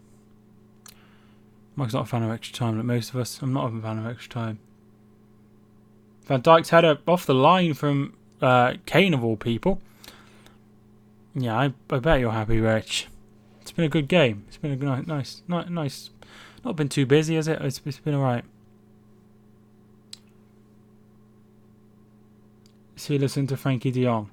Mike's not a fan of extra time like most of us. I'm not a fan of extra time. Van Dijk's header off the line from Kane of all people. Yeah, I bet you're happy, Rich. It's been a good game. It's been a nice. Not been too busy, has it? It's been alright. See, listen to Frankie de Jong.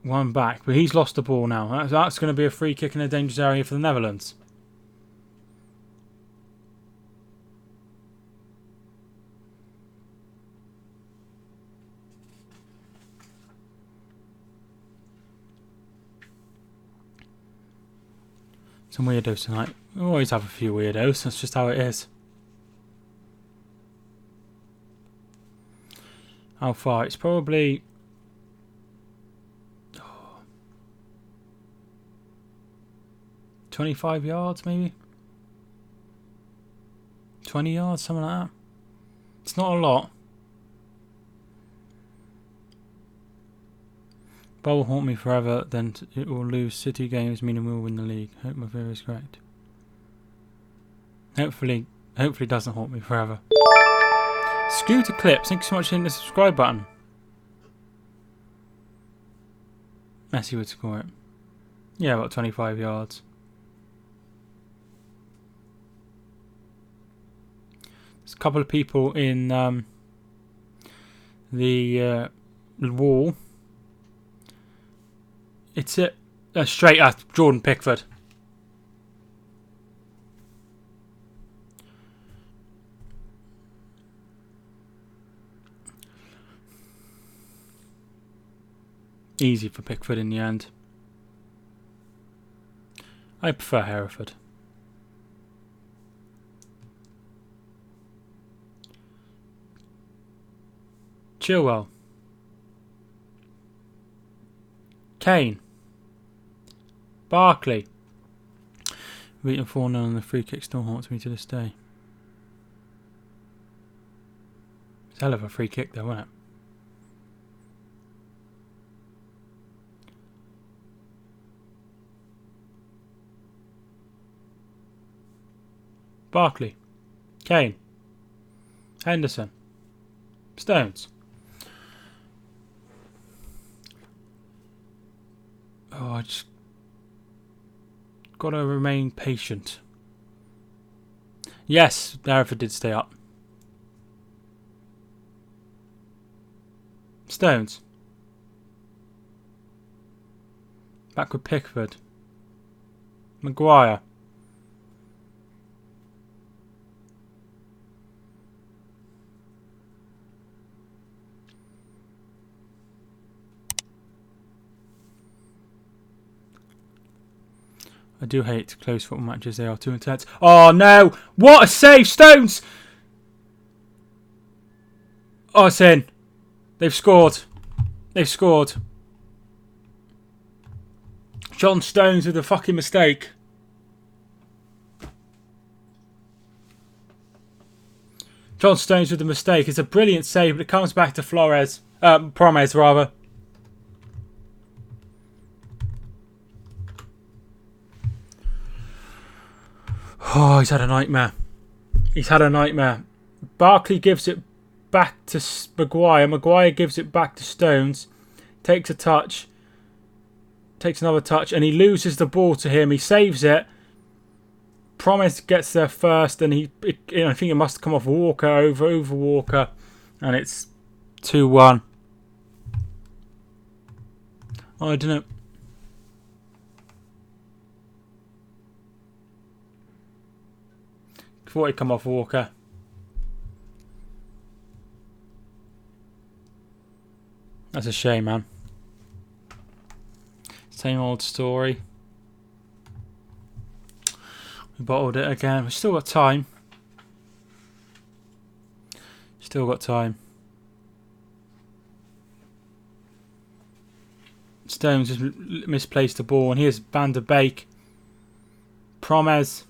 One back, but he's lost the ball now. That's going to be a free kick in a dangerous area for the Netherlands. Some weirdos tonight. We always have a few weirdos. That's just how it is. How far? It's probably... 25 yards, maybe? 20 yards, something like that. It's not a lot. Ball will haunt me forever, then it will lose City games, meaning we'll win the league. Hope my theory is correct. Hopefully it doesn't haunt me forever. Scooter Clips, thank you so much for hitting the subscribe button. Messi would score it. Yeah, about 25 yards. There's a couple of people in the wall. It's straight at Jordan Pickford. Easy for Pickford in the end. I prefer Hereford. Chilwell. Kane. Barkley. Beaten 4-0 on the free kick still haunts me to this day. It's a hell of a free kick though, wasn't it? Barkley. Kane. Henderson. Stones. Oh, I just gotta remain patient. Yes, Hereford did stay up. Stones. Back with Pickford. Maguire. I do hate close football matches, they are too intense. Oh no! What a save, Stones! Oh, it's in. They've scored. They've scored. John Stones with a fucking mistake. John Stones with a mistake. It's a brilliant save, but it comes back to Flores. Promes, rather. Oh, he's had a nightmare. He's had a nightmare. Barkley gives it back to Maguire. Maguire gives it back to Stones. Takes a touch. Takes another touch. And he loses the ball to him. He saves it. Promise gets there first. And I think it must come off Walker over Walker. And it's 2-1. Oh, I don't know. Thought he'd come off Walker. That's a shame, man. Same old story. We bottled it again. We've still got time. Still got time. Stones just misplaced the ball. And here's Van der Beek. Promes.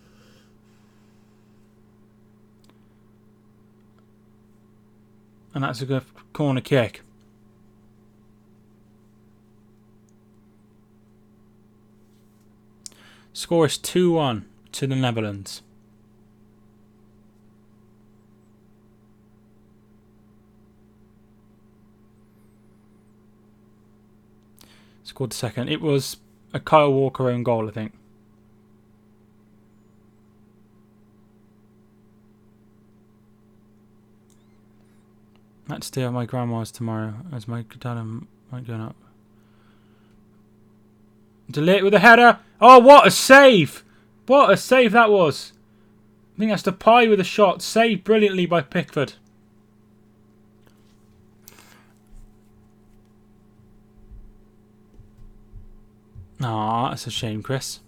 And that's a good corner kick. Score is 2-1 to the Netherlands. Scored the second. It was a Kyle Walker own goal, I think. Let's stay at my grandma's tomorrow as my dad might go up. Delete with a header. Oh, what a save! What a save that was. I think that's the pie with a shot. Saved brilliantly by Pickford. Ah, that's a shame, Chris.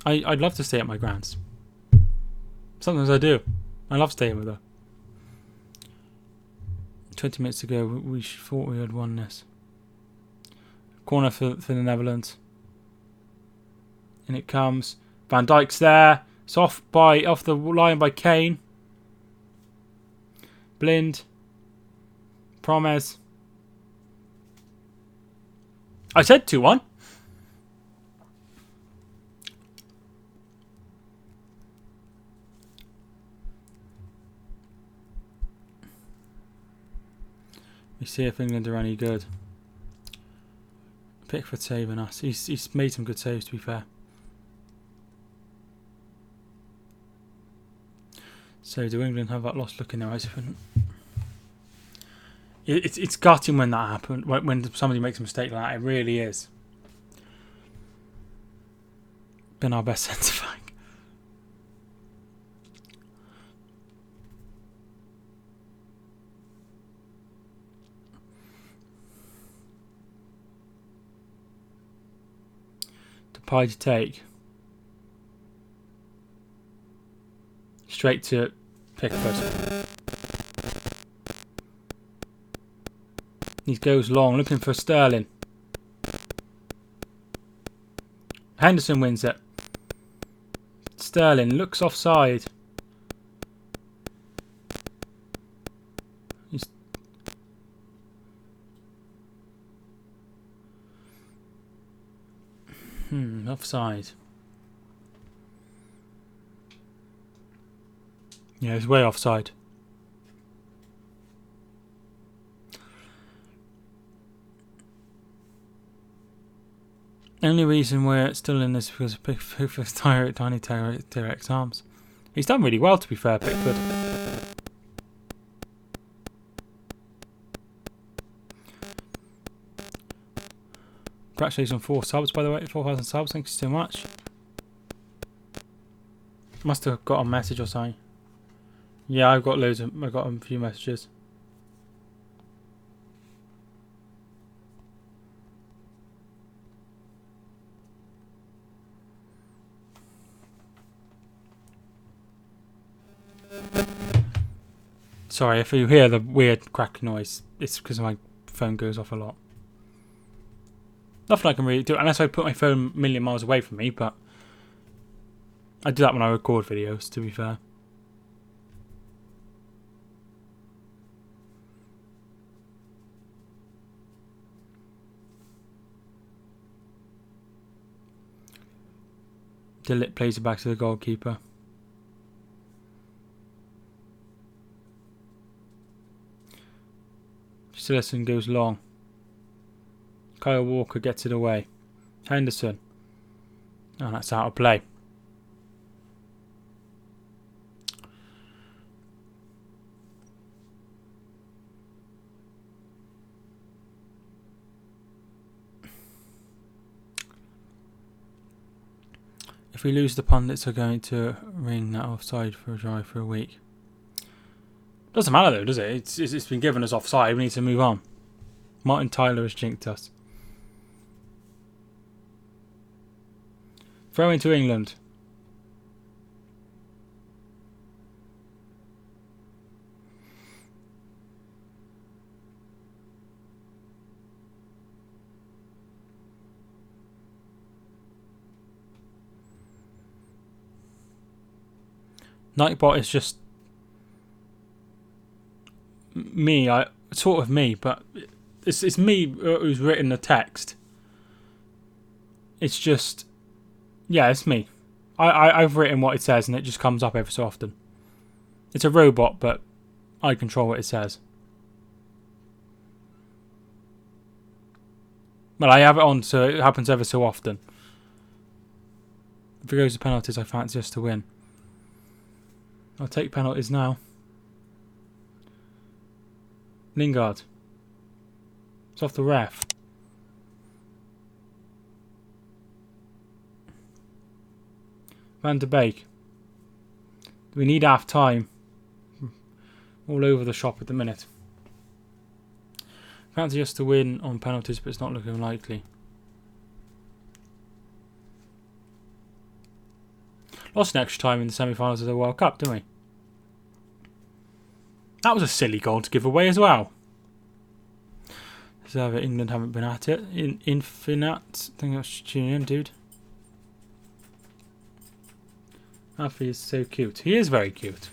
I'd love to stay at my grand's. Sometimes I do. I love staying with her. 20 minutes ago, we thought we had won this. Corner for the Netherlands. And it comes. Van Dijk's there. It's off the line by Kane. Blind. Promes. I said 2-1. We see if England are any good. Pickford saving us. He's made some good saves, to be fair. So do England have that lost look in their eyes? It's gutting when that happens. When somebody makes a mistake like that, it really is. Been our best centre back. Pie to take. Straight to Pickford. He goes long, looking for Sterling. Henderson wins it. Sterling looks offside. He's offside. Yeah, he's way offside. Only reason we're still in this is because of Pickford's tiny T-Rex arms. He's done really well, to be fair, Pickford. Congratulations on 4 subs, by the way. 4,000 subs, thank you so much. Must have got a message or something. Yeah, I've got a few messages. Sorry if you hear the weird crack noise. It's because my phone goes off a lot. Nothing I can really do unless I put my phone a million miles away from me, but I do that when I record videos, to be fair. Delit plays it back to the goalkeeper. Sillerson goes long. Kyle Walker gets it away. Henderson. Oh, that's out of play. If we lose, the pundits are going to ring that offside for a drive for a week. Doesn't matter though, does it? It's been given as offside. We need to move on. Martin Tyler has jinked us. Throw into England. Nightbot is just me, sort of me, but it's me who's written the text. It's just, yeah, it's me. I've written what it says and it just comes up every so often. It's a robot, but I control what it says. Well, I have it on, so it happens ever so often. If it goes to penalties, I fancy us to win. I'll take penalties now. Lingard. It's off the ref. Van de Beek. We need half time. All over the shop at the minute. Fancy us to win on penalties, but it's not looking likely. Lost in extra time in the semi-finals of the World Cup, didn't we? That was a silly goal to give away as well. So England haven't been at it. Infinite. I think that's tuning in, dude. Alfie is so cute. He is very cute.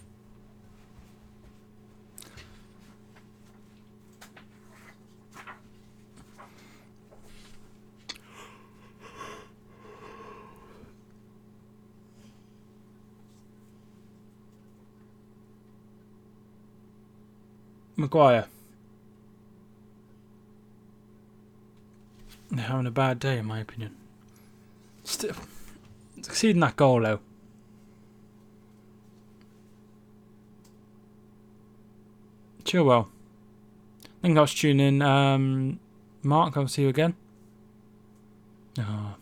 Maguire. They're having a bad day, in my opinion. Still, succeeding that goal, though. Chilwell. Thank you for tuning in. Mark, I'll see you again. Oh.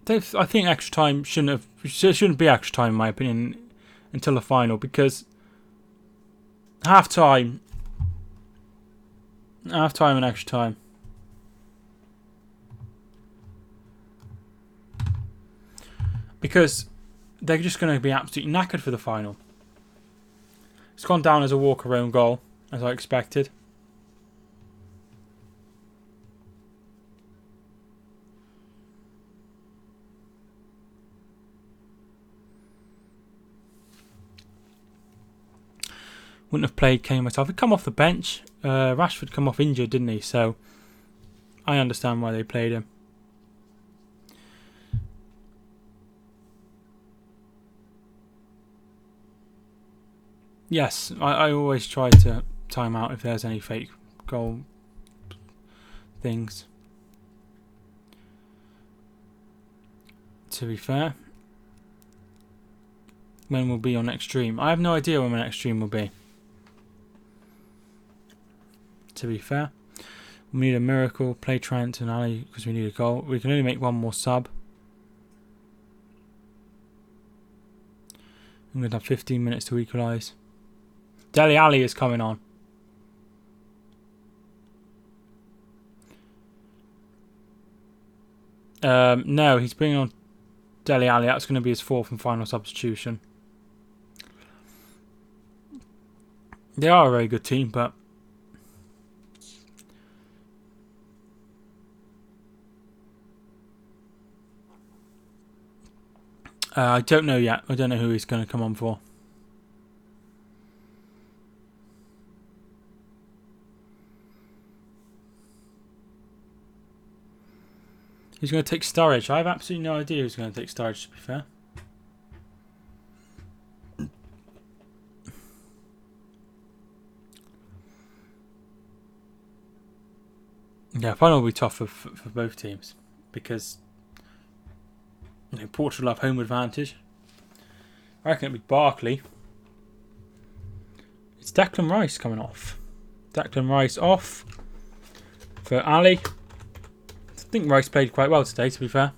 I think extra time shouldn't be extra time in my opinion until the final, because half time and extra time. Because they're just going to be absolutely knackered for the final. It's gone down as a walk around goal, as I expected. Wouldn't have played Kane myself. He'd come off the bench. Rashford come off injured, didn't he? So I understand why they played him. Yes, I always try to time out if there's any fake goal things. To be fair, when will be our next stream? I have no idea when my next stream will be. To be fair, we need a miracle. Play Trent and Ali because we need a goal. We can only make one more sub. I'm going to have 15 minutes to equalise. Dele Alli is coming on. No, he's bringing on Dele Alli. That's going to be his fourth and final substitution. They are a very good team, but I don't know yet. I don't know who he's going to come on for. He's going to take Sturridge. I have absolutely no idea who's going to take Sturridge, to be fair. Yeah, final will be tough for both teams because Portugal have home advantage. I reckon it'll be Barkley. It's Declan Rice coming off. Declan Rice off for Ali. I think Rice played quite well today, to be fair.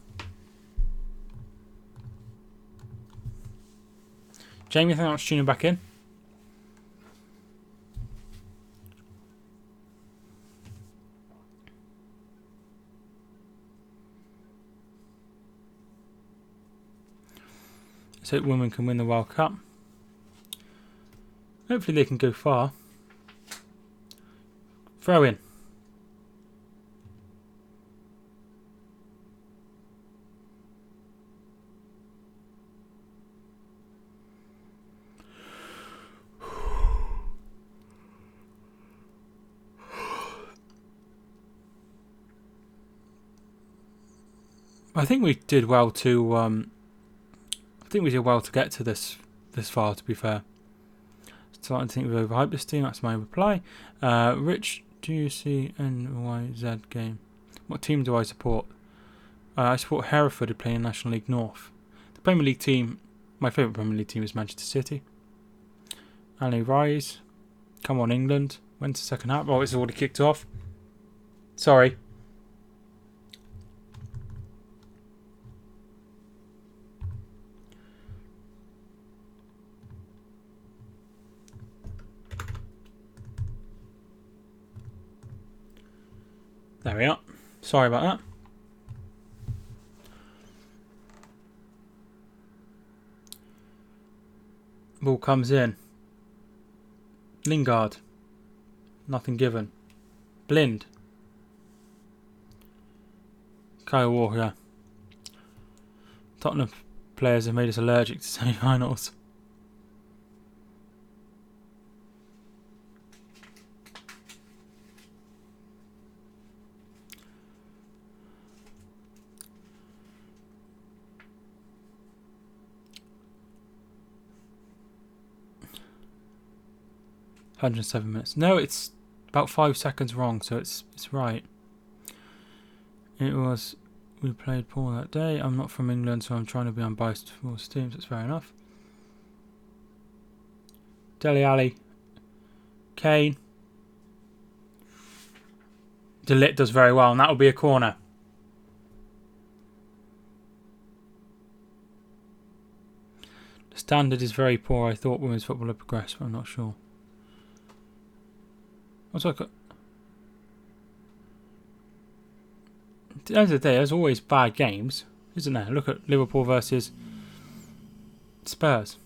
Jamie, thank you for tuning back in. So women can win the World Cup. Hopefully they can go far. Throw in. I think we did well to get to this far, to be fair. Starting to think we've overhyped this team, that's my reply. Rich, do you see NYZ game? What team do I support? I support Hereford, who play in National League North. The Premier League team, my favourite Premier League team is Manchester City. Ali Rise. Come on, England. When's the second half? Oh, it's already kicked off. Sorry. we are. Sorry about that. Ball comes in. Lingard. Nothing given. Blind. Kyle Walker. Tottenham players have made us allergic to semi-finals. £107. No, it's about 5 seconds wrong, so it's right. It was. We played poor that day. I'm not from England, so I'm trying to be unbiased for most teams. That's fair enough. Dele Alli. Kane. De Ligt does very well, and that will be a corner. The standard is very poor. I thought women's football had progressed, but I'm not sure. What's like? At the end of the day, there's always bad games, isn't there? Look at Liverpool versus Spurs.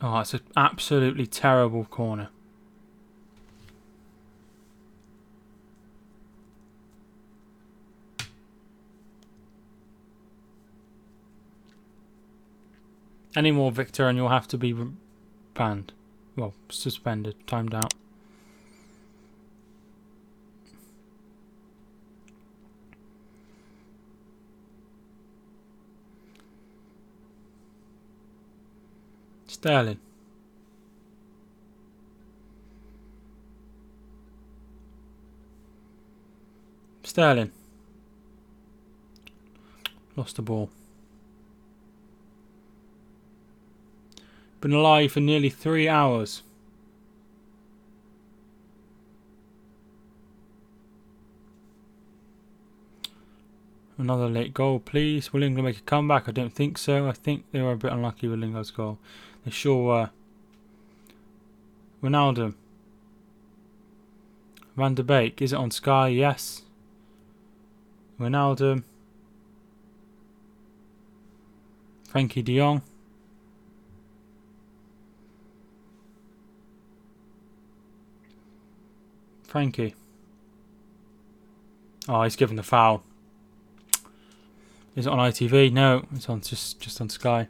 Oh, it's an absolutely terrible corner. Any more, Victor, and you'll have to be banned. Well, suspended, timed out. Sterling. Sterling. Lost the ball. Been alive for nearly 3 hours. Another late goal, please. Will England make a comeback? I don't think so. I think they were a bit unlucky with Lingard's goal. They sure were. Ronaldo. Van de Beek. Is it on Sky? Yes. Ronaldo. Frankie de Jong. Frankie. Oh, he's given the foul. Is it on ITV? No, it's on just on Sky.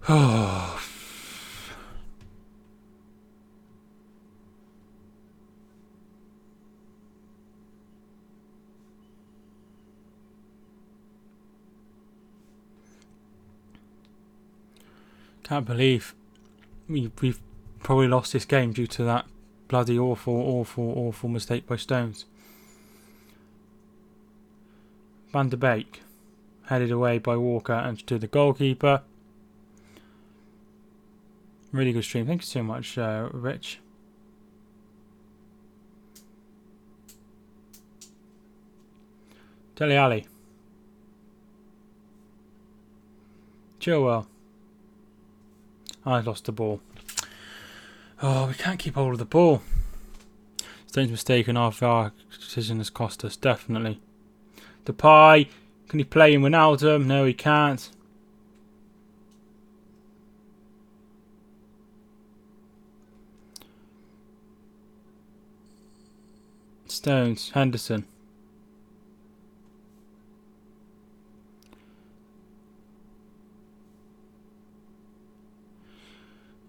Oh. Can't believe we've probably lost this game due to that bloody awful mistake by Stones. Van de Beek headed away by Walker and to the goalkeeper. Really good stream. Thank you so much, Rich. Dele Alli. Chilwell. I lost the ball. Oh, we can't keep hold of the ball. Stone's mistake and our decision has cost us, definitely. Depay. Can he play in Ronaldo? No, he can't. Stones. Henderson.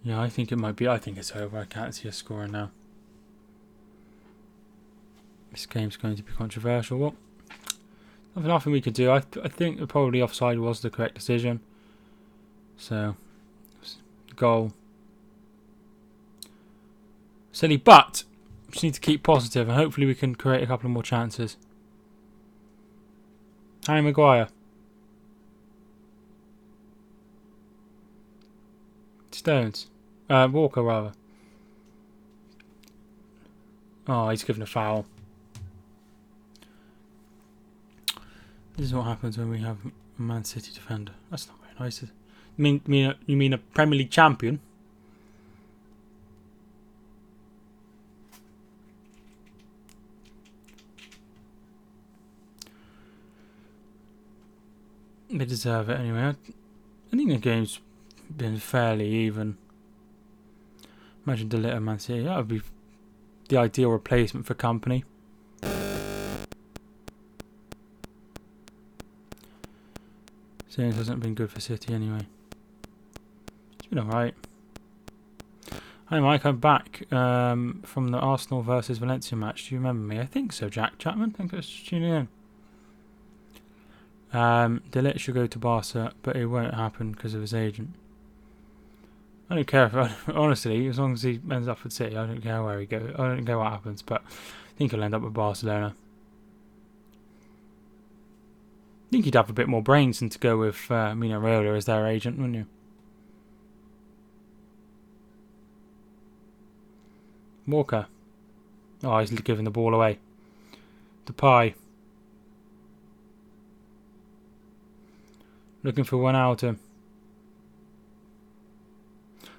Yeah, I think it might be. I think it's over. I can't see a scorer now. This game's going to be controversial. Well, nothing we could do. I think probably offside was the correct decision. So, goal. Silly, but we just need to keep positive and hopefully we can create a couple of more chances. Harry Maguire. Stones. Walker, rather. Oh, he's given a foul. This is what happens when we have a Man City defender. That's not very nice. You mean a Premier League champion? They deserve it anyway. I think the game's been fairly even. Imagine De Ligt and Man City. That would be the ideal replacement for Company. Saying it hasn't been good for City anyway. It's been alright. Hi Mike, I'm back from the Arsenal versus Valencia match. Do you remember me? I think so, Jack Chapman. I think I was tuning in. De Ligt should go to Barca, but it won't happen because of his agent. I don't care if honestly, as long as he ends up at City, I don't care where he goes. I don't care what happens, but I think he'll end up with Barcelona. I think you'd have a bit more brains than to go with Mino Raiola as their agent, wouldn't you? Walker. Oh, he's giving the ball away. Depay. Looking for one out of him.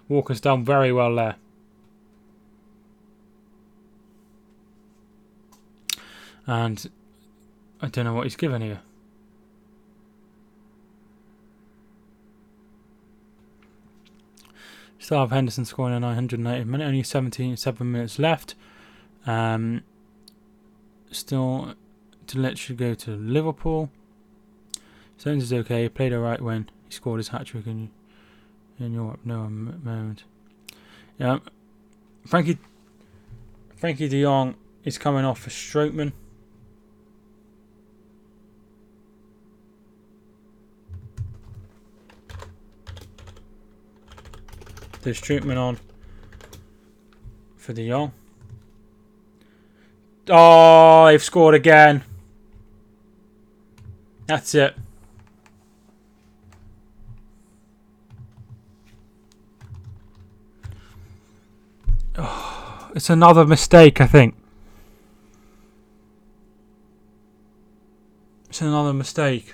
Walker's done very well there. And I don't know what he's given here. Still have Henderson scoring in 980 minute, only 7 minutes left. Still, De Ligt should go to Liverpool. Stones is okay, he played alright when he scored his hat-trick in Europe. No moment. Yeah, Frankie de Jong is coming off for Strootman. There's Strootman on for de Jong. Oh, they've scored again. That's it. Oh, it's another mistake, I think. It's another mistake.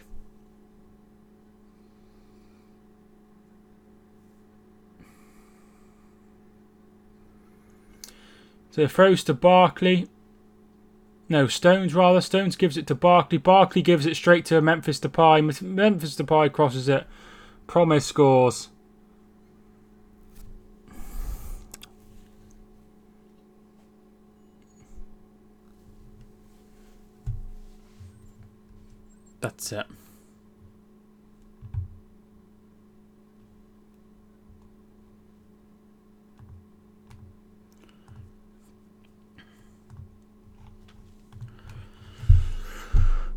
So it throws to Barkley. No, Stones rather. Stones gives it to Barkley. Barkley gives it straight to Memphis Depay. Memphis Depay crosses it. Promise scores. That's it.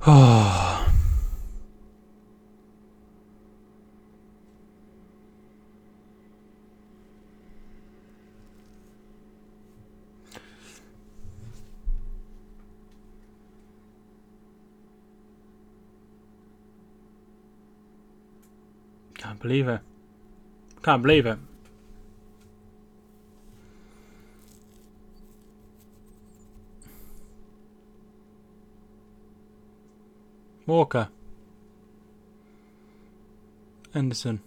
Oh. Can't believe it. Can't believe it. Walker. Anderson.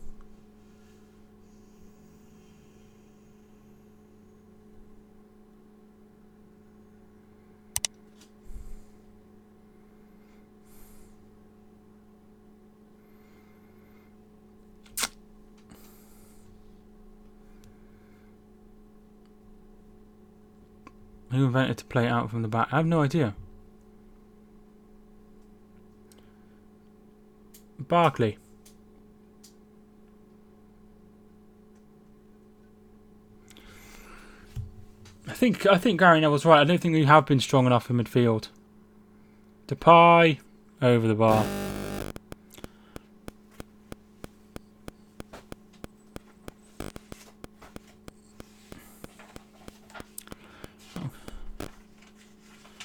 Who invented to play it out from the back? I have no idea. Barkley. I think Gary Neville's right. I don't think we have been strong enough in midfield. Depay over the bar.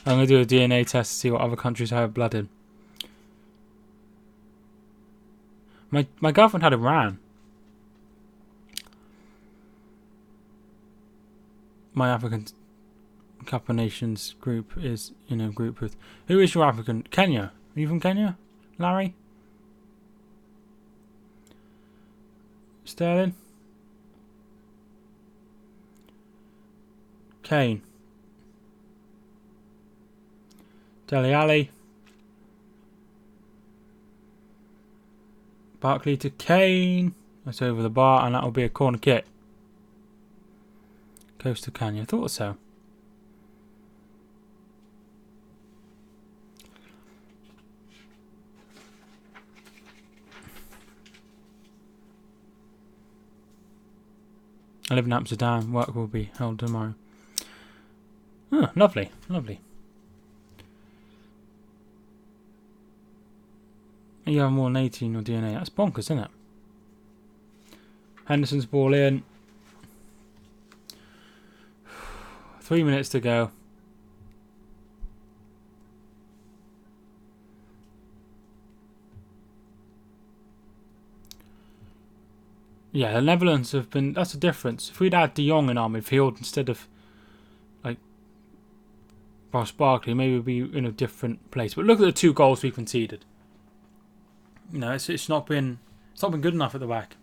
I'm going to do a DNA test to see what other countries have blood in. My girlfriend had Iran. my African Cup of Nations group is in a group with. Who is your African? Kenya. Are you from Kenya, Larry? Sterling? Kane. Dele Alli. Barkley to Kane. That's over the bar, and that'll be a corner kick. Goes to Kenya. I thought so. I live in Amsterdam. Work will be held tomorrow. Oh, lovely, lovely. You have more than 18 in your DNA. That's bonkers, isn't it? Henderson's ball in. 3 minutes to go. Yeah, the Netherlands have been. That's a difference. If we'd had De Jong in our midfield instead of like Ross Barkley, maybe we'd be in a different place. But look at the 2 goals we conceded. You know, it's not been good enough at the back.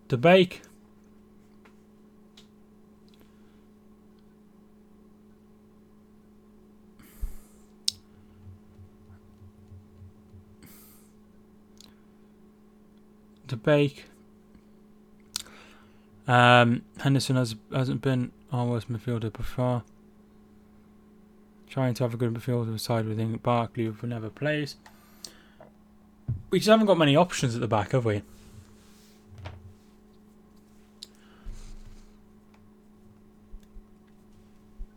De Beek. De Beek. Henderson hasn't been our worst midfielder before. Trying to have a good midfielder side within Barkley, who never plays. We just haven't got many options at the back, have we?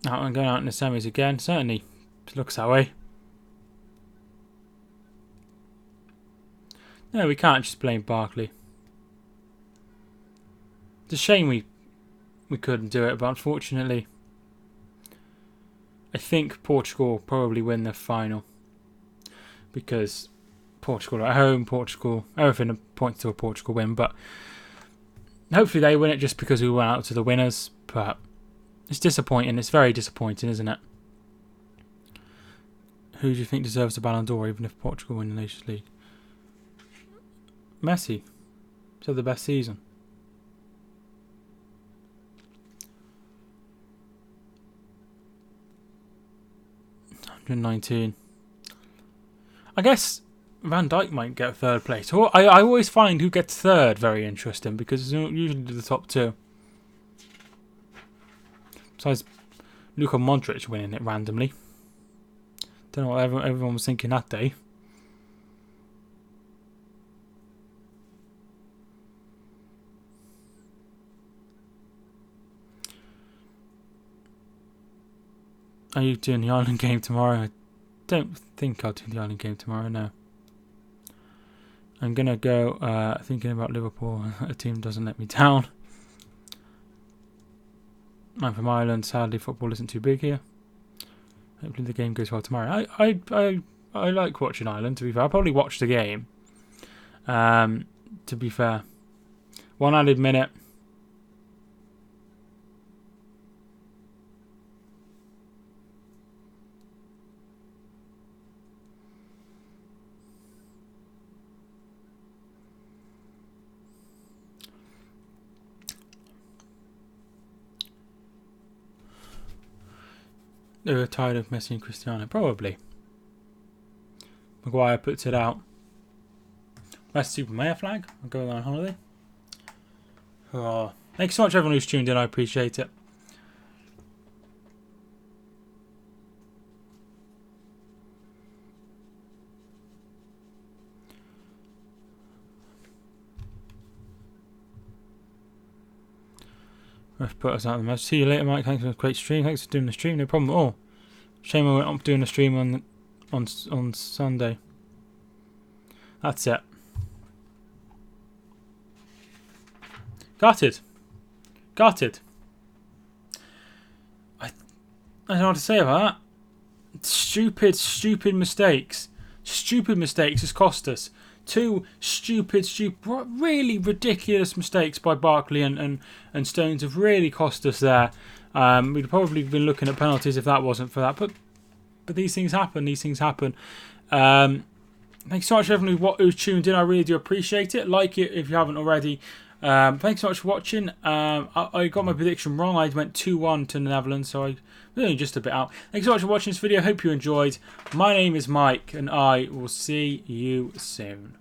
Out and going out in the semis again. Certainly looks that way. No, we can't just blame Barkley. It's a shame we couldn't do it, but unfortunately, I think Portugal will probably win the final. Because Portugal are at home, everything points to a Portugal win, but hopefully they win it just because we went out to the winners, but it's disappointing. It's very disappointing, isn't it? Who do you think deserves the Ballon d'Or, even if Portugal win the Nations League? Messi. He's had the best season. $119. I guess Van Dijk might get 3rd place. I always find who gets 3rd very interesting because it's usually the top 2. Besides Luka Modric winning it randomly. Don't know what everyone was thinking that day. Are you doing the Ireland game tomorrow? I don't think I'll do the Ireland game tomorrow, no. I'm going to go thinking about Liverpool. A team doesn't let me down. I'm from Ireland. Sadly, football isn't too big here. Hopefully the game goes well tomorrow. I like watching Ireland, to be fair. I'll probably watch the game. To be fair. 1 added minute. They were tired of Messi and Cristiano. Probably. Maguire puts it out. That's Super Mayor flag. I'll go on holiday. Oh, thanks so much everyone who's tuned in. I appreciate it. Ref put us out of the match. See you later, Mike. Thanks for a great stream. Thanks for doing the stream. No problem at all. Shame I went up doing the stream on Sunday. That's it. Gutted. I don't know what to say about that. Stupid mistakes. stupid mistakes has cost us. 2 stupid, really ridiculous mistakes by Barkley and Stones have really cost us there. We'd probably been looking at penalties if that wasn't for that. But these things happen. These things happen. Thanks so much, everyone who's tuned in. I really do appreciate it. Like it if you haven't already. Thanks so much for watching. I got my prediction wrong. I went 2-1 to the Netherlands, so I was only just a bit out. Thanks so much for watching this video. Hope you enjoyed. My name is Mike, and I will see you soon.